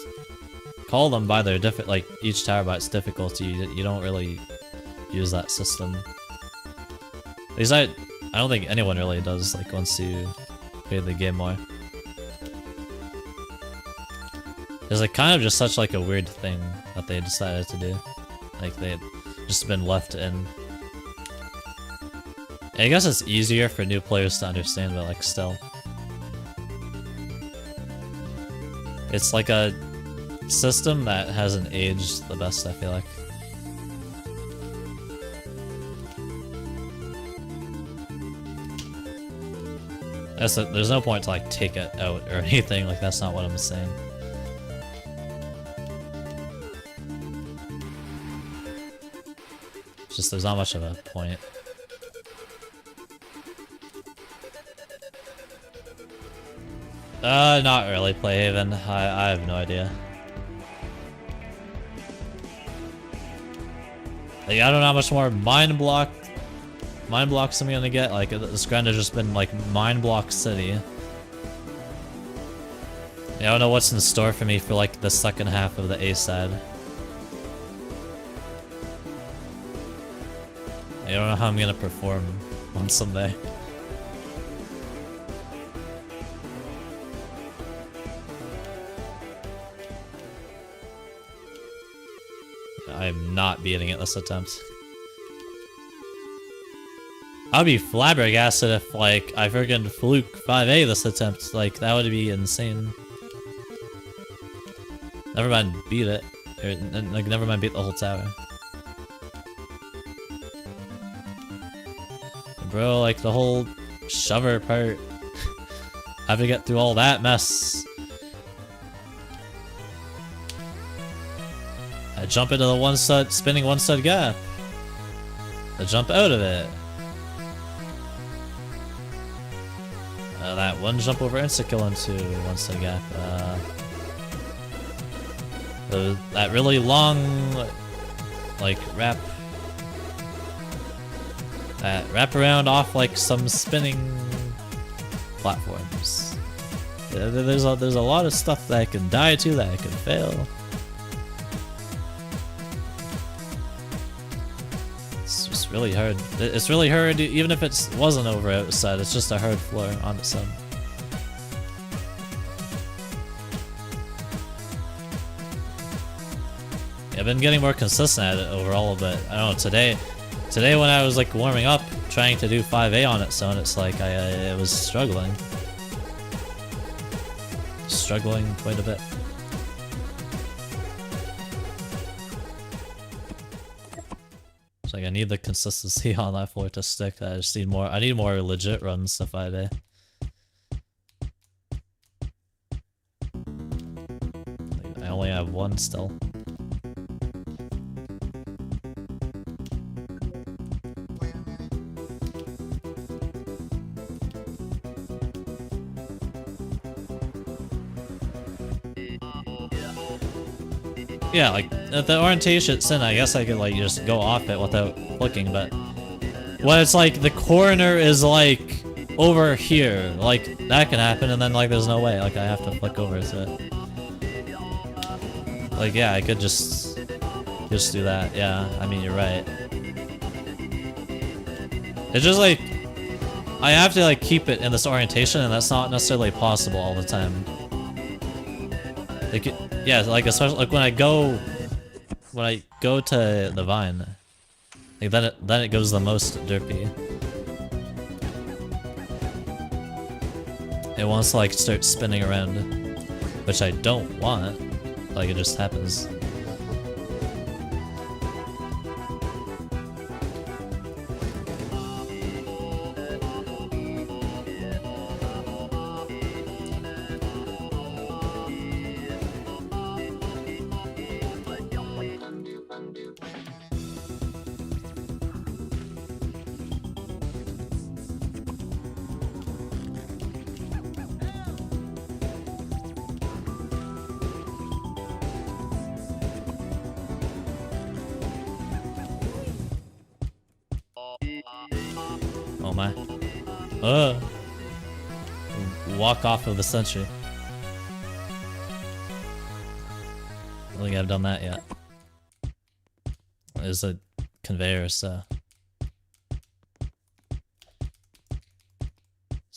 call them by their like each tower by its difficulty. You don't really use that system. At least I don't think anyone really does, like once you play the game more. It's like kind of just such like a weird thing that they decided to do. Like they had just been left in. I guess it's easier for new players to understand, but like still. It's like a system that hasn't aged the best, I feel like. There's no point to like take it out or anything, like that's not what I'm saying. It's just there's not much of a point. Not really, Playhaven. I have no idea. Like, I don't know how much more mind blocks I'm gonna get. Like, this grind has just been like mind block city. Yeah, I don't know what's in store for me for like the second half of the A side. I don't know how I'm gonna perform on Sunday. I'm not beating it this attempt. I'd be flabbergasted if, like, I friggin' fluke 5A this attempt. Like, that would be insane. Never mind beat it. Or, like, never mind beat the whole tower. Bro, like, the whole shover part. I have to get through all that mess. I jump into the spinning one stud gap. I jump out of it. That one jump over insta-kill into one stud gap. That really long, like, wrap around off like some spinning platforms. There's a lot of stuff that I can die to, that I can fail. Really hard. It's really hard, even if it wasn't over outside. It's just a hard floor on its own. Yeah, I've been getting more consistent at it overall, but I don't know, today when I was like warming up, trying to do 5A on its own, it's like I was struggling. Struggling quite a bit. It's like I need the consistency on that floor to stick. I just need more. I need more legit runs to 5A. I only have one still. Yeah, like at the orientation sin, I guess I could like just go off it without looking, but when it's like the corner is like over here, like that can happen, and then like there's no way, like I have to flick over to it. Like yeah, I could just do that. Yeah, I mean you're right. It's just like I have to like keep it in this orientation, and that's not necessarily possible all the time. Like, yeah, like especially like when I go to the vine, like then it goes the most derpy. It wants to like start spinning around, which I don't want. Like it just happens. Oh my. Walk off of the sentry. I don't think I've done that yet. There's a conveyor, so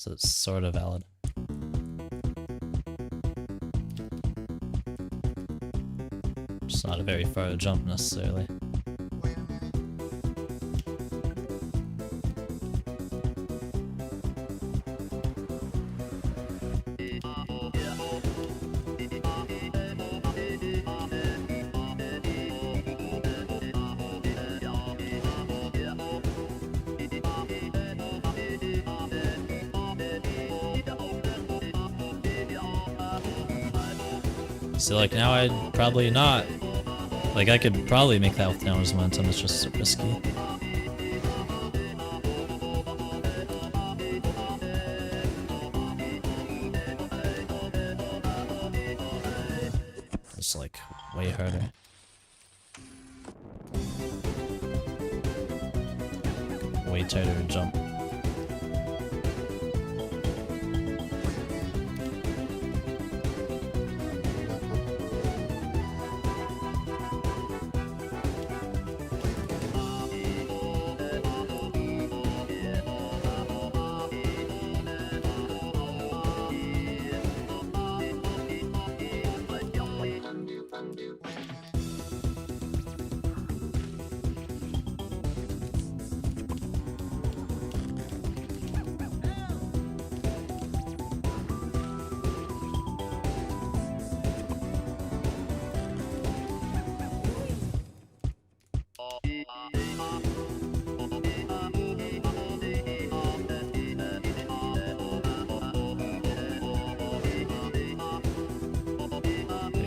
it's sort of valid. It's not a very far jump necessarily. So like now I'd probably not. Like I could probably make that with downwards momentum, it's just risky. It's like way harder. Way tighter to jump.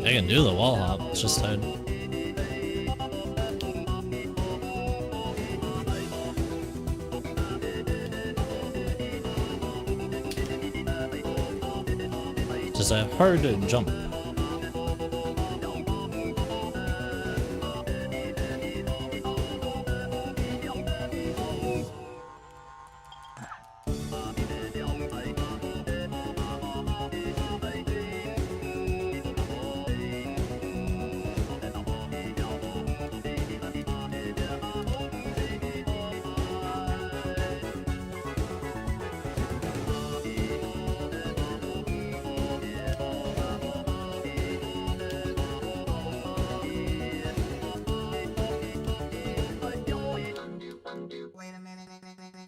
I can do the wall hop, it's just hard. Just a hard jump.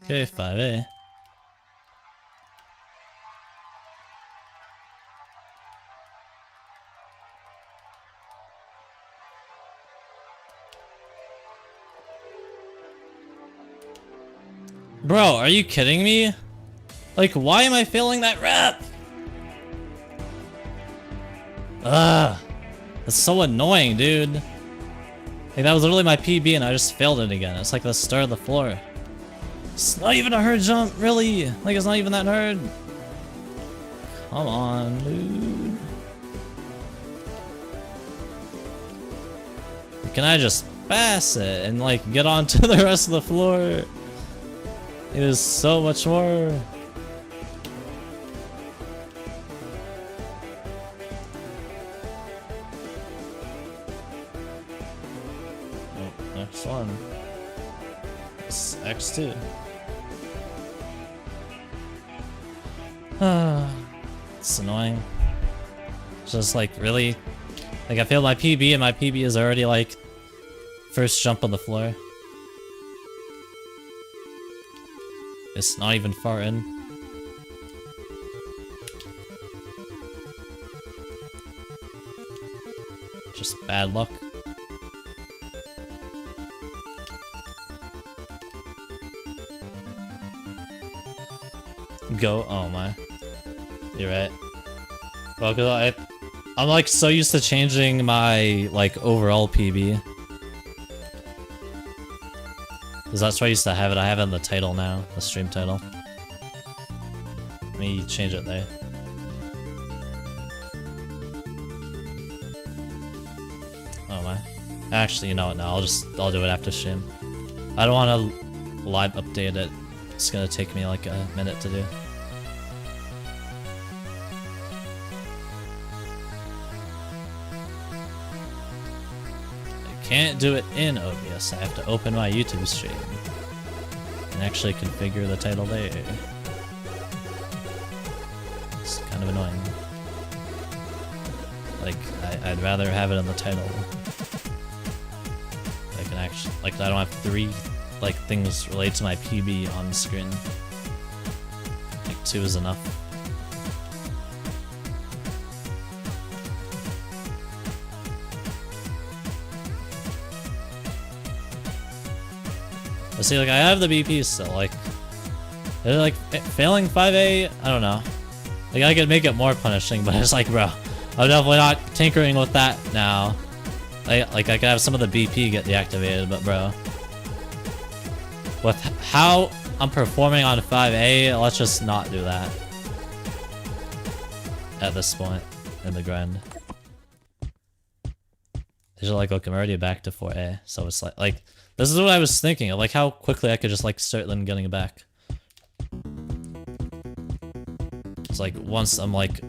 Okay, 5A. Bro, are you kidding me? Like, why am I failing that rep? Ugh. That's so annoying, dude. Like, that was literally my PB and I just failed it again. It's like the start of the floor. It's not even a hard jump, really. Like, it's not even that hard. Come on, dude. Can I just pass it and, like, get on to the rest of the floor? It is so much more. Oh, next one. It's X2. It's annoying. Just like, really? Like, I failed my PB and my PB is already like first jump on the floor. It's not even far in. Just bad luck. Go. Oh my. You're right. Well, cause I'm like so used to changing my like overall PB. Cause that's where I used to have it. I have it in the title now, the stream title. Let me change it there. Oh my. Actually, you know what? Now I'll do it after stream. I don't want to live update it. It's gonna take me like a minute to do. Can't do it in OBS. I have to open my YouTube stream and actually configure the title there. It's kind of annoying. Like, I'd rather have it in the title. I can actually, like, I don't have 3 like things related to my PB on the screen. Like 2 is enough. But see, like, I have the BP still, like, failing 5A, I don't know. Like, I could make it more punishing, but it's like, bro, I'm definitely not tinkering with that now. Like, I could have some of the BP get deactivated, but bro. With how I'm performing on 5A, let's just not do that. At this point in the grind. It's like, look, I'm already back to 4A, so it's like, this is what I was thinking of, like how quickly I could just like start then getting it back. It's like once I'm like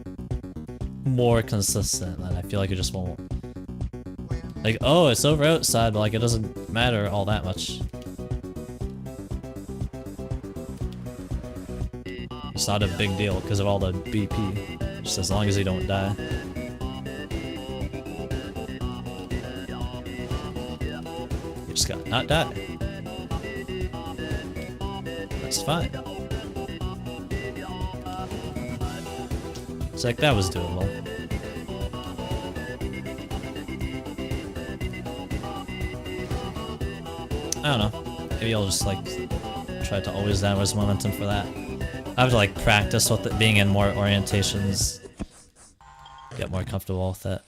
more consistent, then I feel like it just won't. Like, oh, it's over outside, but like it doesn't matter all that much. It's not a big deal because of all the BP, just as long as you don't die. Just gotta not die. That's fine. It's like that was doable. I don't know. Maybe I'll just like try to always downwards momentum for that. I have to like practice with it being in more orientations. Get more comfortable with it.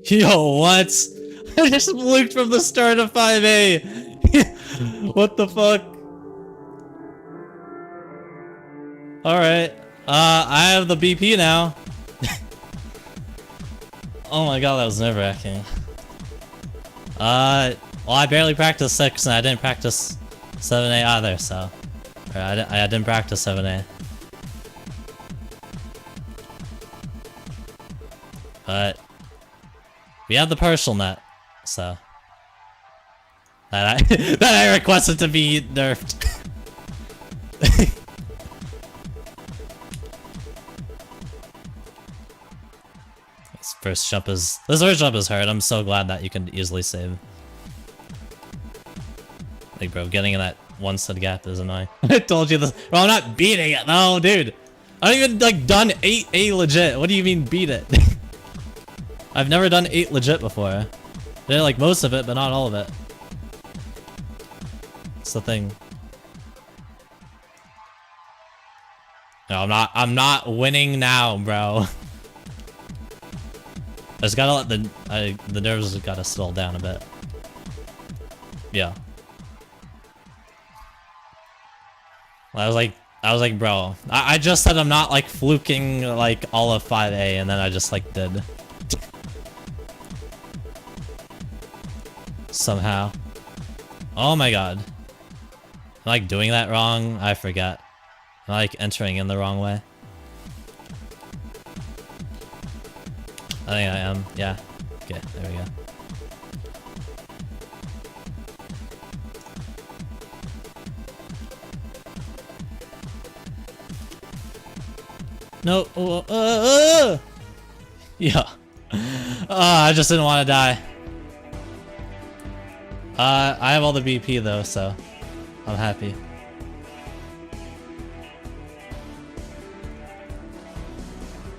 Yo, what? I just looked from the start of 5A. What the fuck? Alright. I have the BP now. Oh my god, that was nerve-wracking. Well, I barely practiced 6 and I didn't practice 7A either, so... Or I didn't practice 7A. But... we have the partial net, so... That I requested to be nerfed. This first jump is hard. I'm so glad that you can easily save. Like, bro, getting in that one stud gap is annoying. I told you this. Bro, I'm not beating it. No, dude. I don't even, like, done 8A legit. What do you mean beat it? I've never done 8 legit before. I did, like, most of it, but not all of it. That's the thing. No, I'm not winning now, bro. I just gotta let the nerves gotta settle down a bit. Yeah. I was like, bro, I just said I'm not like fluking like all of 5A, and then I just like did. Somehow. Oh my god. Am I like doing that wrong? I forget. Am I like entering in the wrong way? I think I am. Yeah. Okay, there we go. No. Yeah. I just didn't want to die. I have all the BP though, so I'm happy.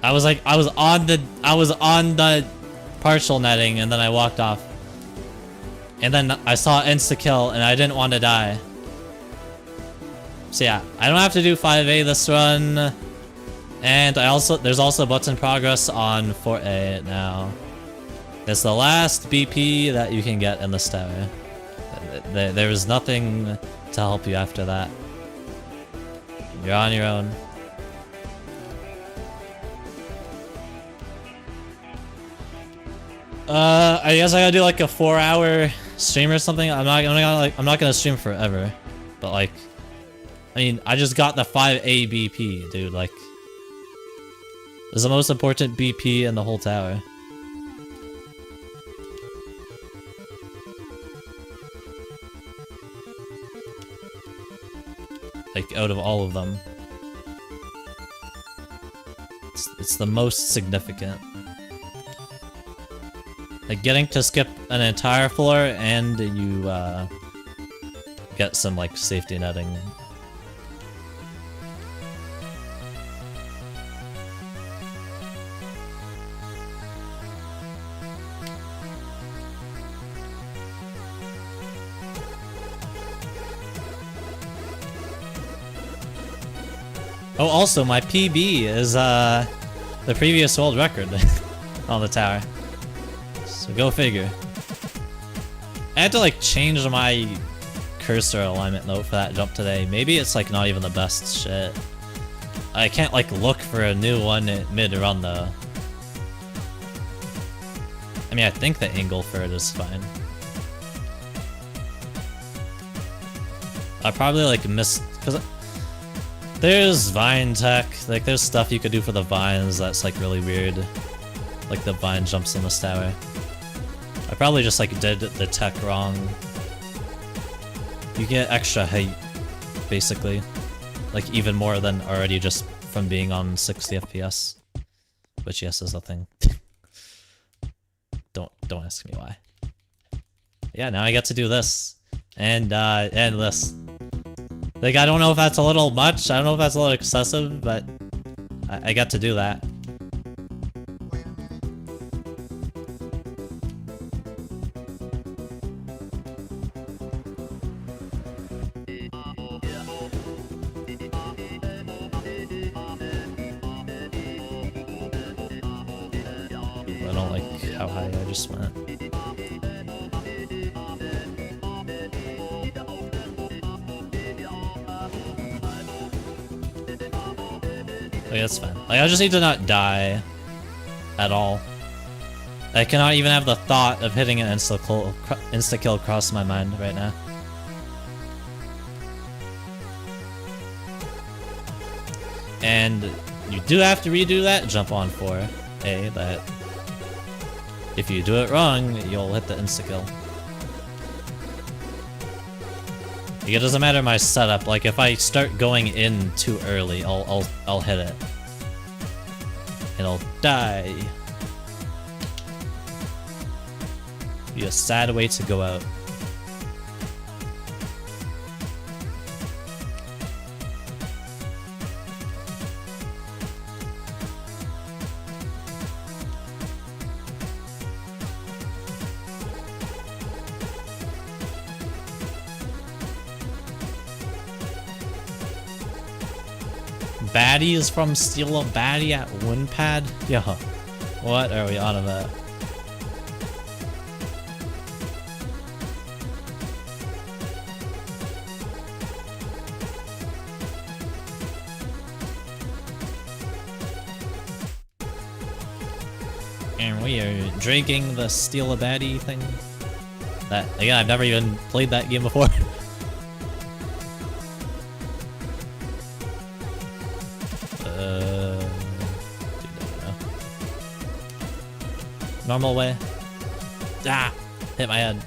I was on the partial netting, and then I walked off. And then I saw insta-kill, and I didn't want to die. So yeah, I don't have to do 5A this run. And there's also button progress on 4A now. It's the last BP that you can get in this tower. There is nothing to help you after that. You're on your own. I guess I gotta do like a 4-hour stream or something. I'm not gonna stream forever, but like, I mean, I just got the 5A BP, dude. Like, this is the most important BP in the whole tower. Like, out of all of them, it's the most significant. Like, getting to skip an entire floor and you get some like safety netting. Oh, also, my PB is the previous world record on the tower. So go figure. I had to like change my cursor alignment note for that jump today. Maybe it's like not even the best shit. I can't like look for a new one mid-run though. I mean, I think the angle for it is fine. I probably like missed, because there's vine tech, like there's stuff you could do for the vines that's like really weird. Like the vine jumps in this tower. I probably just like did the tech wrong. You get extra height, basically. Like even more than already just from being on 60 FPS. Which yes is a thing. Don't ask me why. Yeah, now I get to do this. And this. Like, I don't know if that's a little much, I don't know if that's a little excessive, but I got to do that. I don't don't like how high I just went. Okay, that's fine. Like, I just need to not die at all. I cannot even have the thought of hitting an insta-kill cross my mind right now. And you do have to redo that jump on 4A, that if you do it wrong, you'll hit the insta-kill. Like, it doesn't matter my setup, like if I start going in too early, I'll hit it. And I'll die. Be a sad way to go out. Baddies from Steal a Baddie at Winpad? Yo, what are we on about? And we are drinking the Steal a Baddie thing. That, again, I've never even played that game before. Normal way. Ah! Hit my head.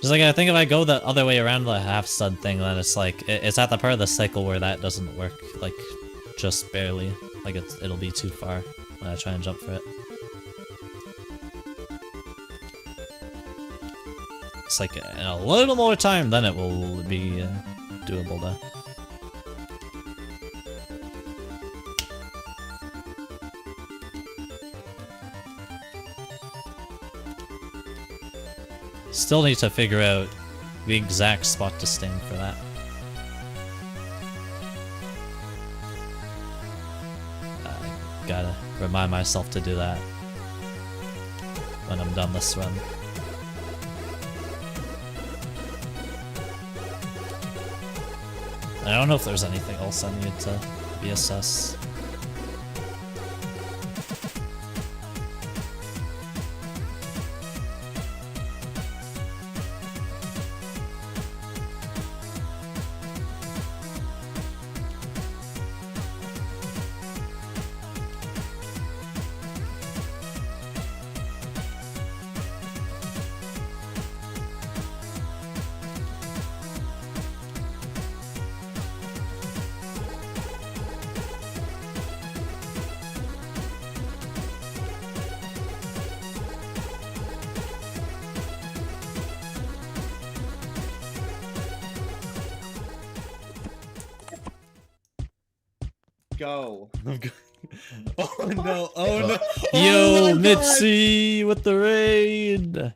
Just like, I think if I go the other way around the half stud thing, then it's like, it's at the part of the cycle where that doesn't work, like, just barely. Like, it'll be too far when I try and jump for it. It's like, in a little more time, then it will be doable though. Still need to figure out the exact spot to stand for that. I gotta remind myself to do that when I'm done this run. I don't know if there's anything else I need to reassess. Go. Oh no, oh no. Yo, Mitzi with the raid.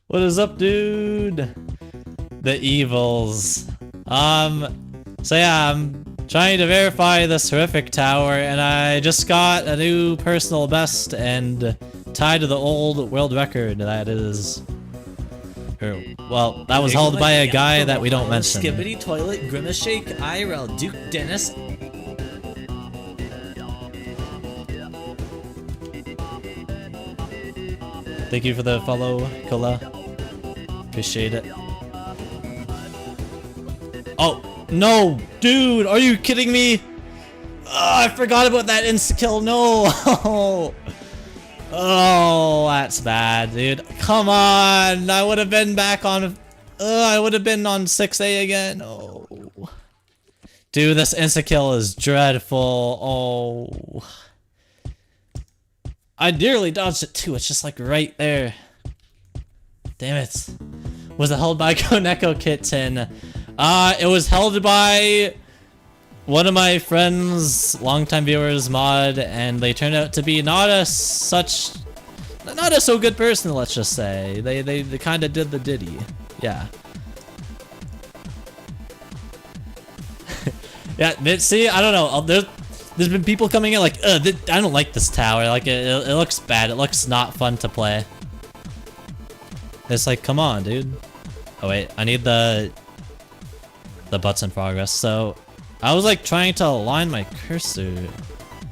What is up, dude? The evils. So yeah, I'm trying to verify this horrific tower, and I just got a new personal best and tied to the old world record that is... well, that was held by a guy that we don't mention. Skibbity toilet, grimace shake, IRL, Duke Dennis. Thank you for the follow, Kola. Appreciate it. Oh, no! Dude, are you kidding me? Oh, I forgot about that insta-kill, no! Oh, that's bad, dude. Come on! I would have been back on... I would have been on 6A again. Oh. Dude, this insta-kill is dreadful. Oh. I nearly dodged it too, it's just like right there. Damn it. Was it held by Koneko Kitten? It was held by one of my friends, longtime viewers, Mod, and they turned out to be not a so good person, let's just say. They kind of did the ditty. Yeah. Yeah, see, I don't know. there's been people coming in like, I don't like this tower. Like, it looks bad. It looks not fun to play. It's like, come on, dude. Oh wait, I need the butts in progress. So, I was like trying to align my cursor.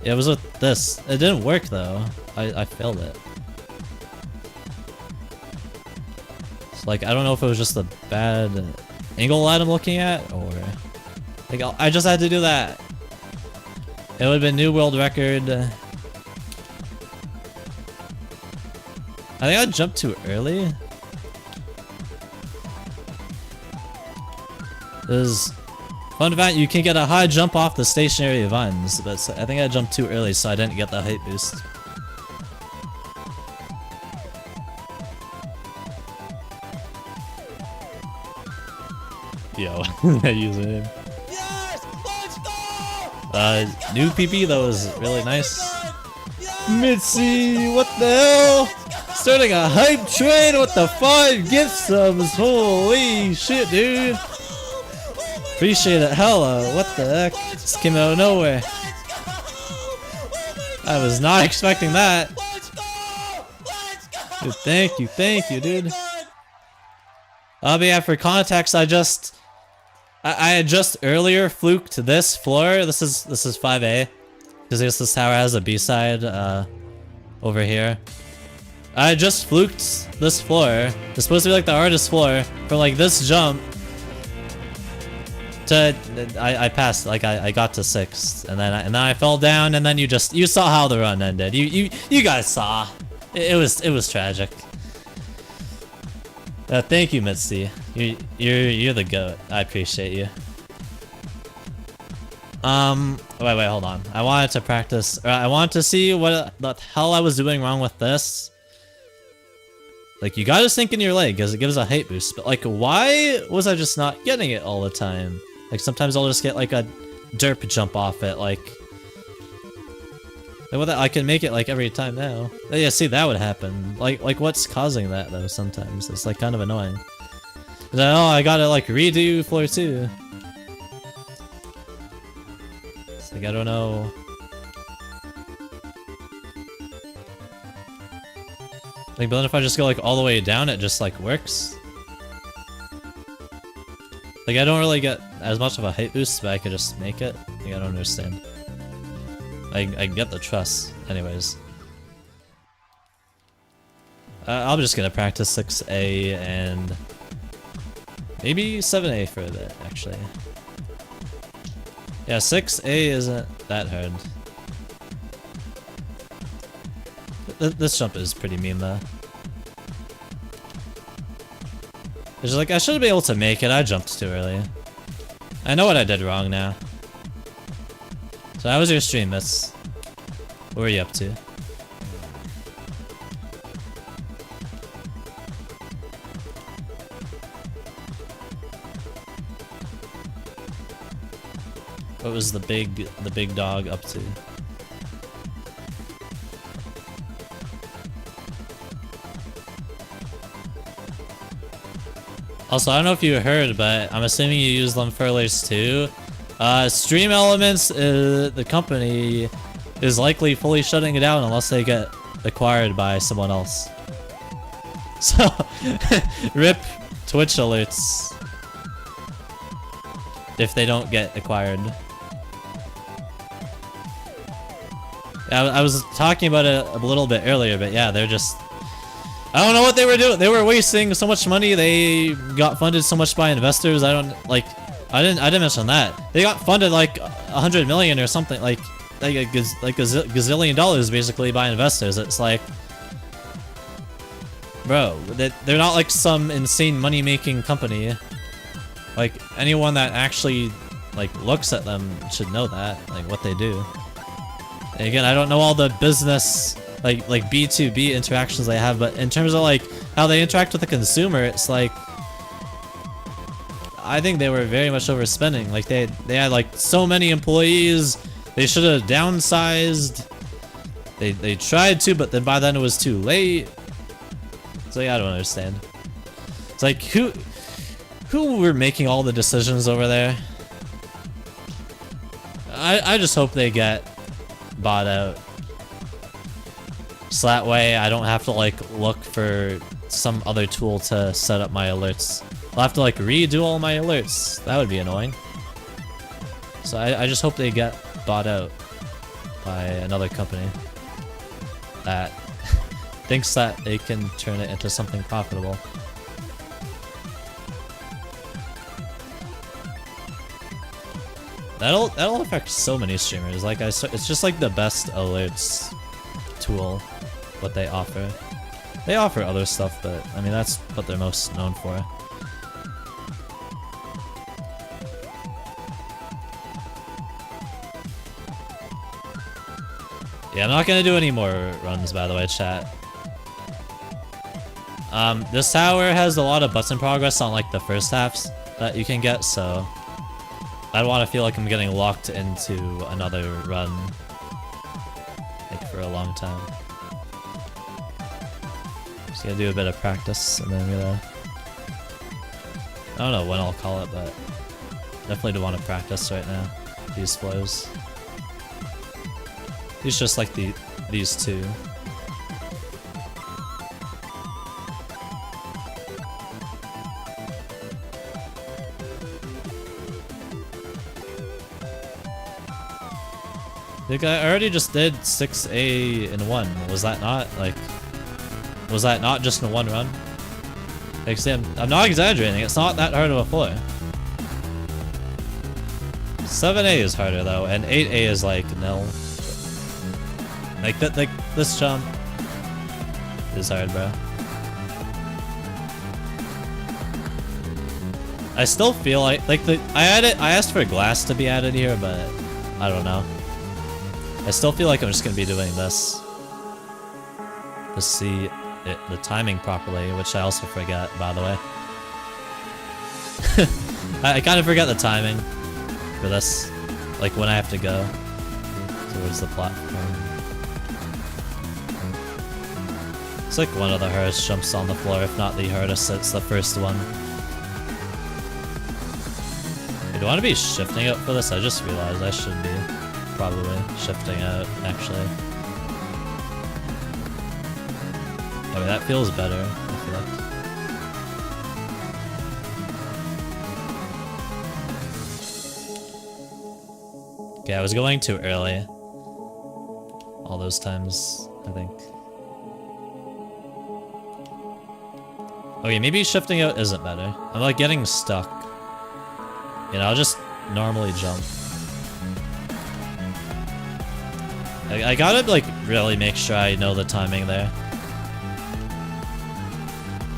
It was with this. It didn't work though. I failed it. So like, I don't know if it was just a bad angle that I'm looking at, or like I just had to do that. It would have been new world record. I think I jumped too early. There's fun fact, you can get a high jump off the stationary vines, but I think I jumped too early, so I didn't get the height boost. Yo, using him. Yes! Let's go! New PP that was really nice. Mitzi, what the hell? Starting a hype train with the 5 gift subs. Holy shit, dude. Appreciate it. Hella. What the heck? This came out of nowhere. I was not expecting that. Let's go! Let's go! Dude, thank you, dude. But yeah, for context, I had just earlier fluked this floor. This is 5A. Because this tower has a B-side over here. I just fluked this floor. It's supposed to be like the hardest floor. For like this jump to I passed, like I got to 6th, and then I fell down, and then you saw how the run ended. You guys saw. It was tragic. Thank you, Mitzi. You're the goat. I appreciate you. Wait, hold on. I wanted to practice. I wanted to see what the hell I was doing wrong with this. Like, you gotta sink in your leg because it gives a height boost. But like, why was I just not getting it all the time? Like, sometimes I'll just get like a derp jump off it. Like what? I can make it like every time now. Yeah, see, that would happen. Like what's causing that though? Sometimes it's like kind of annoying. Oh, I gotta like redo floor 2. It's like, I don't know. Like, but then if I just go like all the way down, it just like works. Like, I don't really get as much of a height boost, but I could just make it. Like, I don't understand. I get the trust, anyways. I'm just gonna practice 6A and maybe 7A for a bit, actually. Yeah, 6A isn't that hard. This jump is pretty mean though. It's like, I should be able to make it. I jumped too early. I know what I did wrong now. So how was your stream, Miss? What were you up to? What was the big dog up to? Also, I don't know if you heard, but I'm assuming you use them furlers too. Stream Elements, the company, is likely fully shutting it down unless they get acquired by someone else. So, rip Twitch alerts if they don't get acquired. I was talking about it a little bit earlier, but yeah, they're just... I don't know what they were doing. They were wasting so much money. They got funded so much by investors. I didn't mention that. They got funded like 100 million or something, like a gazillion dollars basically by investors. It's like, bro, they're not like some insane money-making company. Like, anyone that actually like looks at them should know that, like what they do. And again, I don't know all the business like B2B interactions they have, but in terms of like how they interact with the consumer, it's like, I think they were very much overspending. Like they had like so many employees, they should have downsized. They tried to, but then by then it was too late. It's like, I don't understand. It's like, who were making all the decisions over there? I just hope they get bought out. So that way I don't have to like look for some other tool to set up my alerts. I'll have to like redo all my alerts. That would be annoying. So I just hope they get bought out by another company that thinks that they can turn it into something profitable. That'll affect so many streamers. Like it's just like the best alerts tool, what they offer. They offer other stuff, but I mean that's what they're most known for. Yeah, I'm not gonna do any more runs, by the way, chat. This tower has a lot of button progress on like the first halves that you can get, so I don't want to feel like I'm getting locked into another run like for a long time. Just gotta do a bit of practice and then I'm gonna, I don't know when I'll call it, but definitely do want to practice right now these flows. These just like these two. Like I already just did 6A in one. Was that not like? Was that not just in one run? Like, see, I'm not exaggerating. It's not that hard of a floor. 7A is harder though, and 8A is like nil. Like that, like this jump is hard, bro. I still feel like I asked for glass to be added here, but I don't know. I still feel like I'm just gonna be doing this to see the timing properly, which I also forget, by the way. I kind of forget the timing for this, like when I have to go towards the platform. It's like one of the hardest jumps on the floor, if not the hardest. It's the first one. Do I want to be shifting out for this? I just realized I should be probably shifting out, actually. I mean, that feels better, I feel like. Okay, I was going too early. All those times, I think. Okay, maybe shifting out isn't better. I'm like getting stuck. You know, I'll just normally jump. I gotta like really make sure I know the timing there.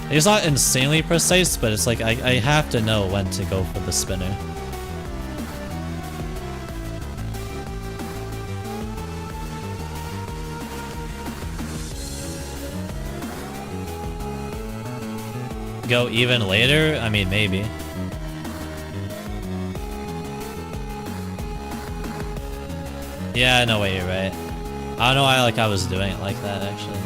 It's not insanely precise, but it's like I have to know when to go for the spinner. Go even later? I mean, maybe. Yeah, no way, you're right. I don't know why I was doing it like that, actually.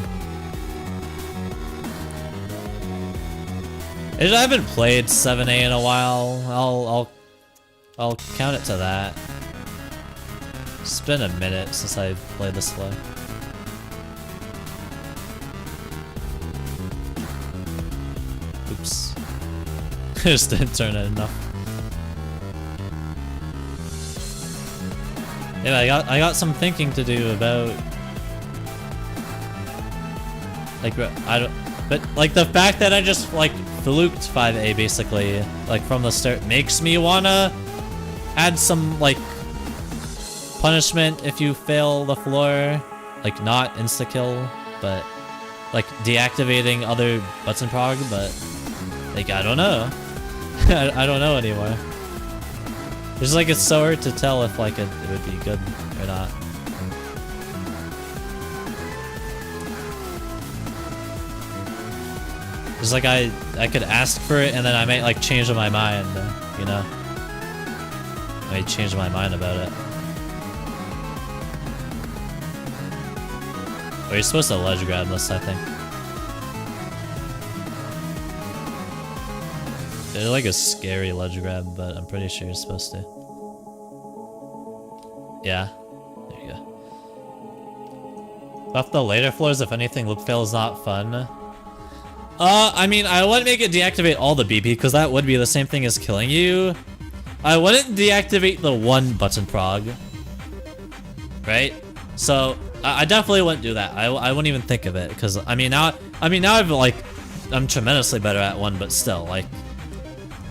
I haven't played 7A in a while. I'll count it to that. It's been a minute since I've played this flow. Oops. Just didn't turn it enough. Yeah, I got some thinking to do about like but like the fact that I just like fluked 5A basically like from the start makes me wanna add some like punishment if you fail the floor, like not insta kill, but like deactivating other button prog, but like I don't know. I don't know anymore. It's like it's so hard to tell if like it would be good or not. It's like I could ask for it and then I might like change my mind, you know? I might change my mind about it. Or you're supposed to ledge grab this, I think. It's like a scary ledge grab, but I'm pretty sure you're supposed to. Yeah, there you go. Buff the later floors if anything loop fail is not fun. I mean, I wouldn't make it deactivate all the BP because that would be the same thing as killing you. I wouldn't deactivate the one button prog. Right? So I definitely wouldn't do that. I wouldn't even think of it because I mean now I've like I'm tremendously better at one, but still like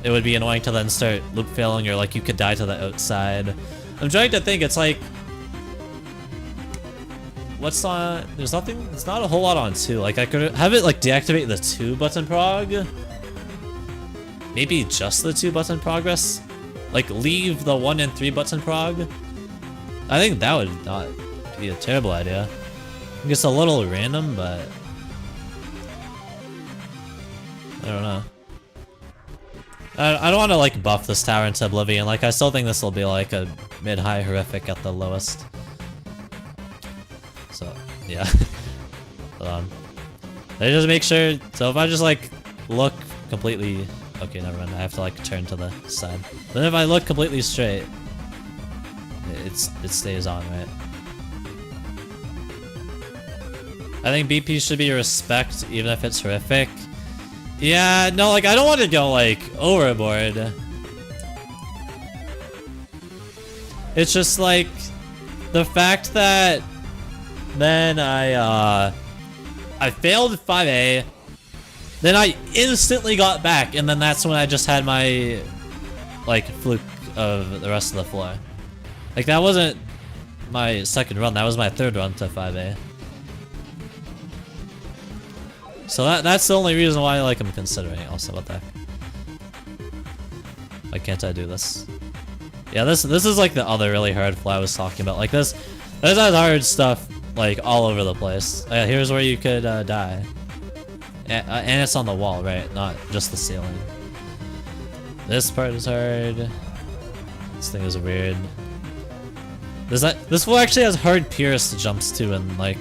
it would be annoying to then start loop failing or like you could die to the outside. I'm trying to think. It's like what's on? There's nothing. There's not a whole lot on 2. Like I could have it like deactivate the 2 button prog. Maybe just the 2 button progress. Like leave the 1 and 3 button prog. I think that would not be a terrible idea. I think it's a little random, but I don't know. I don't want to like buff this tower into oblivion. Like I still think this will be like a mid-high horrific at the lowest. So yeah. Hold on. I just make sure. So if I just like look completely, okay, never mind. I have to like turn to the side. Then if I look completely straight, it stays on, right? I think BP should be respect even if it's horrific. Yeah, no, like I don't want to go like overboard. It's just like the fact that then I failed 5A, then I instantly got back, and then that's when I just had my like fluke of the rest of the floor. Like that wasn't my second run, that was my third run to 5A. So that's the only reason why like I'm considering it. Also, what the heck? Why can't I do this? Yeah, this is like the other really hard floor I was talking about. Like this has hard stuff like all over the place. Here's where you could die. And it's on the wall, right? Not just the ceiling. This part is hard. This thing is weird. This floor actually has hard pierce jumps too, and like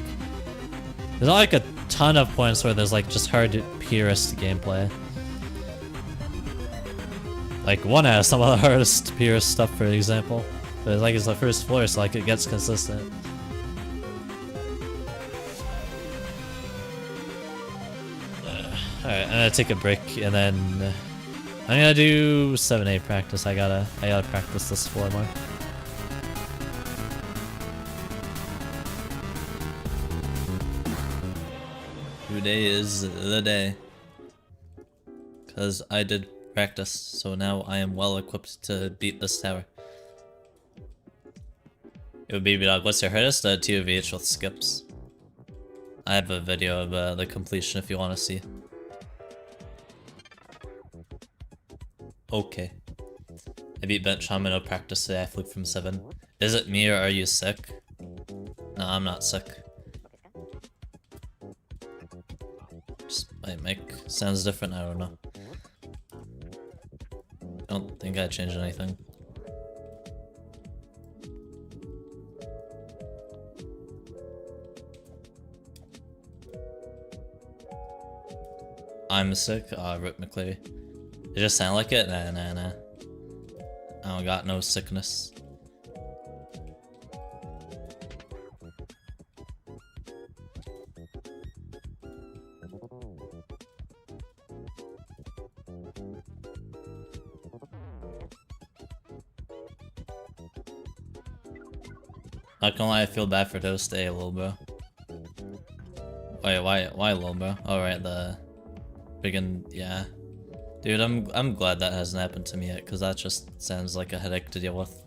there's not like a ton of points where there's like just hard pierce gameplay. Like 1 has some of the hardest pierce stuff, for example. But it's like it's the first floor, so like it gets consistent. Alright, I'm gonna take a break and then I'm gonna do 7A practice. I gotta practice this floor more. Today is the day. Cause I did practice, so now I am well equipped to beat this tower. Yo, baby dog, what's your hardest? TOVH with skips. I have a video of the completion if you want to see. Okay. I beat bench shaman no practice today. I flew from 7. Is it me or are you sick? No, I'm not sick. Just my mic sounds different. I don't know. I don't think I changed anything. I'm sick. Rip McCleary. It just sound like it? Nah. I don't got no sickness. Not gonna lie, I feel bad for Toast A, lil bro. Wait, why lil bro? Oh right, the friggin' yeah. Dude, I'm glad that hasn't happened to me yet, cause that just sounds like a headache to deal with.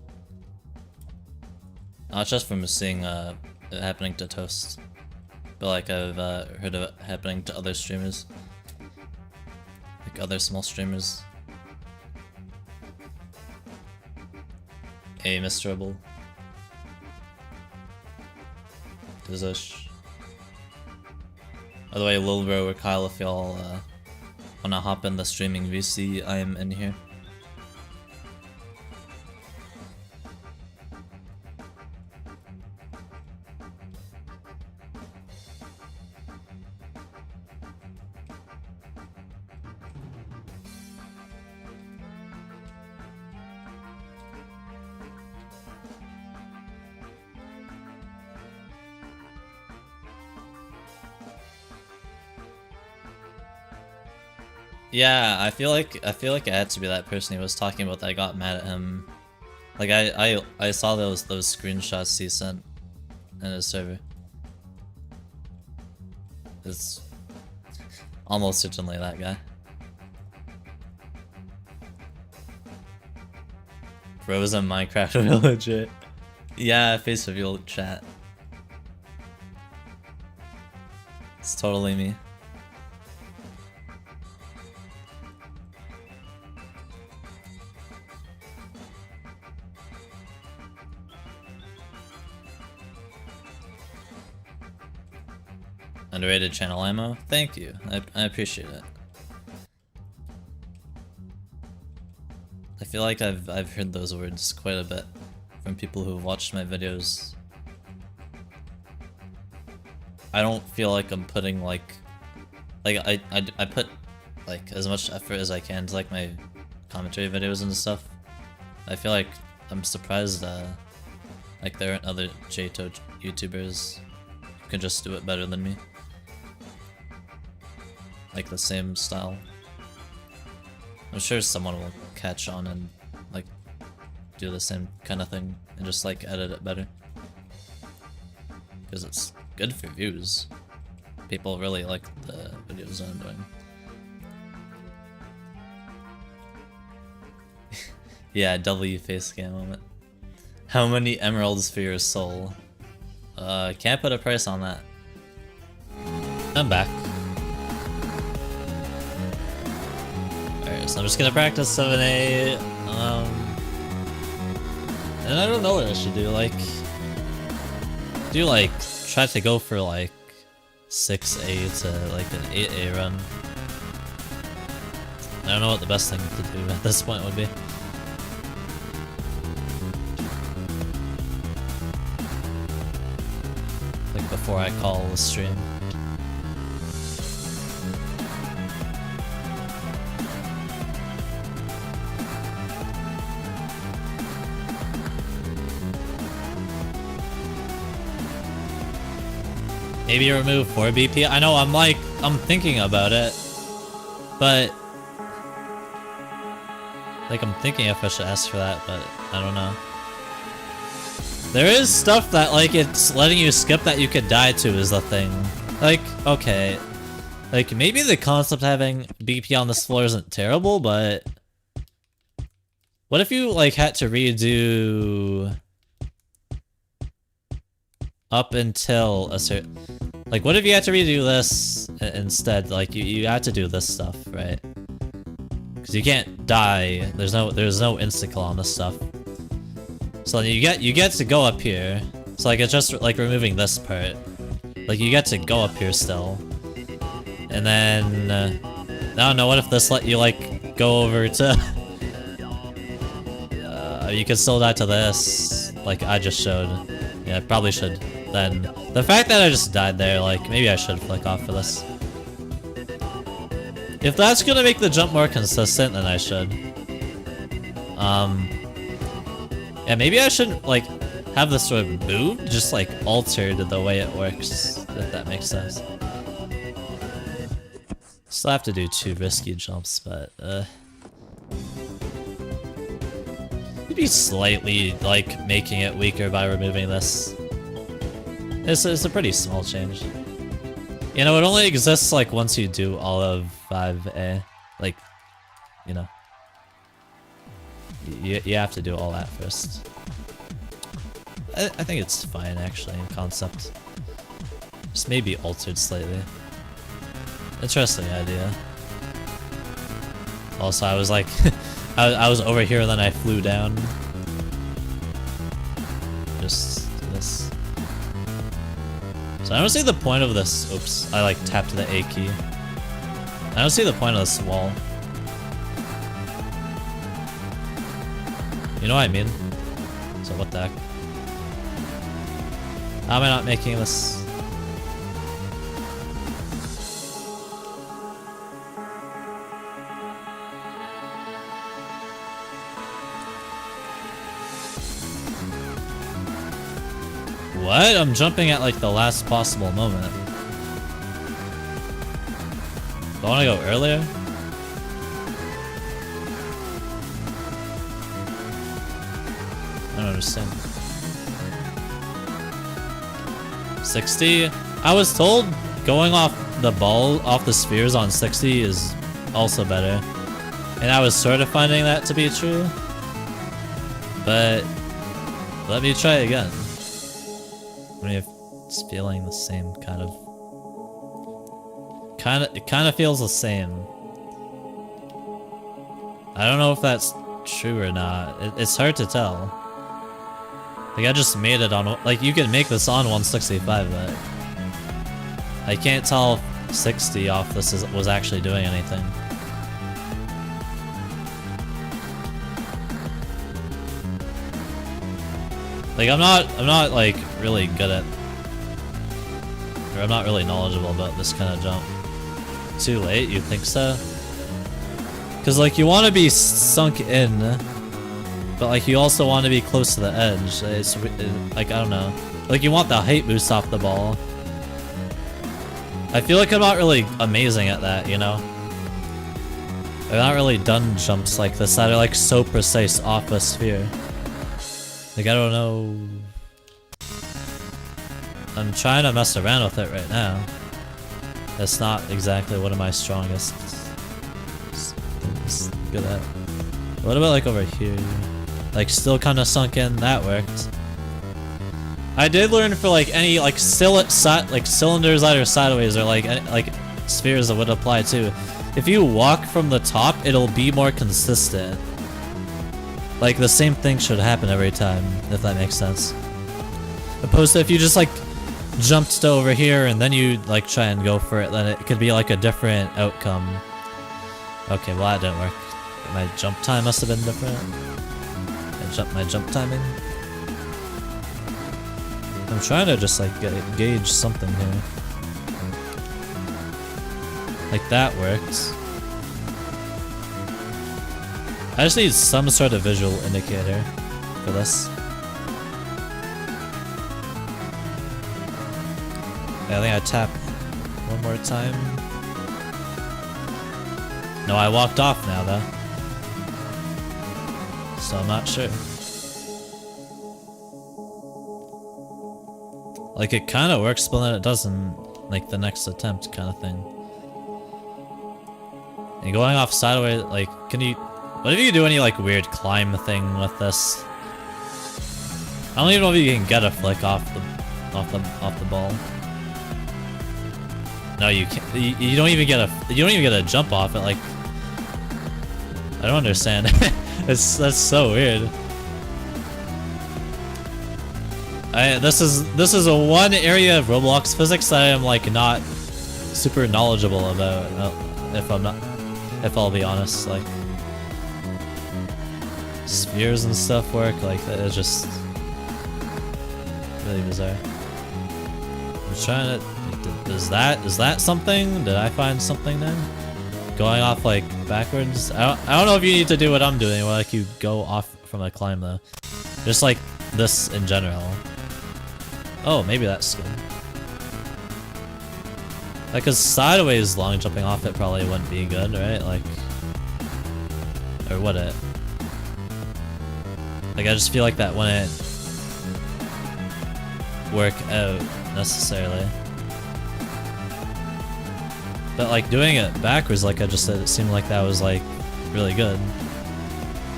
Not just from seeing it happening to Toast, but like I've heard of it happening to other streamers, like other small streamers. Hey, Miserable. Dizish. By the way, Lil Bro or Kyle, if y'all wanna hop in the streaming VC, I am in here. Yeah, I feel like it had to be that person he was talking about that got mad at him. Like I saw those screenshots he sent in his server. It's almost certainly that guy. Frozen Minecraft villager. Yeah, face reveal chat. It's totally me. Underrated channel ammo? Thank you. I appreciate it. I feel like I've heard those words quite a bit from people who've watched my videos. I don't feel like I'm putting like I put like as much effort as I can to like my commentary videos and stuff. I feel like I'm surprised like there aren't other JTO YouTubers who can just do it better than me. Like the same style. I'm sure someone will catch on and like do the same kind of thing and just like edit it better. Because it's good for views. People really like the videos I'm doing. Yeah, W face cam moment. How many emeralds for your soul? Can't put a price on that. I'm back. Alright, so I'm just gonna practice 7A. And I don't know what I should do, like try to go for like 6A to like an 8A run. I don't know what the best thing to do at this point would be. Like before I call the stream. Maybe remove 4 BP? I know, I'm thinking about it. But like I'm thinking if I should ask for that, but I don't know. There is stuff that like it's letting you skip that you could die to is the thing. Like, okay. Like maybe the concept of having BP on this floor isn't terrible, but what if you like had to redo up until a certain, like what if you had to redo this instead? Like you had to do this stuff, right? Because you can't die. There's no insta-kill on this stuff. So then you get to go up here. So like it's just like removing this part. Like you get to go up here still. And then I don't know, what if this let you like go over to you could still die to this, like I just showed. Yeah, I probably should. Then the fact that I just died there, like maybe I should flick off for this. If that's gonna make the jump more consistent, then I should. Yeah, maybe I shouldn't like have this sort of moved, just like altered the way it works, if that makes sense. Still have to do 2 risky jumps, but maybe slightly like making it weaker by removing this. It's a pretty small change. You know, it only exists like once you do all of 5A. Like, you know. You have to do all that first. I think it's fine actually in concept. Just maybe altered slightly. Interesting idea. Also, I was like, I was over here and then I flew down. Just do this. So I don't see the point of this. Oops, I like tapped the A key. I don't see the point of this wall. You know what I mean? So what the heck? How am I not making this? What? I'm jumping at like the last possible moment. Do I want to go earlier? understand. 60? I was told going off the ball, off the spheres on 60 is also better. And I was sort of finding that to be true. But let me try again. I mean, if it's feeling the same kind of... It kind of feels the same. I don't know if that's true or not. It's hard to tell. Like, I just made it on... Like, you can make this on 165, but... I can't tell if 60 off this was actually doing anything. Like, I'm not, like, really good at... Or I'm not really knowledgeable about this kind of jump. Too late? You think so? Because, like, you want to be sunk in, but, like, you also want to be close to the edge. It's, like, I don't know. Like, you want the height boost off the ball. I feel like I'm not really amazing at that, you know? I've not really done jumps like this that are, like, so precise off a sphere. Like, I don't know... I'm trying to mess around with it right now. That's not exactly one of my strongest things good at. What about, like, over here? Like, still kind of sunk in. That worked. I did learn for, like, any, like, cylinders that are sideways or, like spheres that would apply too. If you walk from the top, it'll be more consistent. Like, the same thing should happen every time, if that makes sense. Opposed to if you just, like, jumped to over here and then you, like, try and go for it, then it could be, like, a different outcome. Okay, well, that didn't work. My jump time must have been different. My jump timing. I'm trying to just, like, gauge something here. Like, that works. I just need some sort of visual indicator for this. I think I tap one more time. No, I walked off now though. So I'm not sure. Like, it kind of works, but then it doesn't, like, the next attempt kind of thing. And going off sideways, like, can you... What if you do any, like, weird climb thing with this? I don't even know if you can get a flick off the ball. No, you can't. You don't even get a jump off it. Like, I don't understand. That's so weird. This is a one area of Roblox physics that I am, like, not super knowledgeable about. If I'll be honest, like, spheres and stuff work like that. It's just really bizarre. I'm trying to. Is that something? Did I find something then? Going off, like, backwards? I don't know if you need to do what I'm doing, where, like, you go off from a climb though. Just like this in general. Oh, maybe that's good. Like, cause sideways long jumping off it probably wouldn't be good, right? Like, or would it? Like, I just feel like that wouldn't work out necessarily. But, like, doing it backwards, like I just said, it seemed like that was, like, really good.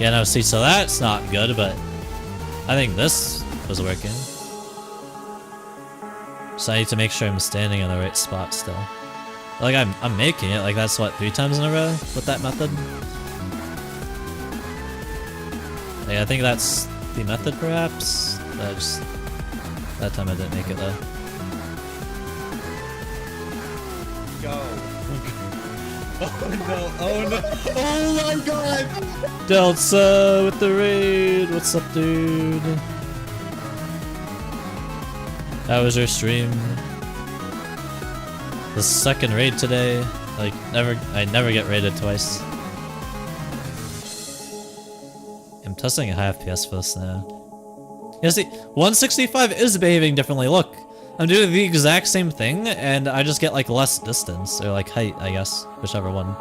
Yeah, no, see, so that's not good, but I think this was working. So I need to make sure I'm standing in the right spot still. Like, I'm making it, like, that's what, 3 times in a row with that method? Like, I think that's the method, perhaps? That time I didn't make it, though. Go. Oh no, oh no, oh my god! Delta with the raid, what's up, dude? That was your stream. The second raid today. Like, I never get raided twice. I'm testing a high FPS for this now. Yeah, see, 165 is behaving differently. Look, I'm doing the exact same thing, and I just get, like, less distance, or, like, height, I guess, whichever one.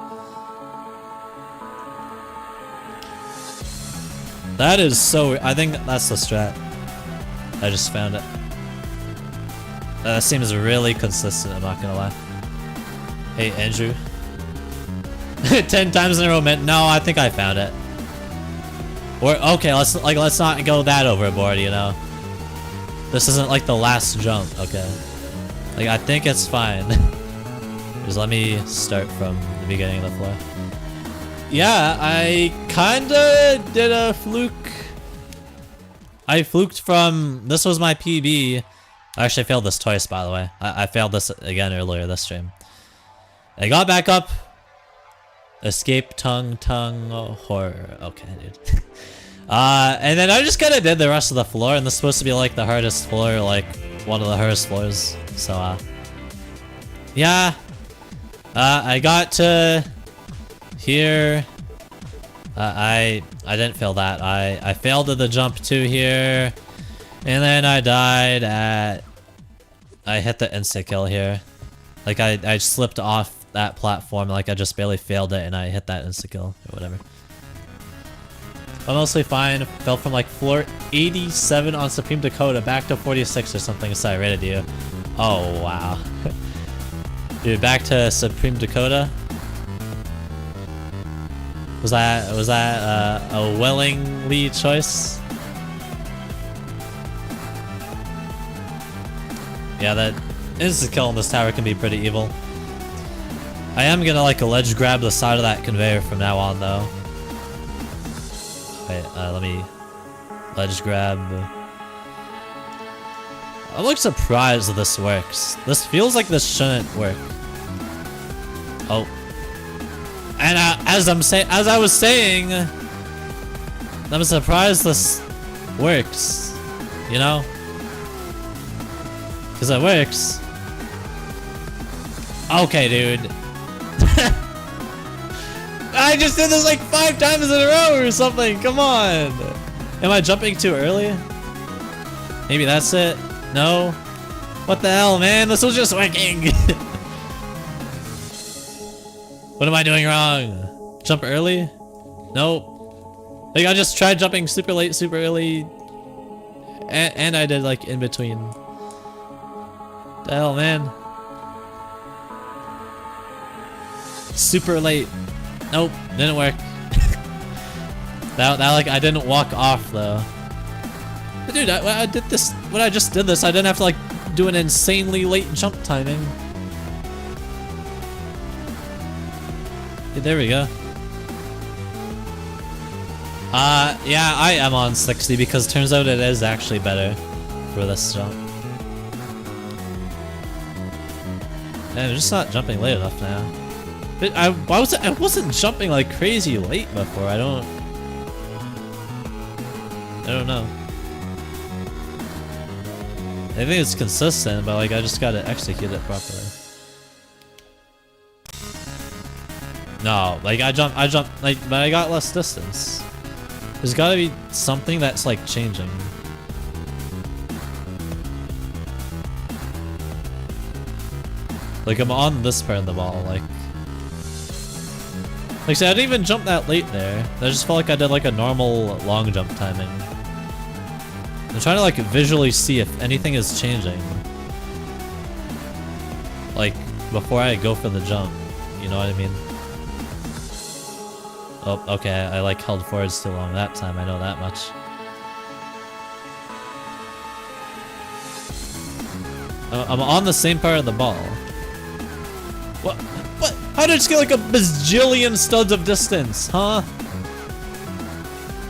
That is so... I think that's the strat. I just found it. That seems really consistent, I'm not gonna lie. Hey, Andrew. 10 times in a row, man. No, I think I found it. Or, okay, let's not go that overboard, you know? This isn't like the last jump, okay? Like, I think it's fine. Just let me start from the beginning of the floor. Yeah, I kinda did a fluke. I fluked from... This was my PB. I actually failed this twice, by the way. I failed this again earlier this stream. I got back up. Escape tongue horror. Okay, dude. And then I just kinda did the rest of the floor, and this is supposed to be like the hardest floor, like one of the hardest floors. So, yeah. I got to here. I didn't fail that. I failed at the jump 2 here. And then I died at... I hit the insta-kill here. Like, I slipped off that platform, like I just barely failed it, and I hit that insta-kill, or whatever. I'm mostly fine. Fell from, like, floor 87 on Supreme Dakota back to 46 or something, so I rated you. Oh, wow. Dude, back to Supreme Dakota? Was that a willingly choice? Yeah, that insta-kill on this tower can be pretty evil. I am gonna like a ledge grab the side of that conveyor from now on though. Wait, let me ledge grab. I'm like surprised that this works. This feels like this shouldn't work. Oh. And as I was saying, I'm surprised this works. You know? Cause it works. Okay, dude. I just did this like 5 times in a row or something. Come on. Am I jumping too early? Maybe that's it. No. What the hell, man? This was just working. What am I doing wrong? Jump early? Nope. Like I just tried jumping super late, super early, and I did like in between. The hell, man. Super late. Nope, didn't work. that like I didn't walk off though. But dude, I did this. When I just did this, I didn't have to like do an insanely late jump timing. Yeah, there we go. Yeah, I am on 60 because turns out it is actually better for this jump. Man, I'm just not jumping late enough now. But I wasn't jumping like crazy late before. I don't know. I think it's consistent, but like I just gotta execute it properly. No, like I jumped like, but I got less distance. There's gotta be something that's like changing. Like I'm on this part of the ball, like see, I didn't even jump that late there. I just felt like I did like a normal long jump timing. I'm trying to like visually see if anything is changing. Like before I go for the jump, you know what I mean? Oh, okay, I like held forwards too long that time, I know that much. I'm on the same part of the ball. What? What? How did I just get like a bajillion studs of distance, huh?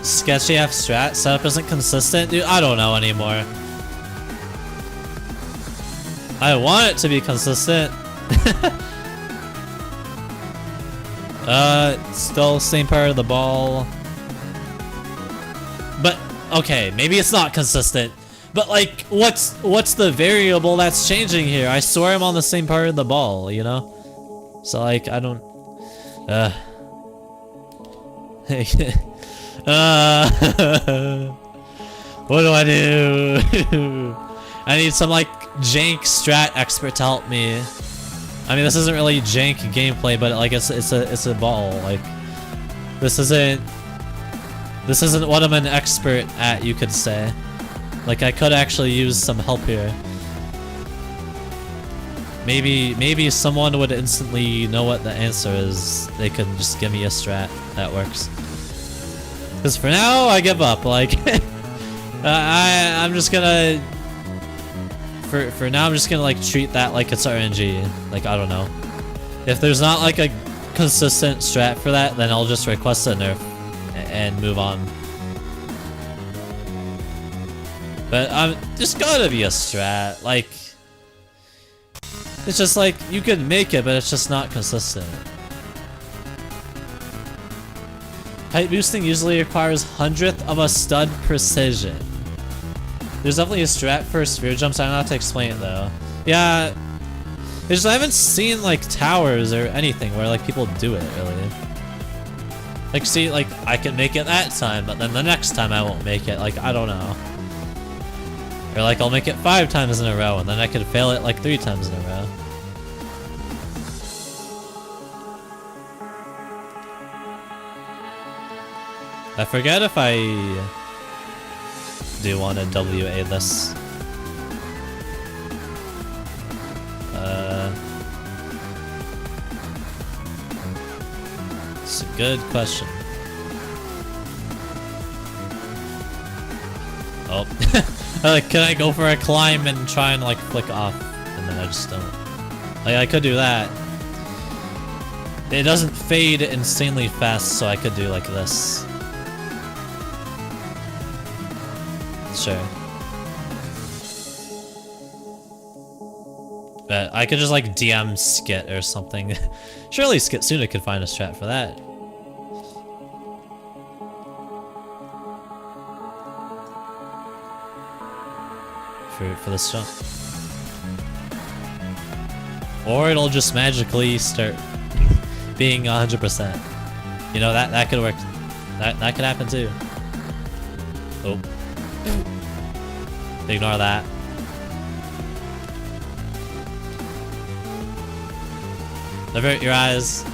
Sketchy F strat setup isn't consistent? Dude, I don't know anymore. I want it to be consistent. Still same part of the ball. But, okay, maybe it's not consistent. But like, what's the variable that's changing here? I swear I'm on the same part of the ball, you know? So like, I don't... What do I do? I need some like jank strat expert to help me. I mean, this isn't really jank gameplay, but like it's a ball. Like this isn't This isn't what I'm an expert at, you could say. Like, I could actually use some help here. Maybe someone would instantly know what the answer is. They could just give me a strat that works. Because for now, I give up. Like, I'm just gonna... For now, I'm just gonna, like, treat that like it's RNG. Like, I don't know. If there's not, like, a consistent strat for that, then I'll just request a nerf and move on. But there's gotta be a strat. Like, it's just like, you can make it, but it's just not consistent. Height boosting usually requires 100th of a stud precision. There's definitely a strat for sphere jumps. I don't have to explain it though. Yeah, it's just, I haven't seen like towers or anything where like people do it really. Like, see, like I can make it that time, but then the next time I won't make it. Like, I don't know. Or like I'll make it 5 times in a row, and then I could fail it like 3 times in a row. I forget if I do want to WA this. It's a good question. Oh. Like, can I go for a climb and try and like flick off? And then I just don't. Like, I could do that. It doesn't fade insanely fast, so I could do like this. Sure. But I could just like DM Skit or something. Surely Skitsuna could find a strat for that. For this jump. Or it'll just magically start being 100%. You know, that could work. That could happen too. Oh. Ignore that. Avert your eyes.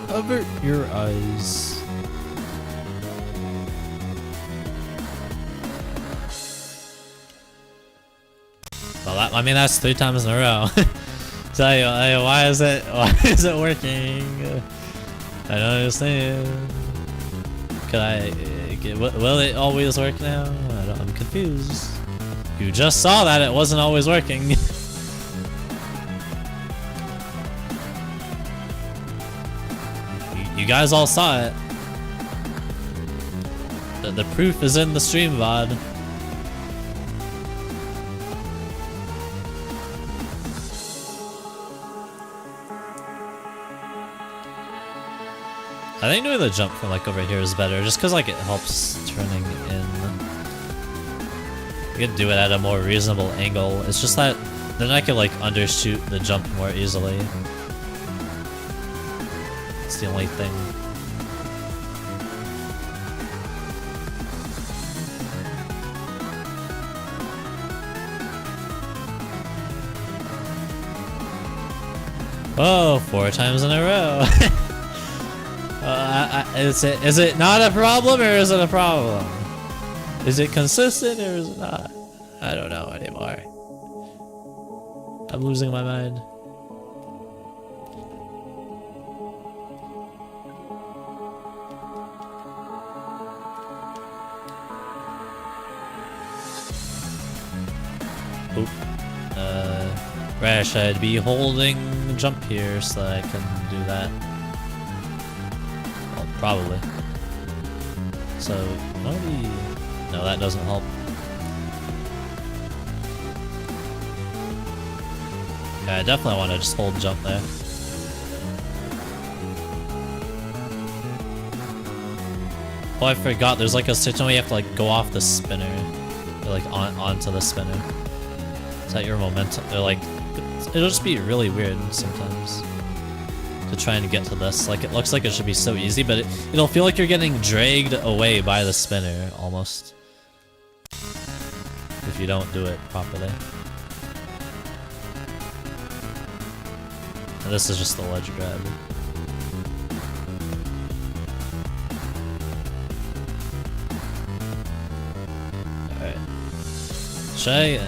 Avert your eyes. Well, I mean, that's 3 times in a row. Tell you, why is it working? I don't understand. Will it always work now? I'm confused. You just saw that it wasn't always working. You guys all saw it. The proof is in the stream VOD. I think doing the jump from like over here is better, just because like it helps turning in. You could do it at a more reasonable angle. It's just that then I could like undershoot the jump more easily. It's the only thing. Oh, 4 times in a row. Is it not a problem or is it a problem? Is it consistent or is it not? I don't know anymore. I'm losing my mind. Oop. Right, I should be holding jump here so that I can do that. Well, probably. So, maybe... No, that doesn't help. Yeah, I definitely want to just hold jump there. Oh, I forgot. There's like a situation where you have to like go off the spinner, or like onto the spinner. Is that your momentum? They're like, it'll just be really weird sometimes. to try and get to this. Like, it looks like it should be so easy, but it'll feel like you're getting dragged away by the spinner, almost. If you don't do it properly. And this is just the ledge grab. Alright. Should I...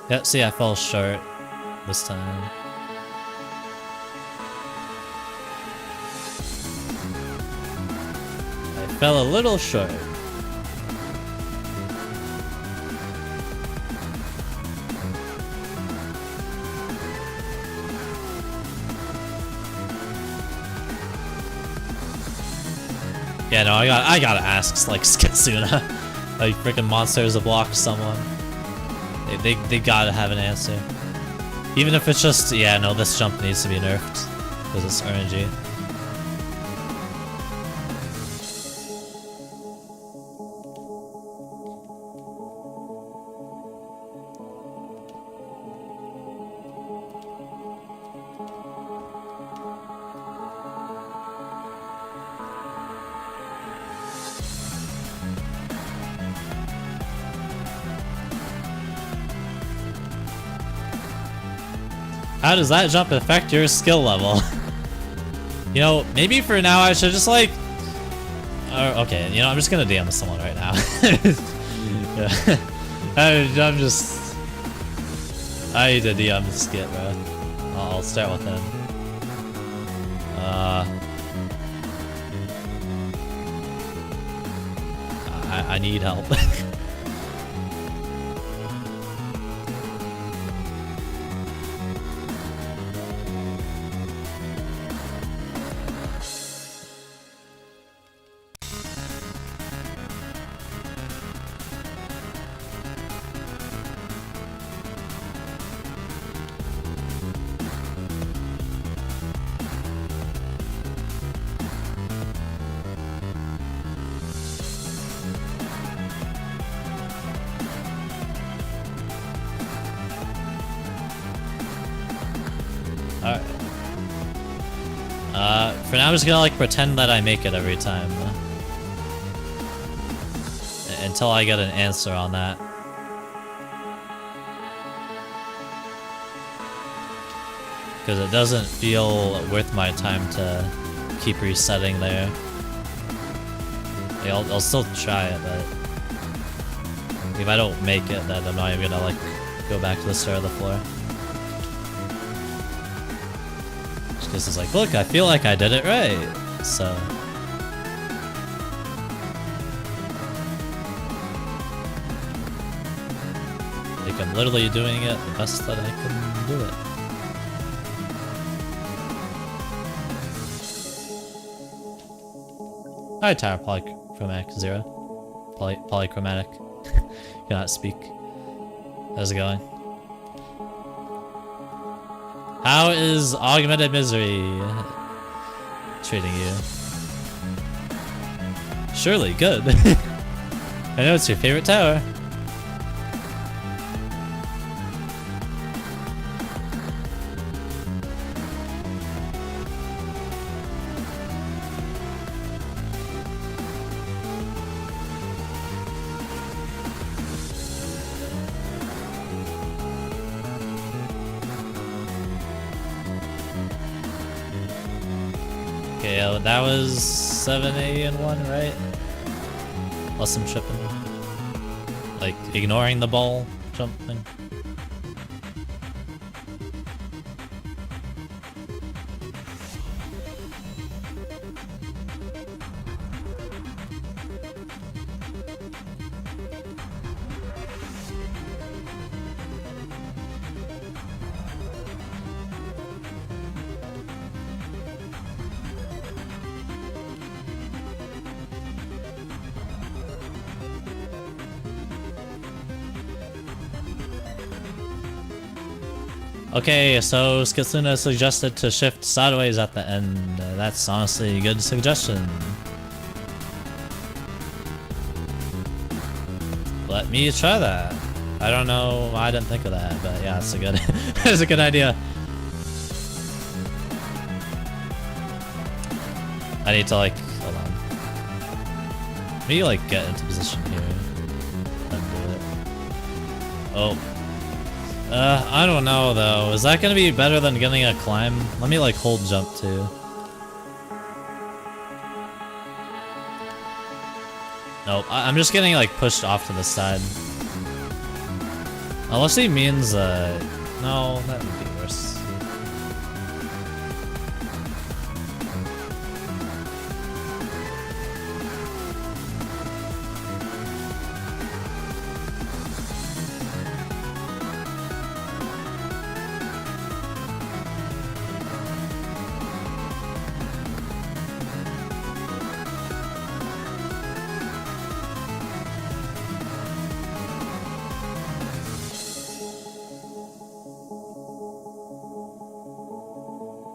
Yeah, see, I fell short this time. I fell a little short. Yeah, no, I gotta ask, like, Skitsuna. Like, freaking monsters to block someone. They gotta have an answer. Even if it's just, yeah, no, this jump needs to be nerfed. Because it's RNG. How does that jump affect your skill level? You know, maybe for now I should just like... okay, you know, I'm just gonna DM someone right now. Yeah. I'm just... I need to DM Skit, bro. I'll start with him. I need help. Alright. For now I'm just gonna like pretend that I make it every time. Until I get an answer on that. Because it doesn't feel worth my time to keep resetting there. Like, I'll still try it, but if I don't make it, then I'm not even gonna like go back to the start of the floor. This is like, look, I feel like I did it right. So like I'm literally doing it the best that I can do it. Hi, Tower Polychromatic Zero. Polychromatic. Cannot speak. How's it going? How is Augmented Misery treating you? Surely good. I know it's your favorite tower. Okay, that was 7A and 1, right? Plus some tripping. Like, ignoring the ball jump thing. Okay, so Skitsuna suggested to shift sideways at the end. That's honestly a good suggestion. Let me try that. I don't know why I didn't think of that, but yeah, it's a good it's a good idea. I need to like hold on. Maybe like get into position here and do it. Oh. I don't know though. Is that gonna be better than getting a climb? Let me like hold jump too. Nope, I'm just getting like pushed off to the side. Unless he means, no, that would be worse.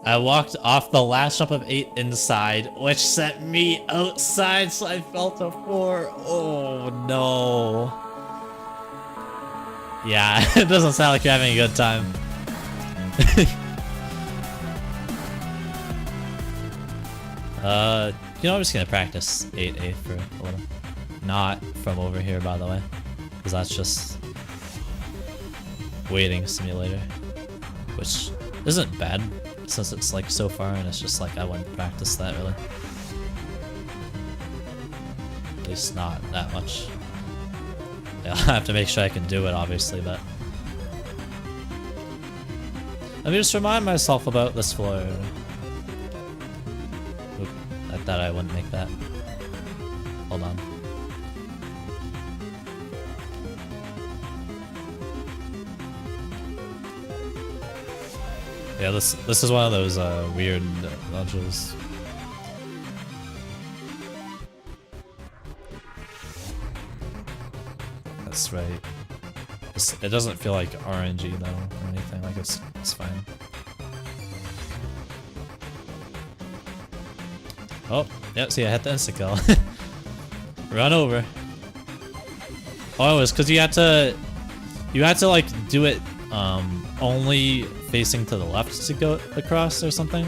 I walked off the last jump of 8 inside, which sent me outside, so I fell to 4. Oh no. Yeah, it doesn't sound like you're having a good time. You know, I'm just gonna practice 8A for a little. Not from over here, by the way, because that's just waiting simulator, which isn't bad. Since it's like so far and it's just like I wouldn't practice that really. At least not that much. Yeah, I have to make sure I can do it obviously, but let me just remind myself about this floor. Oop, I thought I wouldn't make that. Hold on. Yeah, this is one of those weird modules. That's right. It doesn't feel like RNG though or anything. Like it's fine. Oh, yeah. See, I hit the insta kill. Run over. Oh, it was because you had to like do it only facing to the left to go across or something.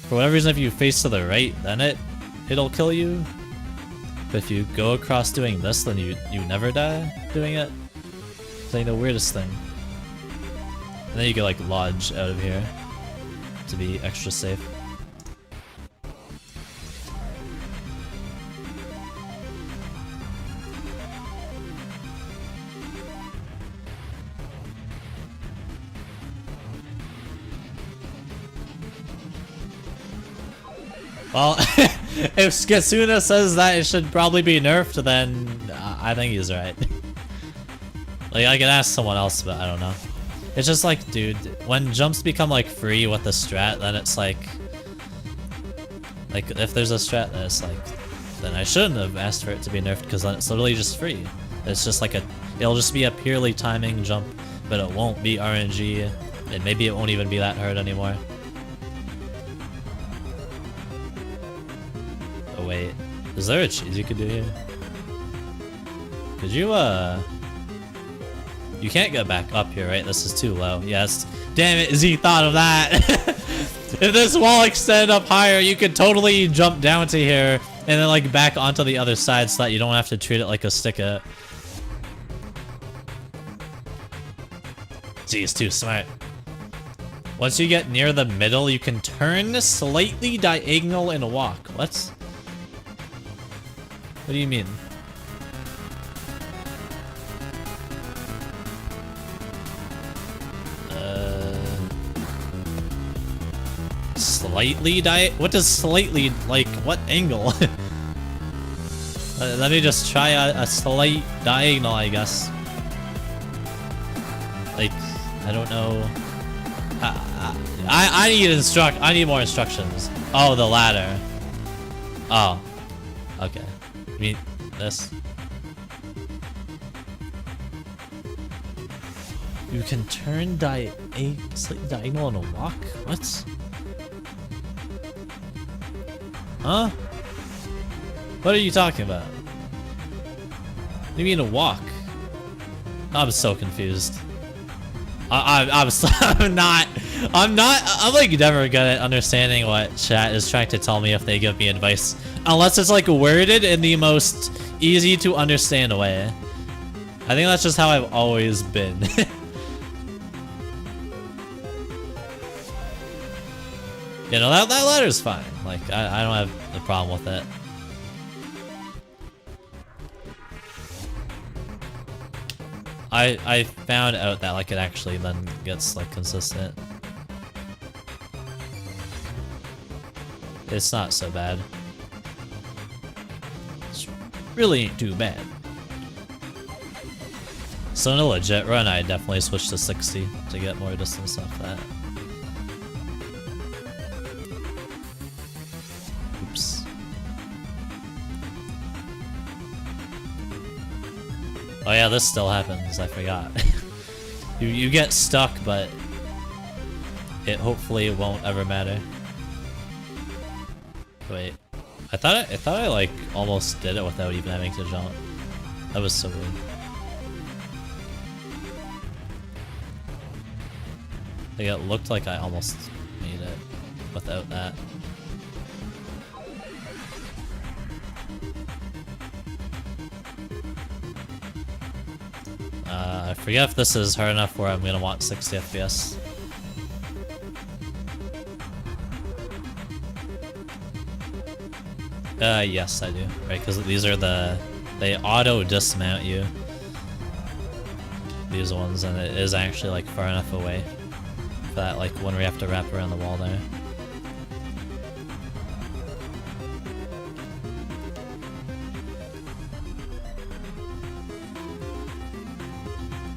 For whatever reason, if you face to the right, then it'll kill you. But if you go across doing this, then you never die doing it. It's like the weirdest thing. And then you can like lodge out of here to be extra safe. Well, if Skitsuna says that it should probably be nerfed, then I think he's right. Like, I could ask someone else, but I don't know. It's just like, dude, when jumps become like free with the strat, then it's like if there's a strat that it's like, then I shouldn't have asked for it to be nerfed because then it's literally just free. It's just like it'll just be a purely timing jump, but it won't be RNG, and maybe it won't even be that hard anymore. Oh wait, is there a cheese you could do here? Could you you can't get back up here, right? This is too low. Yes. Damn it, Z thought of that. If this wall extended up higher, you could totally jump down to here and then like back onto the other side so that you don't have to treat it like a stick-it. Z is too smart. Once you get near the middle, you can turn slightly diagonal and walk. What? What do you mean? Slightly what does slightly, like, what angle? Let me just try a slight diagonal, I guess. Like, I don't know. I need more instructions. Oh, the ladder. Oh. Okay. I mean, this. You can turn slightly diagonal on a walk? What? Huh? What are you talking about? What do you mean a walk? I'm so confused. I'm like never good at understanding what chat is trying to tell me if they give me advice. Unless it's like worded in the most easy to understand way. I think that's just how I've always been. You know, that letter's fine. Like, I don't have a problem with it. I found out that like it actually then gets like consistent. It's not so bad. It's really ain't too bad. So in a legit run, I definitely switched to 60 to get more distance off that. Oops. Oh yeah, this still happens, I forgot. you get stuck, but it hopefully won't ever matter. Wait, I thought I like almost did it without even having to jump. That was so weird. Like, it looked like I almost made it without that. I forget if this is hard enough where I'm gonna want 60 FPS. Yes, I do. Right, because these are they auto dismount you. These ones, and it is actually like far enough away for that, like when we have to wrap around the wall there.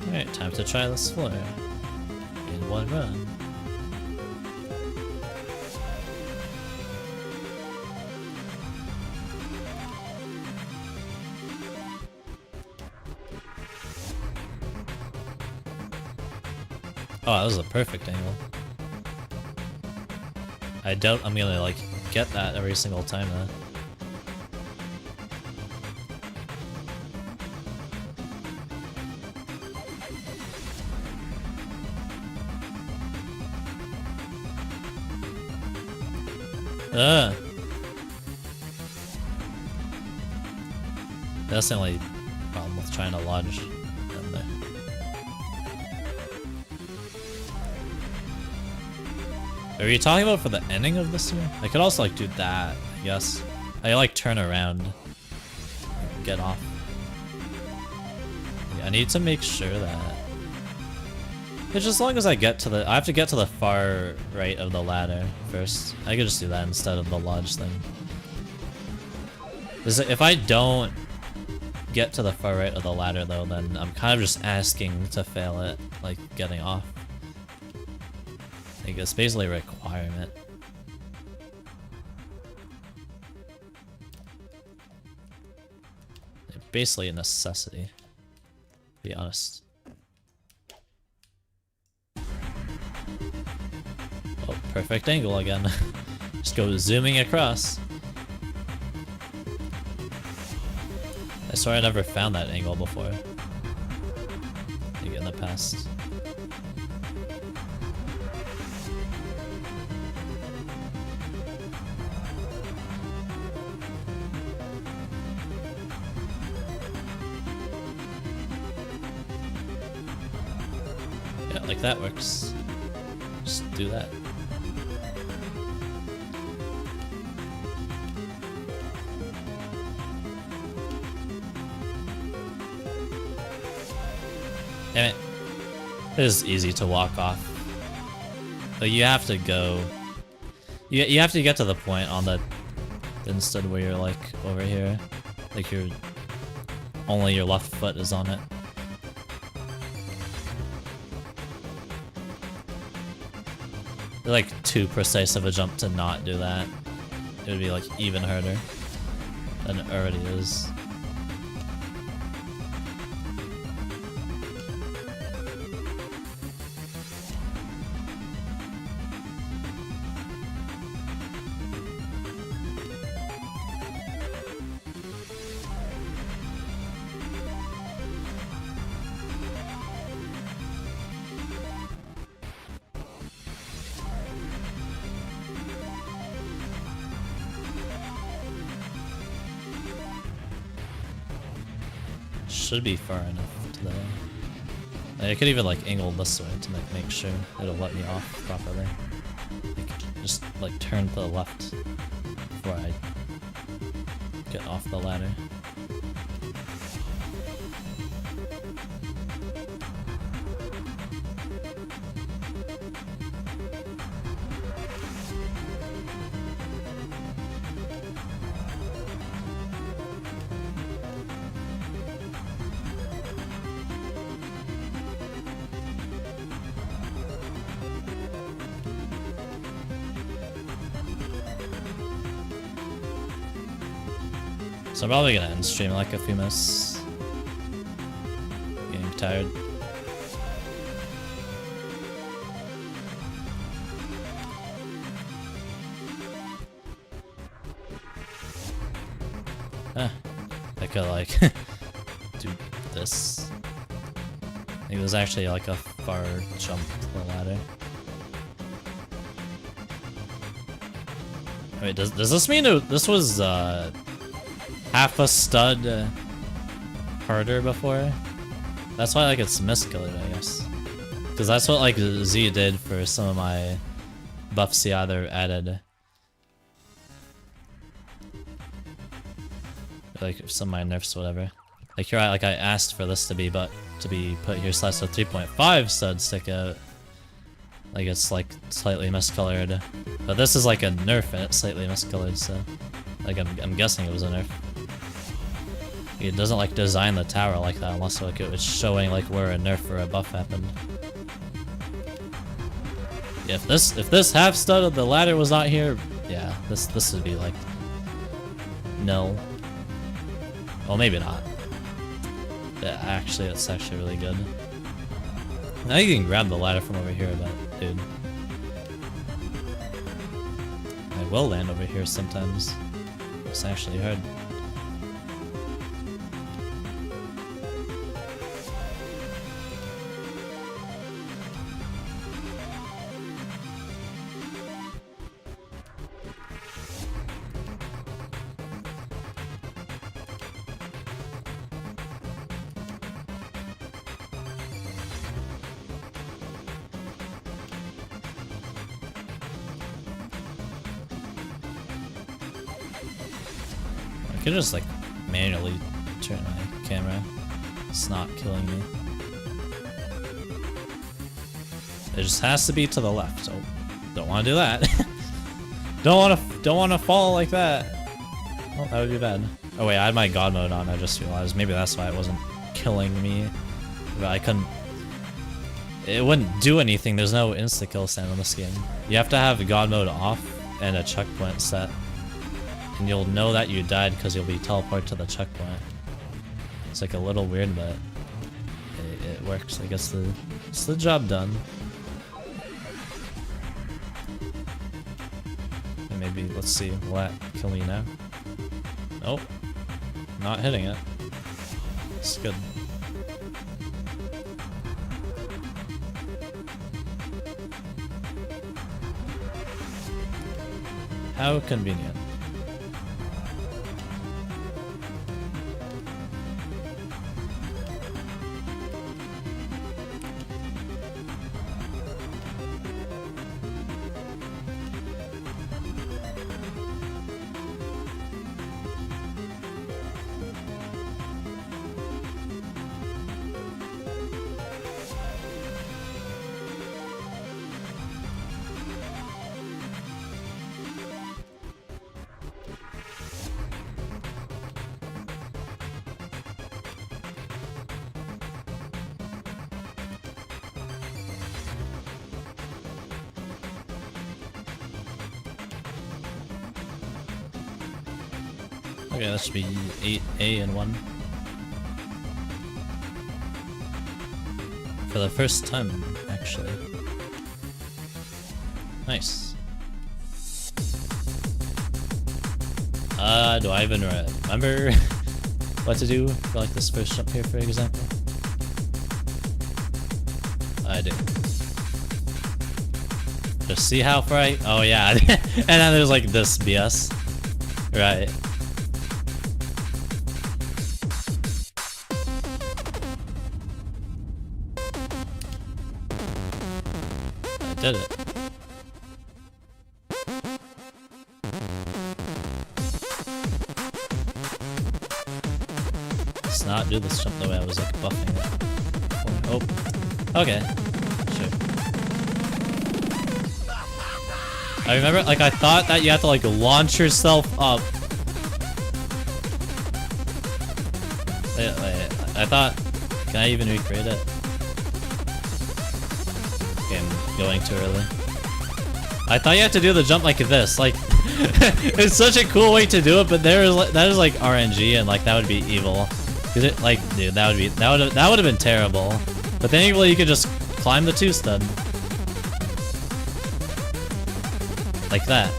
Alright, time to try this floor in one run. Oh, that was a perfect angle. I doubt I'm gonna like get that every single time though. That's the only problem with trying to lodge in there. Are you talking about for the ending of this here? I could also like do that, I guess. I like turn around and get off. Yeah, I need to make sure that it's as long as I get to I have to get to the far right of the ladder first. I could just do that instead of the lodge thing. If I don't get to the far right of the ladder though, then I'm kind of just asking to fail it, like getting off. Like, it's basically a requirement. Basically a necessity, to be honest. Oh, perfect angle again. Just go zooming across. I swear I never found that angle before. Like in the past. Yeah, like that works. Just do that. Damn it. It is easy to walk off. But you have to go... You have to get to the point on the instead where you're like over here. Like you're... Only your left foot is on it. You're like too precise of a jump to not do that. It would be like even harder than it already is. should be far enough to the... I could even like angle this way to make sure it'll let me off properly. Like, just like turn to the left before I get off the ladder. So I'm probably gonna end stream in like a few minutes. Getting tired. I could like do this. I think there's actually like a far jump to the ladder. Wait, does this mean this was half a stud harder before? That's why like it's miscolored, I guess. Because that's what like Z did for some of my buffs he either added. Like some of my nerfs, whatever. Like you're right, like I asked for this to be put here slash the 3.5 stud stick out. Like it's like slightly miscolored. But this is like a nerf and it's slightly miscolored, so like I'm guessing it was a nerf. It doesn't like design the tower like that unless like it was showing like where a nerf or a buff happened. Yeah, if this half stud of the ladder was not here, yeah, this would be like nil. Well, maybe not. Yeah, actually, it's actually really good. Now you can grab the ladder from over here, but dude, I will land over here sometimes. It's actually hard. I could just like manually turn my camera. It's not killing me. It just has to be to the left. So don't want to do that. don't want to fall like that. Oh, that would be bad. Oh wait, I had my god mode on. I just realized maybe that's why it wasn't killing me. But I couldn't. It wouldn't do anything. There's no insta kill sound in this game. You have to have god mode off and a checkpoint set. And you'll know that you died because you'll be teleported to the checkpoint. It's like a little weird, but it works. I guess it's the job done. And maybe, let's see, will that kill me now? Nope. Not hitting it. It's good. How convenient. Okay, that should be 8A and 1. For the first time, actually. Nice. Do I even remember what to do for like this first jump here, for example? I do. Just see how far I... Oh yeah, and then there's like this BS. Right. did it. Let's not do this jump the way I was like buffing it. Oh, okay, sure. I remember, like, I thought that you have to like launch yourself up. Wait, I thought, can I even recreate it? Okay, I'm going too early. I thought you had to do the jump like this, like, it's such a cool way to do it, but that is like RNG, and like that would be evil. Cause it, like, dude, that would have been terrible. But thankfully you could just climb the 2-stud. Like that.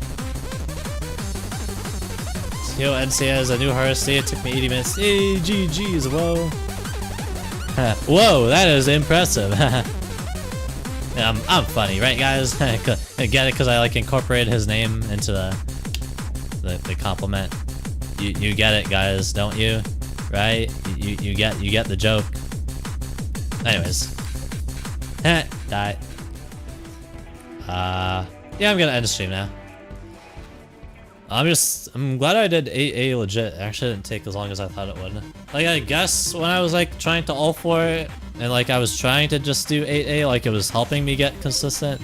Yo, NC has a new hardest day. It took me 80 minutes. Hey, GG's, whoa. Whoa, that is impressive. I'm funny, right, guys? I get it because I like incorporated his name into the compliment. You get it, guys, don't you? Right? You get the joke. Anyways, die. Yeah, I'm gonna end the stream now. I'm glad I did 8A legit. It actually didn't take as long as I thought it would. Like, I guess when I was like trying to all for it, and like I was trying to just do 8A, like it was helping me get consistent.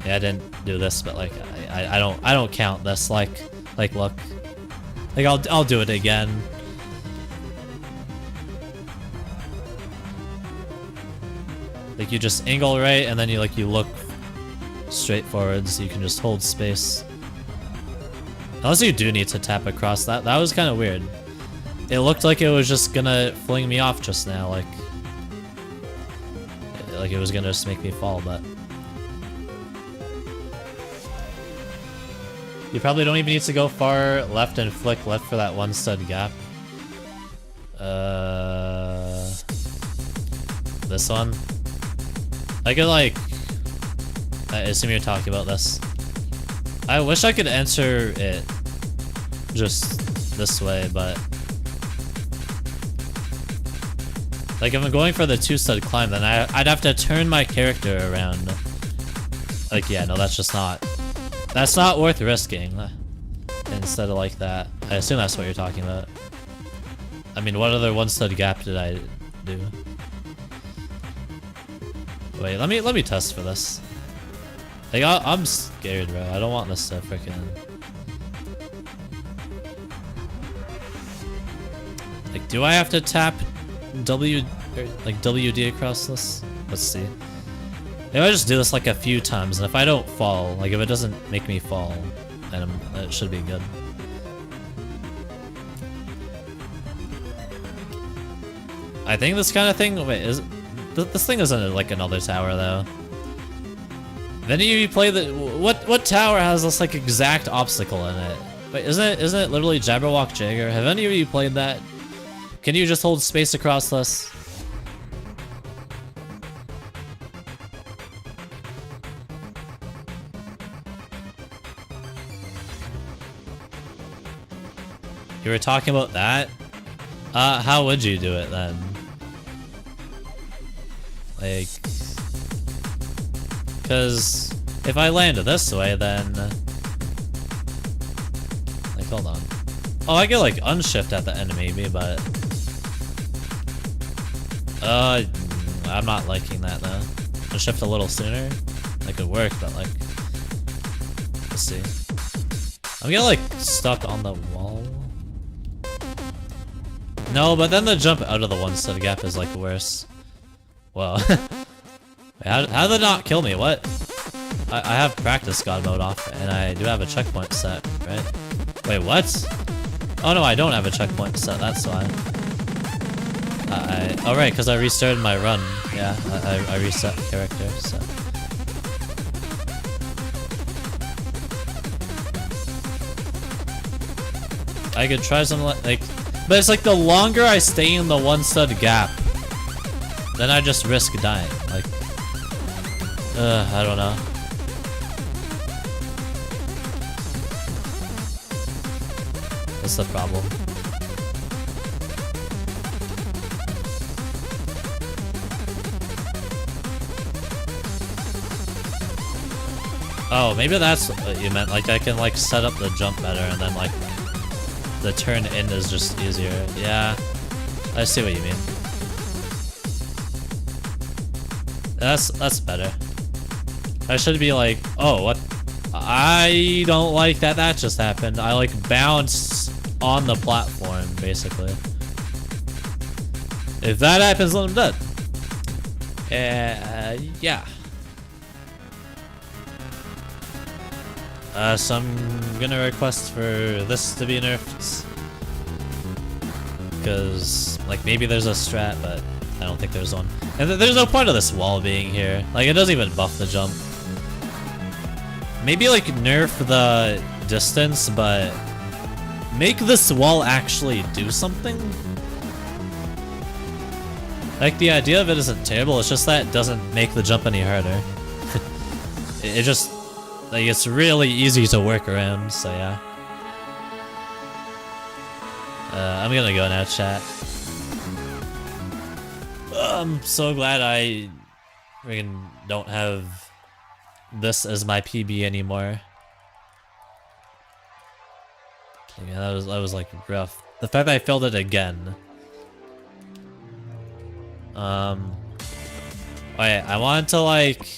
Yeah, I didn't do this, but like I don't count this. Like look, like I'll do it again. Like you just angle right, and then you look straight forward, so you can just hold space. Unless you do need to tap across that. That was kind of weird. It looked like it was just gonna fling me off just now, like it was gonna just make me fall, but you probably don't even need to go far left and flick left for that 1-stud gap. This one. I could like, I assume you're talking about this. I wish I could answer it just this way, but like if I'm going for the 2-stud climb, then I'd have to turn my character around. Like, yeah, no, that's not worth risking. Instead of like that. I assume that's what you're talking about. I mean, what other 1-stud gap did I do? Wait, let me test for this. Like, I'm scared, bro. I don't want this to freaking... Like, do I have to tap WD across this? Let's see. Maybe I just do this like a few times, and if I don't fall, like if it doesn't make me fall, then it should be good. I think this kind of thing... Wait, this thing isn't like another tower, though. If any of you play the... What tower has this, like, exact obstacle in it? Wait, isn't it literally Jabberwock Jagger? Have any of you played that? Can you just hold space across this? You were talking about that? How would you do it, then? Like... Because if I land this way, then... Like, hold on. Oh, I get, like, unshift at the end, maybe, but... I'm not liking that, though. Unshift a little sooner? That could work, but, like... Let's see. I'm getting, like, stuck on the wall. No, but then the jump out of the 1-stud gap is, like, worse. Well... How did it not kill me? What? I have practice god mode off, and I do have a checkpoint set, right? Wait, what? Oh no, I don't have a checkpoint set, that's why. Oh right, because I restarted my run. Yeah, I reset the character, so. I could try some, like... But it's like the longer I stay in the 1-stud gap, then I just risk dying, like... I don't know. That's the problem. Oh, maybe that's what you meant. Like I can like set up the jump better, and then like the turn in is just easier. Yeah, I see what you mean. That's better. I should be like, oh, what? I don't like that that just happened. I like bounced on the platform, basically. If that happens, then I'm dead. Yeah. So I'm gonna request for this to be nerfed. Because, like, maybe there's a strat, but I don't think there's one. And there's no point of this wall being here. Like, it doesn't even buff the jump. Maybe, like, nerf the distance, but make this wall actually do something? Like, the idea of it isn't terrible, it's just that it doesn't make the jump any harder. It just, like, it's really easy to work around, so yeah. I'm gonna go now, chat. I'm so glad I freaking don't have this as my PB anymore. Yeah, that was like rough. The fact that I failed it again. Oh yeah, I wanted to like,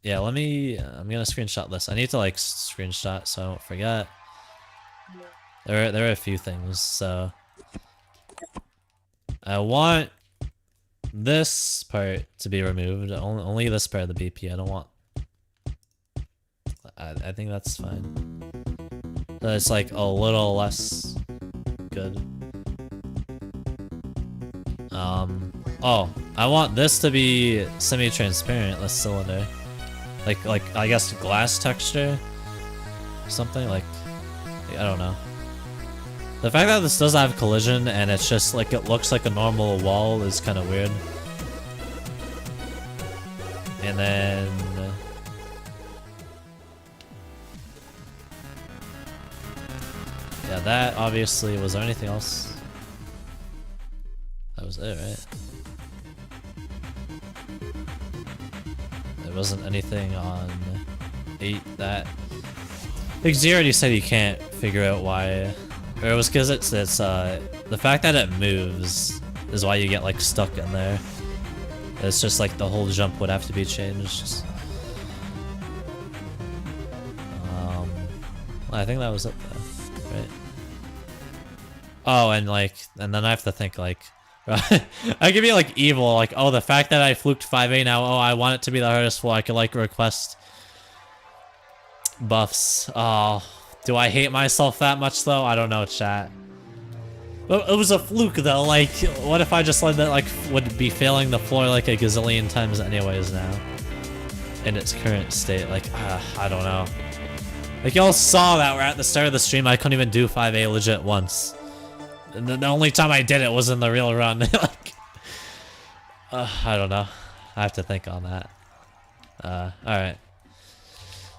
yeah, let me, I'm gonna screenshot this. I need to like screenshot so I don't forget. There are a few things, so. I want this part to be removed, only this part of the BP, I don't want, I think that's fine. It's like a little less good. Oh, I want this to be semi-transparent, this cylinder. Like I guess glass texture? Something like, I don't know. The fact that this does have collision and it's just like it looks like a normal wall is kind of weird. And then yeah, that obviously, was there anything else? That was it, right? There wasn't anything on 8 that... Like Z already said he can't figure out why. Or it was because it's the fact that it moves is why you get like stuck in there. It's just like the whole jump would have to be changed. I think that was it though, right? Oh, and then I have to think like, I could be like evil, like, oh, the fact that I fluked 5A now, oh, I want it to be the hardest wall, I could like request buffs. Oh, do I hate myself that much though? I don't know, chat. It was a fluke though, like, what if I just let that, like, would be failing the floor like a gazillion times anyways now? In its current state, like, I don't know. Like, y'all saw that we're at the start of the stream, I couldn't even do 5A legit once. And the only time I did it was in the real run. Like, I don't know. I have to think on that. Alright.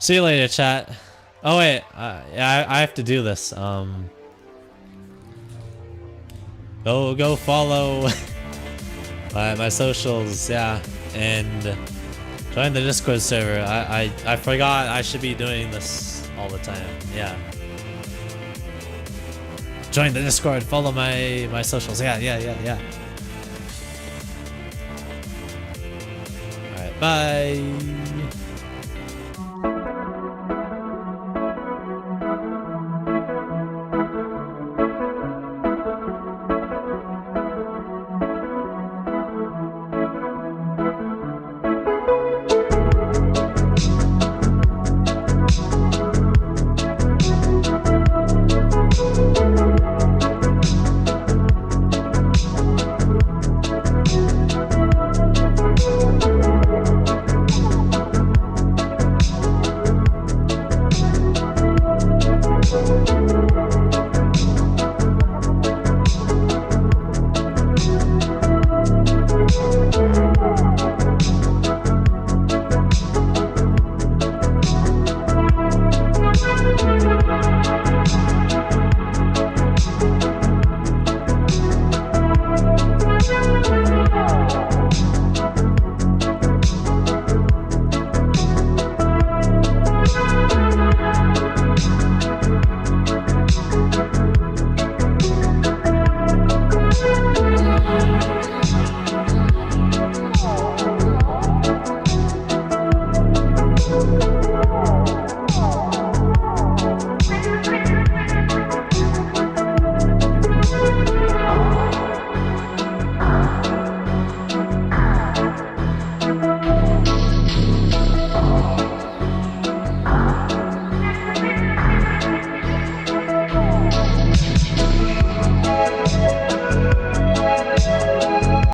See you later, chat. Oh wait, yeah, I have to do this. Go follow my socials, yeah, and join the Discord server. I forgot I should be doing this all the time. Yeah. Join the Discord, follow my socials. Yeah. Alright, bye.